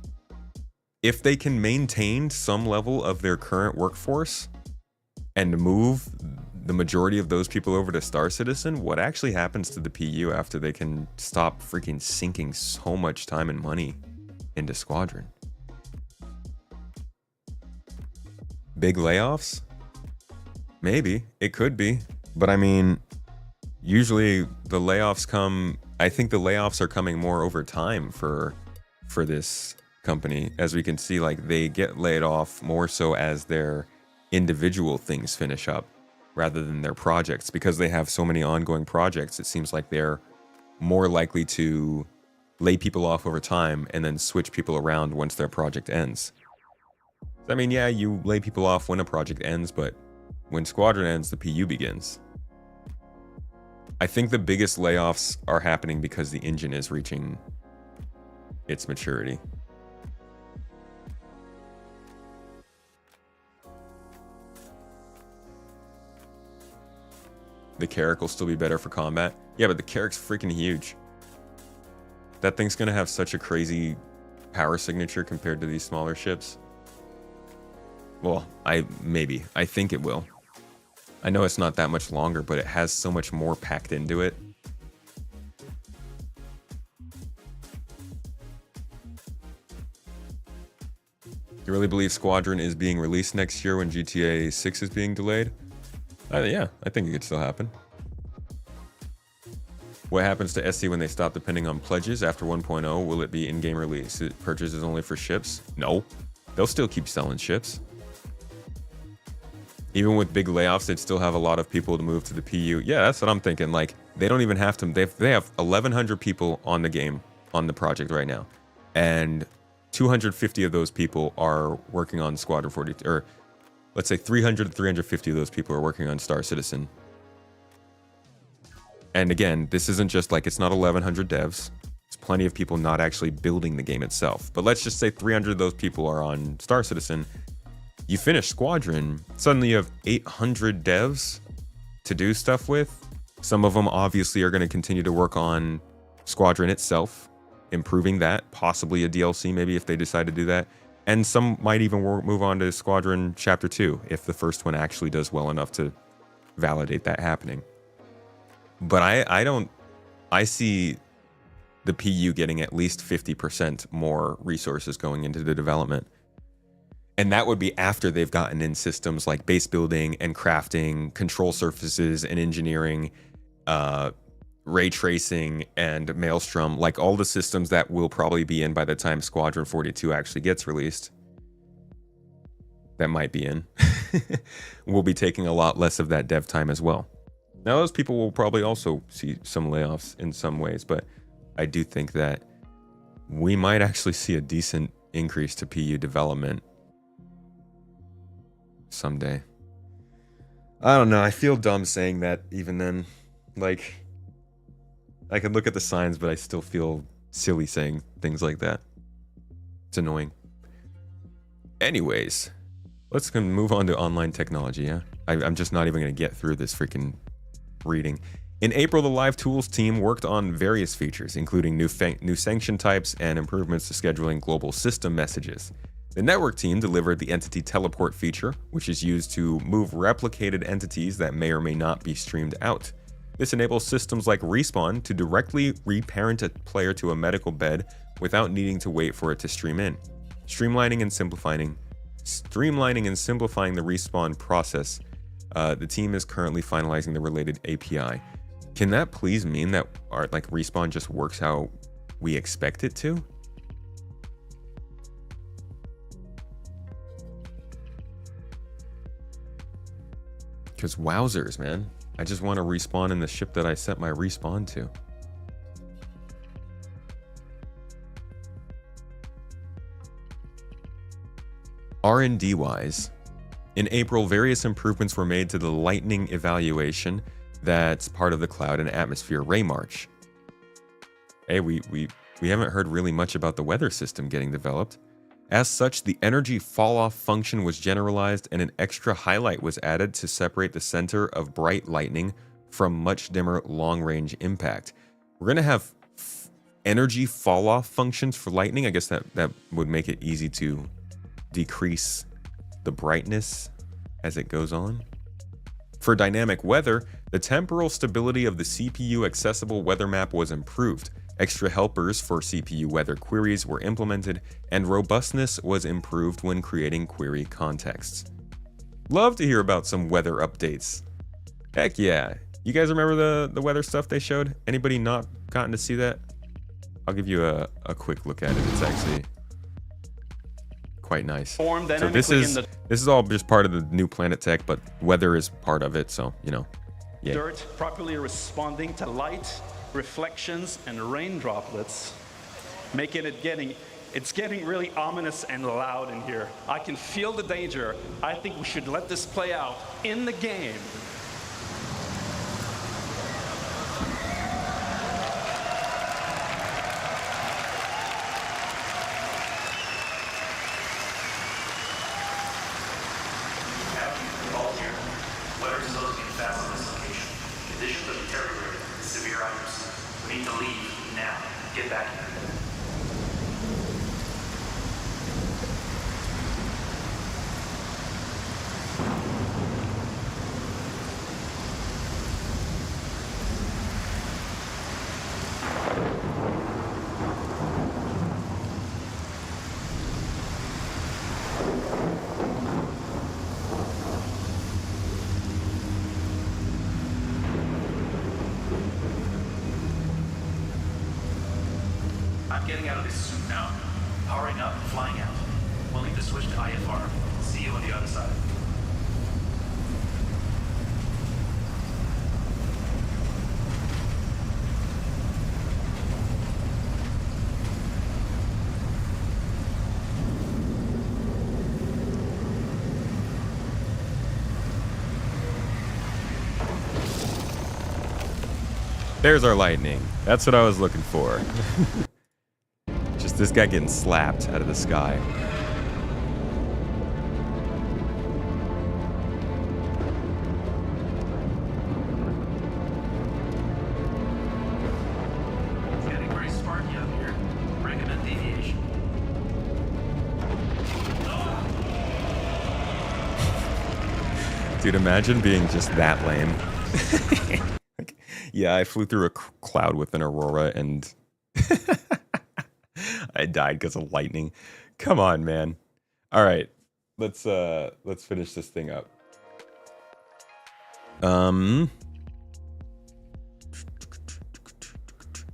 Speaker 1: if they can maintain some level of their current workforce and move the majority of those people over to Star Citizen, what actually happens to the PU after they can stop freaking sinking so much time and money into Squadron? Big layoffs? Maybe. It could be. But I mean, usually the layoffs come, I think the layoffs are coming more over time for this company. As we can see, like they get laid off more so as their individual things finish up rather than their projects, because they have so many ongoing projects. It seems like they're more likely to lay people off over time and then switch people around once their project ends. I mean, yeah, you lay people off when a project ends, but when Squadron ends, the PU begins. I think the biggest layoffs are happening because the engine is reaching its maturity. The Carrack will still be better for combat. Yeah, but the Carrack's freaking huge. That thing's gonna have such a crazy power signature compared to these smaller ships. Well, I think it will. I know it's not that much longer, but it has so much more packed into it. You really believe Squadron is being released next year when GTA 6 is being delayed? Yeah, I think it could still happen. What happens to SC when they stop depending on pledges after 1.0? Will it be in-game release? Purchases only for ships? No. They'll still keep selling ships. Even with big layoffs, they'd still have a lot of people to move to the PU. Yeah, that's what I'm thinking. Like, they don't even have to. They have 1,100 people on the game, on the project right now. And 250 of those people are working on Squadron 42. Or let's say 300 to 350 of those people are working on Star Citizen. And again, this isn't just like, it's not 1,100 devs. There's plenty of people not actually building the game itself. But let's just say 300 of those people are on Star Citizen. You finish Squadron, suddenly you have 800 devs to do stuff with. Some of them obviously are going to continue to work on Squadron itself, improving that, possibly a DLC maybe if they decide to do that. And some might even move on to Squadron Chapter 2 if the first one actually does well enough to validate that happening. But I see the PU getting at least 50% more resources going into the development. And that would be after they've gotten in systems like base building and crafting, control surfaces and engineering, ray tracing and Maelstrom, like all the systems that will probably be in by the time Squadron 42 actually gets released. That might be in. We'll be taking a lot less of that dev time as well. Now, those people will probably also see some layoffs in some ways, but I do think that we might actually see a decent increase to PU development someday. I don't know. I feel dumb saying that even then. Like, I can look at the signs, but I still feel silly saying things like that. It's annoying. Anyways, let's move on to online technology, yeah? I'm just not even going to get through this freaking reading. In April, the Live Tools team worked on various features, including new sanction types and improvements to scheduling global system messages. The network team delivered the entity teleport feature, which is used to move replicated entities that may or may not be streamed out. This enables systems like Respawn to directly reparent a player to a medical bed without needing to wait for it to stream in. Streamlining and simplifying the Respawn process. The team is currently finalizing the related API. Can that please mean that our Respawn just works how we expect it to? Because wowzers, man. I just want to respawn in the ship that I set my respawn to. R&D wise, in April, various improvements were made to the lightning evaluation that's part of the Cloud and Atmosphere Ray March. Hey, we haven't heard really much about the weather system getting developed. As such, the energy fall-off function was generalized and an extra highlight was added to separate the center of bright lightning from much dimmer long-range impact. We're going to have energy fall-off functions for lightning. I guess that would make it easy to decrease the brightness as it goes on. For dynamic weather, the temporal stability of the CPU accessible weather map was improved. Extra helpers for CPU weather queries were implemented, and robustness was improved when creating query contexts. Love to hear about some weather updates. Heck yeah. You guys remember the weather stuff they showed? Anybody not gotten to see that? I'll give you a quick look at it. It's actually quite nice. So this is all just part of the new Planet Tech, but weather is part of it, so, you know, yeah.
Speaker 5: Dirt properly responding to light, reflections, and rain droplets, making it getting really ominous and loud in here. I can feel the danger. I think we should let this play out in the game.
Speaker 6: I'm getting out of this suit now. Powering up, flying out. We'll need to switch to IFR. See you on the other side.
Speaker 1: There's our lightning. That's what I was looking for. Just this guy getting slapped out of the sky.
Speaker 6: It's getting very sparky up here. Recommend deviation.
Speaker 1: Dude, imagine being just that lame. Like, yeah, I flew through a cloud with an aurora and I died because of lightning. Come on, man. All right, let's finish this thing up. There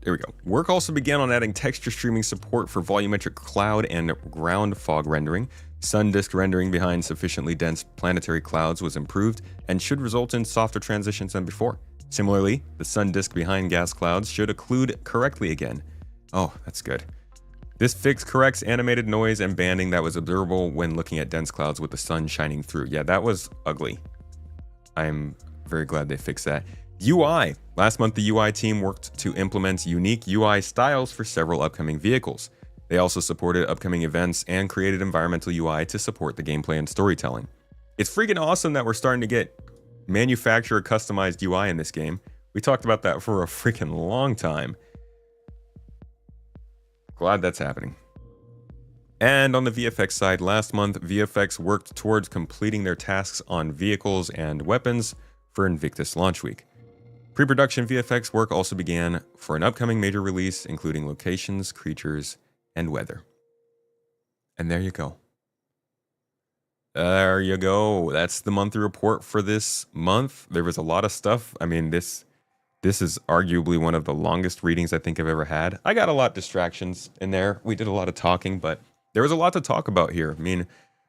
Speaker 1: we go. Work also began on adding texture streaming support for volumetric cloud and ground fog rendering. Sun disk rendering behind sufficiently dense planetary clouds was improved and should result in softer transitions than before. Similarly, the sun disk behind gas clouds should occlude correctly again. Oh, that's good. This fix corrects animated noise and banding that was observable when looking at dense clouds with the sun shining through. Yeah, that was ugly. I'm very glad they fixed that. UI. Last month, the UI team worked to implement unique UI styles for several upcoming vehicles. They also supported upcoming events and created environmental UI to support the gameplay and storytelling. It's freaking awesome that we're starting to get manufacturer customized UI in this game. We talked about that for a freaking long time. Glad that's happening. And on the VFX side, last month, VFX worked towards completing their tasks on vehicles and weapons for Invictus launch week. Pre-production VFX work also began for an upcoming major release, including locations, creatures, and weather. And there you go. There you go. That's the monthly report for this month. There was a lot of stuff. I mean, this is arguably one of the longest readings I think I've ever had. I got a lot of distractions in there. We did a lot of talking, but there was a lot to talk about here. I mean,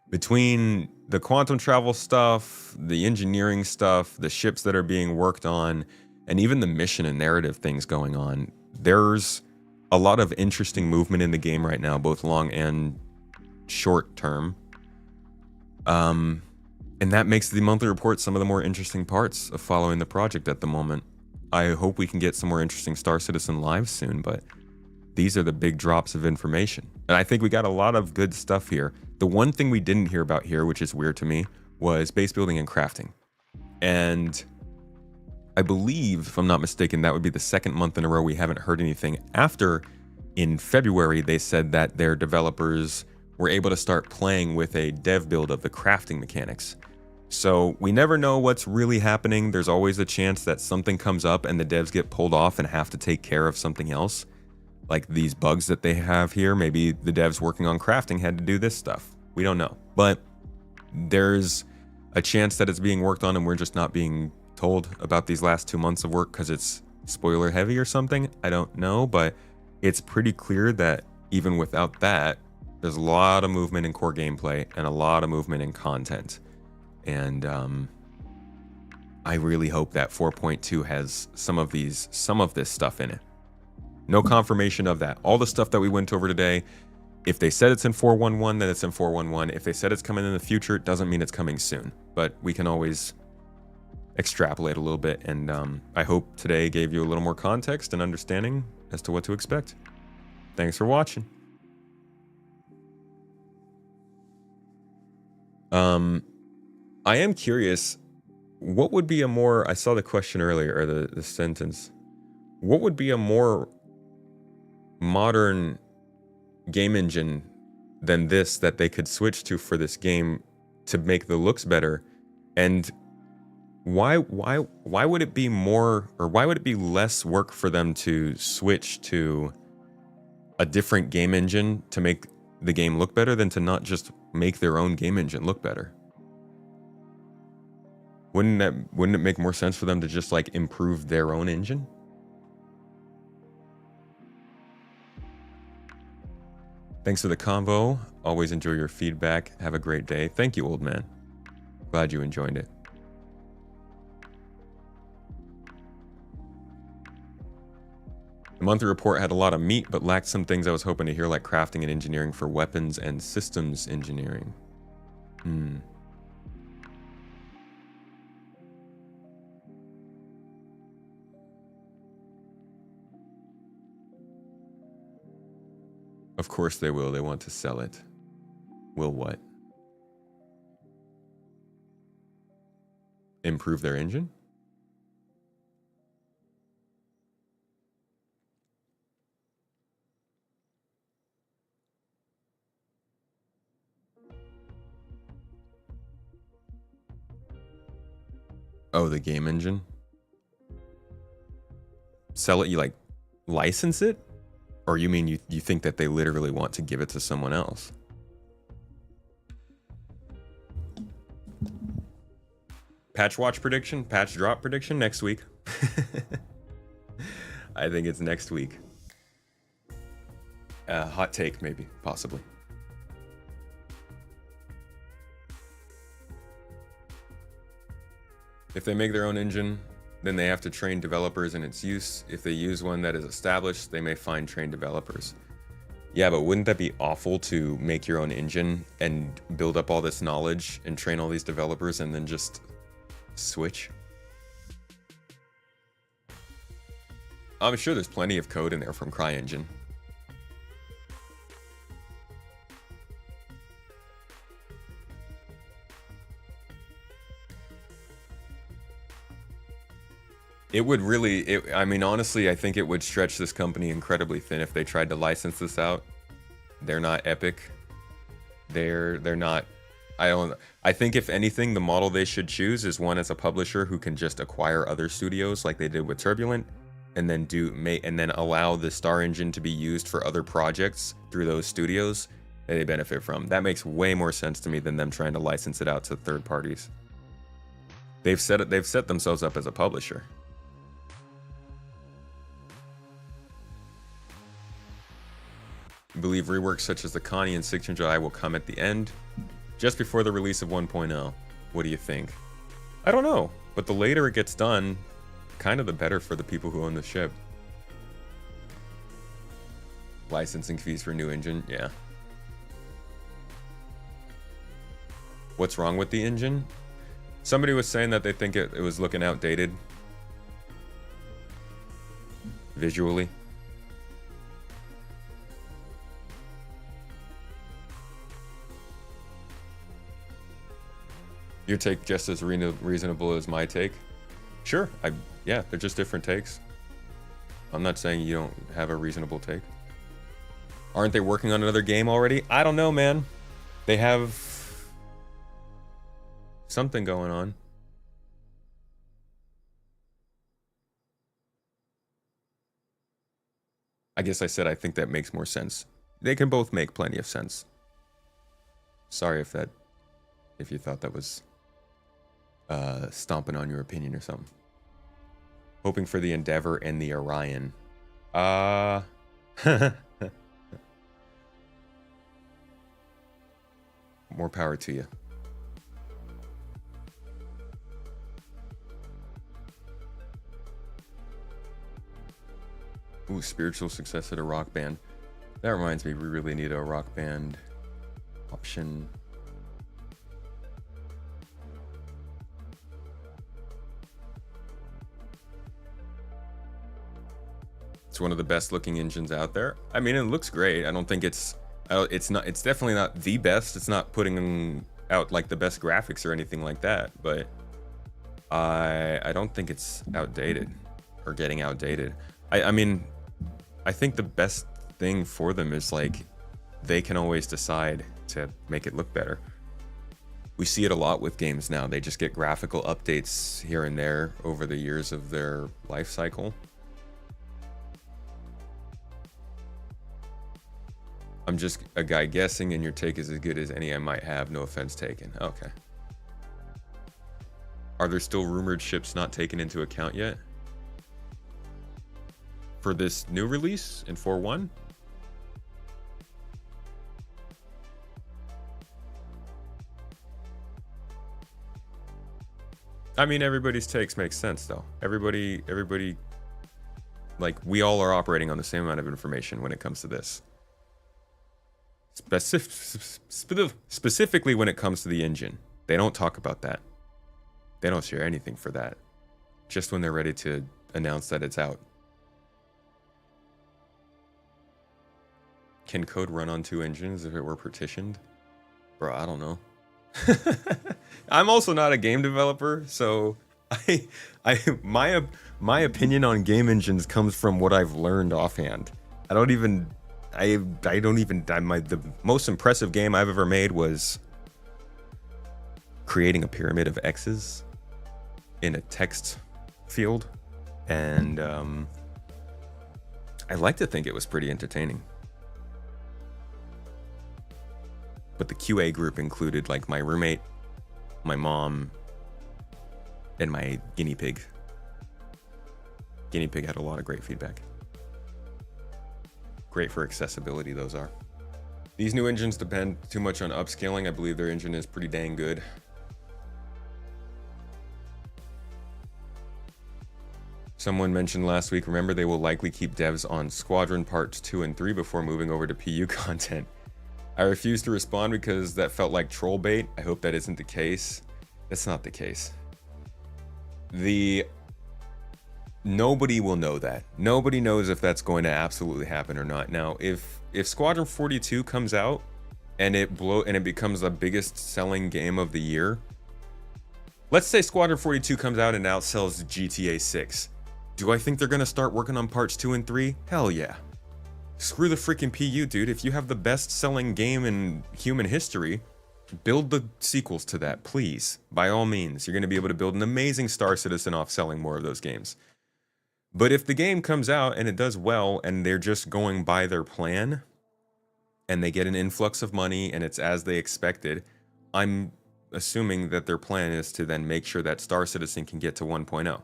Speaker 1: between the quantum travel stuff, the engineering stuff, the ships that are being worked on, and even the mission and narrative things going on, there's a lot of interesting movement in the game right now, both long and short term. And that makes the monthly report some of the more interesting parts of following the project at the moment. I hope we can get some more interesting Star Citizen lives soon, but these are the big drops of information. And I think we got a lot of good stuff here. The one thing we didn't hear about here, which is weird to me, was base building and crafting. And I believe, if I'm not mistaken, that would be the second month in a row we haven't heard anything. After, in February, they said that their developers were able to start playing with a dev build of the crafting mechanics. So we never know what's really happening. There's always a chance that something comes up and the devs get pulled off and have to take care of something else. Like these bugs that they have here, maybe the devs working on crafting had to do this stuff. We don't know. But there's a chance that it's being worked on and we're just not being told about these last 2 months of work because it's spoiler heavy or something. I don't know, but it's pretty clear that even without that, there's a lot of movement in core gameplay and a lot of movement in content. And I really hope that 4.2 has some of this stuff in it. No confirmation of that. All the stuff that we went over today, if they said it's in 4.1.1, then it's in 4.1.1. If they said it's coming in the future, it doesn't mean it's coming soon. But we can always extrapolate a little bit. And I hope today gave you a little more context and understanding as to what to expect. Thanks for watching. I am curious, what would be a more, I saw the question earlier, or the sentence, what would be a more modern game engine than this that they could switch to for this game to make the looks better? And why would it be more, or why would it be less work for them to switch to a different game engine to make the game look better than to not just make their own game engine look better? Wouldn't it make more sense for them to just like improve their own engine? Thanks for the convo. Always enjoy your feedback. Have a great day. Thank you, old man. Glad you enjoyed it. The monthly report had a lot of meat, but lacked some things I was hoping to hear, like crafting and engineering for weapons and systems engineering. Of course they will. They want to sell it. Will what? Improve their engine? Oh, the game engine? Sell it, you like license it? Or you mean you think that they literally want to give it to someone else? Patch watch prediction? Patch drop prediction? Next week. I think it's next week. Hot take, maybe, possibly. If they make their own engine, then they have to train developers in its use. If they use one that is established, they may find trained developers. Yeah, but wouldn't that be awful to make your own engine and build up all this knowledge and train all these developers and then just switch? I'm sure there's plenty of code in there from CryEngine. It would really, I mean, honestly, I think it would stretch this company incredibly thin if they tried to license this out. They're not Epic. They're not, I think if anything, the model they should choose is one as a publisher who can just acquire other studios like they did with Turbulent, and then allow the Star Engine to be used for other projects through those studios that they benefit from. That makes way more sense to me than them trying to license it out to third parties. They've set themselves up as a publisher. Believe reworks such as the Connie and Signature Eye will come at the end, just before the release of 1.0. What do you think? I don't know, but the later it gets done, kind of the better for the people who own the ship. Licensing fees for new engine, yeah. What's wrong with the engine? Somebody was saying that they think it was looking outdated visually. Your take just as reasonable as my take? Sure, yeah, they're just different takes. I'm not saying you don't have a reasonable take. Aren't they working on another game already? I don't know, man. They have something going on. I guess I said I think that makes more sense. They can both make plenty of sense. Sorry if you thought that was stomping on your opinion or something. Hoping for the Endeavor and the Orion. More power to you. Ooh, spiritual successor to Rock Band. That reminds me, we really need a Rock Band option. It's one of the best looking engines out there. I mean, it looks great. I don't think it's definitely not the best. It's not putting out like the best graphics or anything like that, but I don't think it's outdated or getting outdated. I mean, I think the best thing for them is like they can always decide to make it look better. We see it a lot with games now. They just get graphical updates here and there over the years of their life cycle. I'm just a guy guessing, and your take is as good as any I might have. No offense taken. Okay. Are there still rumored ships not taken into account yet? For this new release in 4.1? I mean, everybody's takes make sense, though. Everybody, like, we all are operating on the same amount of information when it comes to this. Specifically when it comes to the engine. They don't talk about that. They don't share anything for that. Just when they're ready to announce that it's out. Can code run on 2 engines if it were partitioned? Bro, I don't know. I'm also not a game developer, so my opinion on game engines comes from what I've learned offhand. The most impressive game I've ever made was creating a pyramid of X's in a text field, and I like to think it was pretty entertaining. But the QA group included like my roommate, my mom, and my guinea pig. Guinea pig had a lot of great feedback. Great for accessibility, those are. These new engines depend too much on upscaling. I believe their engine is pretty dang good. Someone mentioned last week, remember they will likely keep devs on Squadron Parts 2 and 3 before moving over to PU content. I refuse to respond because that felt like troll bait. I hope that isn't the case. That's not the case. Nobody will know that. Nobody knows if that's going to absolutely happen or not. Now, if Squadron 42 comes out and it becomes the biggest selling game of the year, let's say Squadron 42 comes out and outsells GTA 6. Do I think they're going to start working on parts 2 and 3? Hell yeah. Screw the freaking PU, dude. If you have the best selling game in human history, build the sequels to that, please. By all means, you're going to be able to build an amazing Star Citizen off selling more of those games. But if the game comes out and it does well and they're just going by their plan and they get an influx of money and it's as they expected, I'm assuming that their plan is to then make sure that Star Citizen can get to 1.0.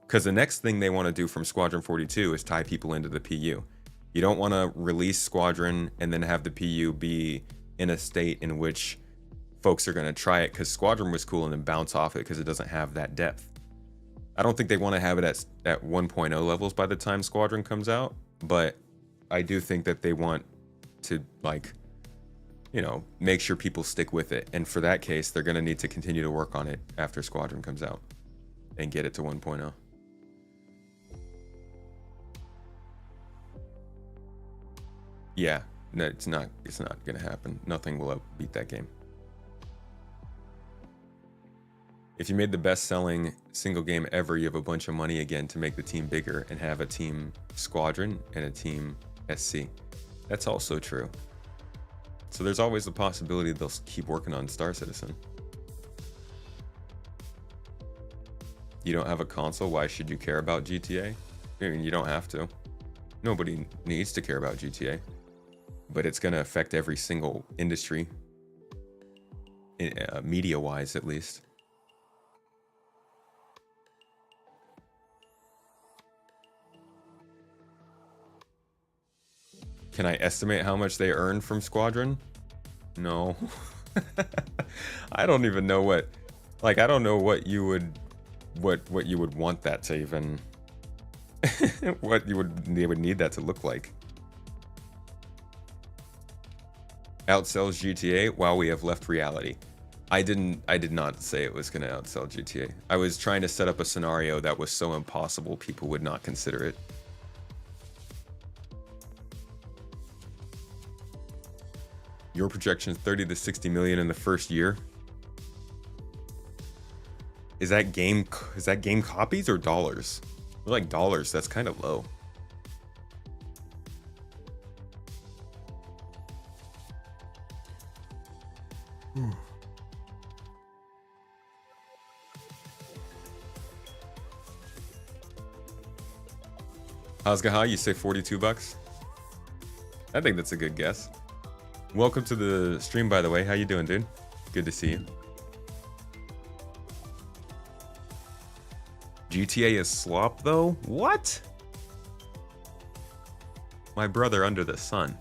Speaker 1: Because the next thing they want to do from Squadron 42 is tie people into the PU. You don't want to release Squadron and then have the PU be in a state in which folks are going to try it because Squadron was cool and then bounce off it because it doesn't have that depth. I don't think they want to have it at 1.0 levels by the time Squadron comes out, but I do think that they want to, like, you know, make sure people stick with it. And for that case, they're going to need to continue to work on it after Squadron comes out and get it to 1.0. Yeah, no, it's not going to happen. Nothing will beat that game. If you made the best-selling single game ever, you have a bunch of money again to make the team bigger and have a team Squadron and a team SC. That's also true. So there's always the possibility they'll keep working on Star Citizen. You don't have a console, why should you care about GTA? I mean, you don't have to. Nobody needs to care about GTA. But it's going to affect every single industry, media-wise at least. Can I estimate how much they earn from Squadron? No. I don't even know what, like, I don't know what you would want that to even, they would need that to look like. Outsells GTA while we have left reality. I did not say it was going to outsell GTA. I was trying to set up a scenario that was so impossible people would not consider it. Your projection is 30 to 60 million in the first year. Is that game copies or dollars? They're like dollars. That's kind of low. Hazgaha, you say 42 bucks? I think that's a good guess. Welcome to the stream, by the way. How you doing, dude? Good to see you. GTA is slop, though? What? My brother under the sun.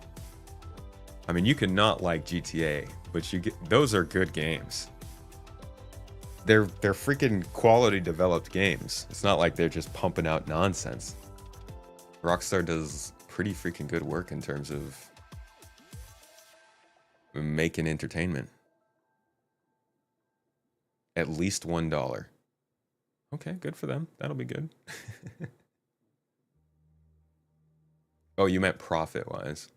Speaker 1: I mean, you cannot like GTA, but those are good games. They're freaking quality developed games. It's not like they're just pumping out nonsense. Rockstar does pretty freaking good work in terms of making entertainment. At least $1. Okay, good for them. That'll be good. Oh, you meant profit-wise.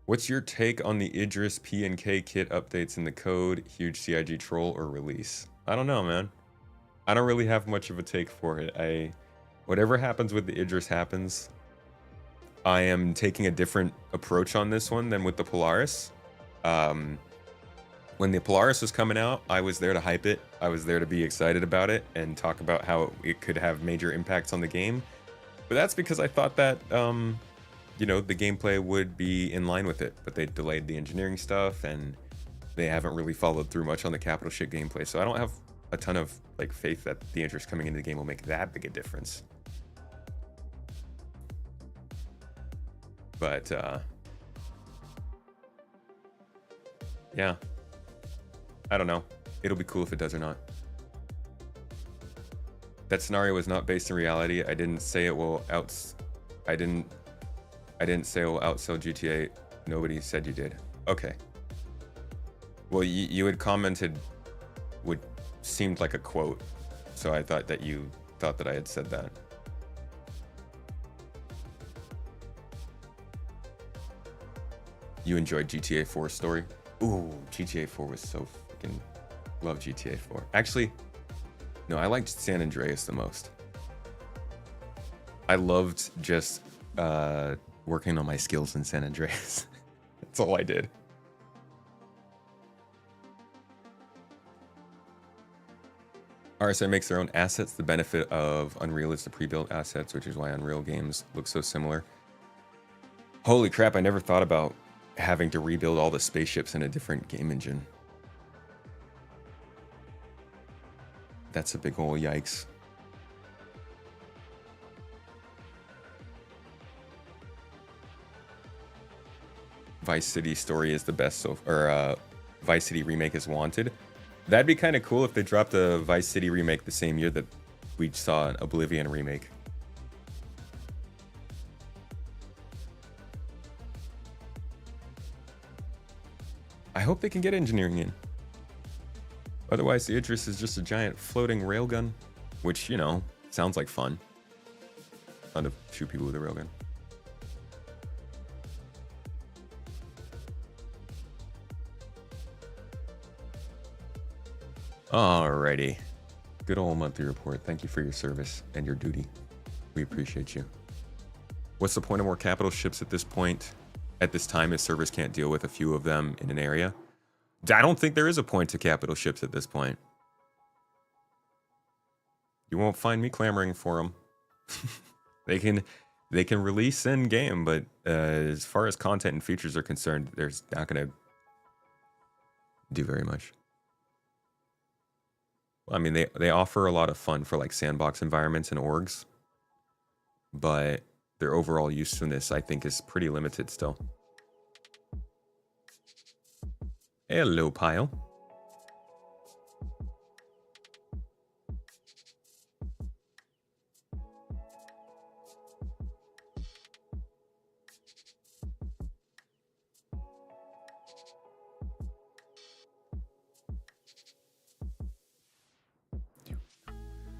Speaker 1: What's your take on the Idris P&K kit updates in the code, huge CIG troll, or release? I don't know, man. I don't really have much of a take for it. Whatever happens with the Idris happens. I am taking a different approach on this one than with the Polaris. When the Polaris was coming out, I was there to hype it. I was there to be excited about it and talk about how it could have major impacts on the game. But that's because I thought that, you know, the gameplay would be in line with it. But they delayed the engineering stuff and they haven't really followed through much on the capital shit gameplay. So I don't have a ton of like faith that the interest coming into the game will make that big a difference. But yeah, I don't know. It'll be cool if it does or not. That scenario was not based in reality. I didn't say it will I didn't say it will outsell GTA. Nobody said you did. Okay. Well, you had commented would seemed like a quote, so I thought that you thought that I had said that. You enjoyed GTA 4's story? Ooh, GTA 4 was so freaking... Love GTA 4. Actually, no, I liked San Andreas the most. I loved just working on my skills in San Andreas. That's all I did. RSI makes their own assets. The benefit of Unreal is the pre-built assets, which is why Unreal games look so similar. Holy crap, I never thought about having to rebuild all the spaceships in a different game engine. That's a big ol' yikes. Vice City story is the best so or Vice City remake is wanted. That'd be kind of cool if they dropped a Vice City remake the same year that we saw an Oblivion remake. I hope they can get engineering in. Otherwise, the Idris is just a giant floating railgun, which, you know, sounds like fun. Fun to shoot people with a railgun. Alrighty. Good old monthly report. Thank you for your service and your duty. We appreciate you. What's the point of more capital ships at this point? At this time, if servers can't deal with a few of them in an area? I don't think there is a point to capital ships at this point. You won't find me clamoring for them. They can release in game, but as far as content and features are concerned, there's not going to do very much. I mean, they offer a lot of fun for like sandbox environments and orgs, but their overall usefulness, I think, is pretty limited still. Hello, Pile.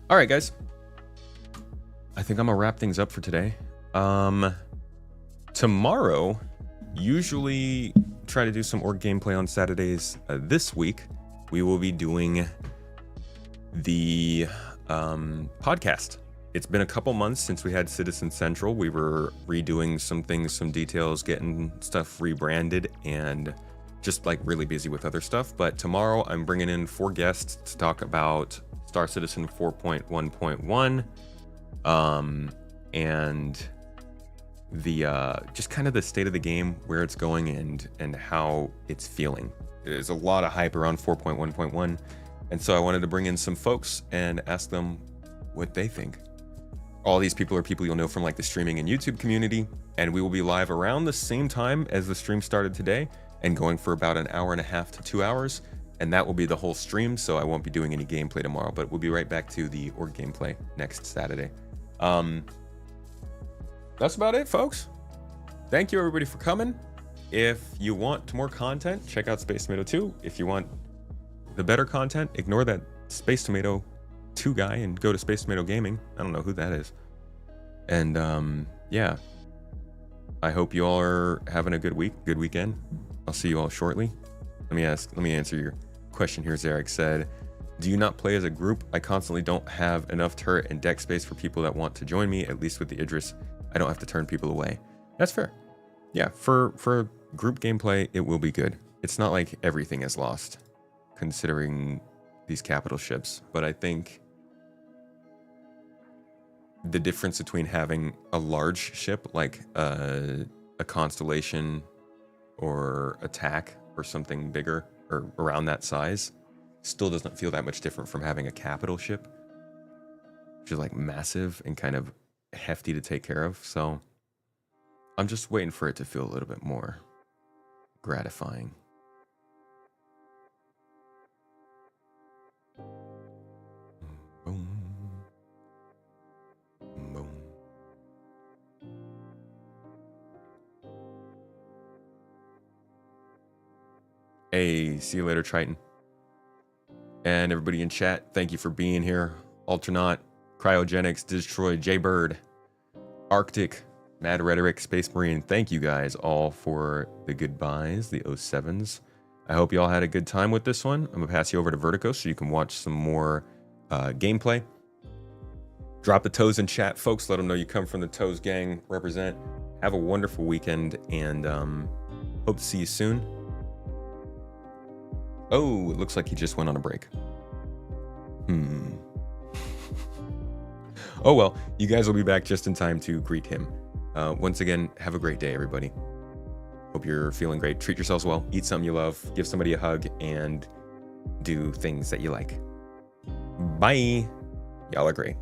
Speaker 1: All right, guys. I think I'm gonna wrap things up for today. Tomorrow, usually try to do some org gameplay on Saturdays. This week, we will be doing the podcast. It's been a couple months since we had Citizen Central. We were redoing some things, some details, getting stuff rebranded, and just like really busy with other stuff. But tomorrow, I'm bringing in 4 guests to talk about Star Citizen 4.1.1 and the just kind of the state of the game, where it's going, and how it's feeling. There's a lot of hype around 4.1.1, and so I wanted to bring in some folks and ask them what they think. All these people are people you'll know from like the streaming and YouTube community, and we will be live around the same time as the stream started today and going for about an hour and a half to 2 hours. And that will be the whole stream, so I won't be doing any gameplay tomorrow, but we'll be right back to the org gameplay next Saturday. That's about it, folks. Thank you, everybody, for coming. If you want more content, check out Space Tomato 2. If you want the better content, ignore that Space Tomato 2 guy and go to Space Tomato Gaming. I don't know who that is. And, yeah. I hope you all are having a good weekend. I'll see you all shortly. Let me answer your question here. Zarek said, do you not play as a group? I constantly don't have enough turret and deck space for people that want to join me. At least with the Idris, I don't have to turn people away. That's fair. Yeah, for group gameplay, it will be good. It's not like everything is lost, considering these capital ships. But I think the difference between having a large ship, like a Constellation or Attack, or something bigger or around that size, still doesn't feel that much different from having a capital ship, which is like massive and kind of hefty to take care of. So I'm just waiting for it to feel a little bit more gratifying. Hey, see you later, Triton. And everybody in chat, thank you for being here. Alternaut, Cryogenics, Destroy, Jaybird, Arctic, Mad Rhetoric, Space Marine. Thank you guys all for the goodbyes, the 07s. I hope you all had a good time with this one. I'm gonna pass you over to Vertigo so you can watch some more gameplay. Drop the toes in chat, folks. Let them know you come from the Toes Gang. Represent. Have a wonderful weekend, and hope to see you soon. Oh, it looks like he just went on a break. Oh well, you guys will be back just in time to greet him. Once again, have a great day, everybody. Hope you're feeling great. Treat yourselves well. Eat something you love. Give somebody a hug, and do things that you like. Bye. Y'all are great.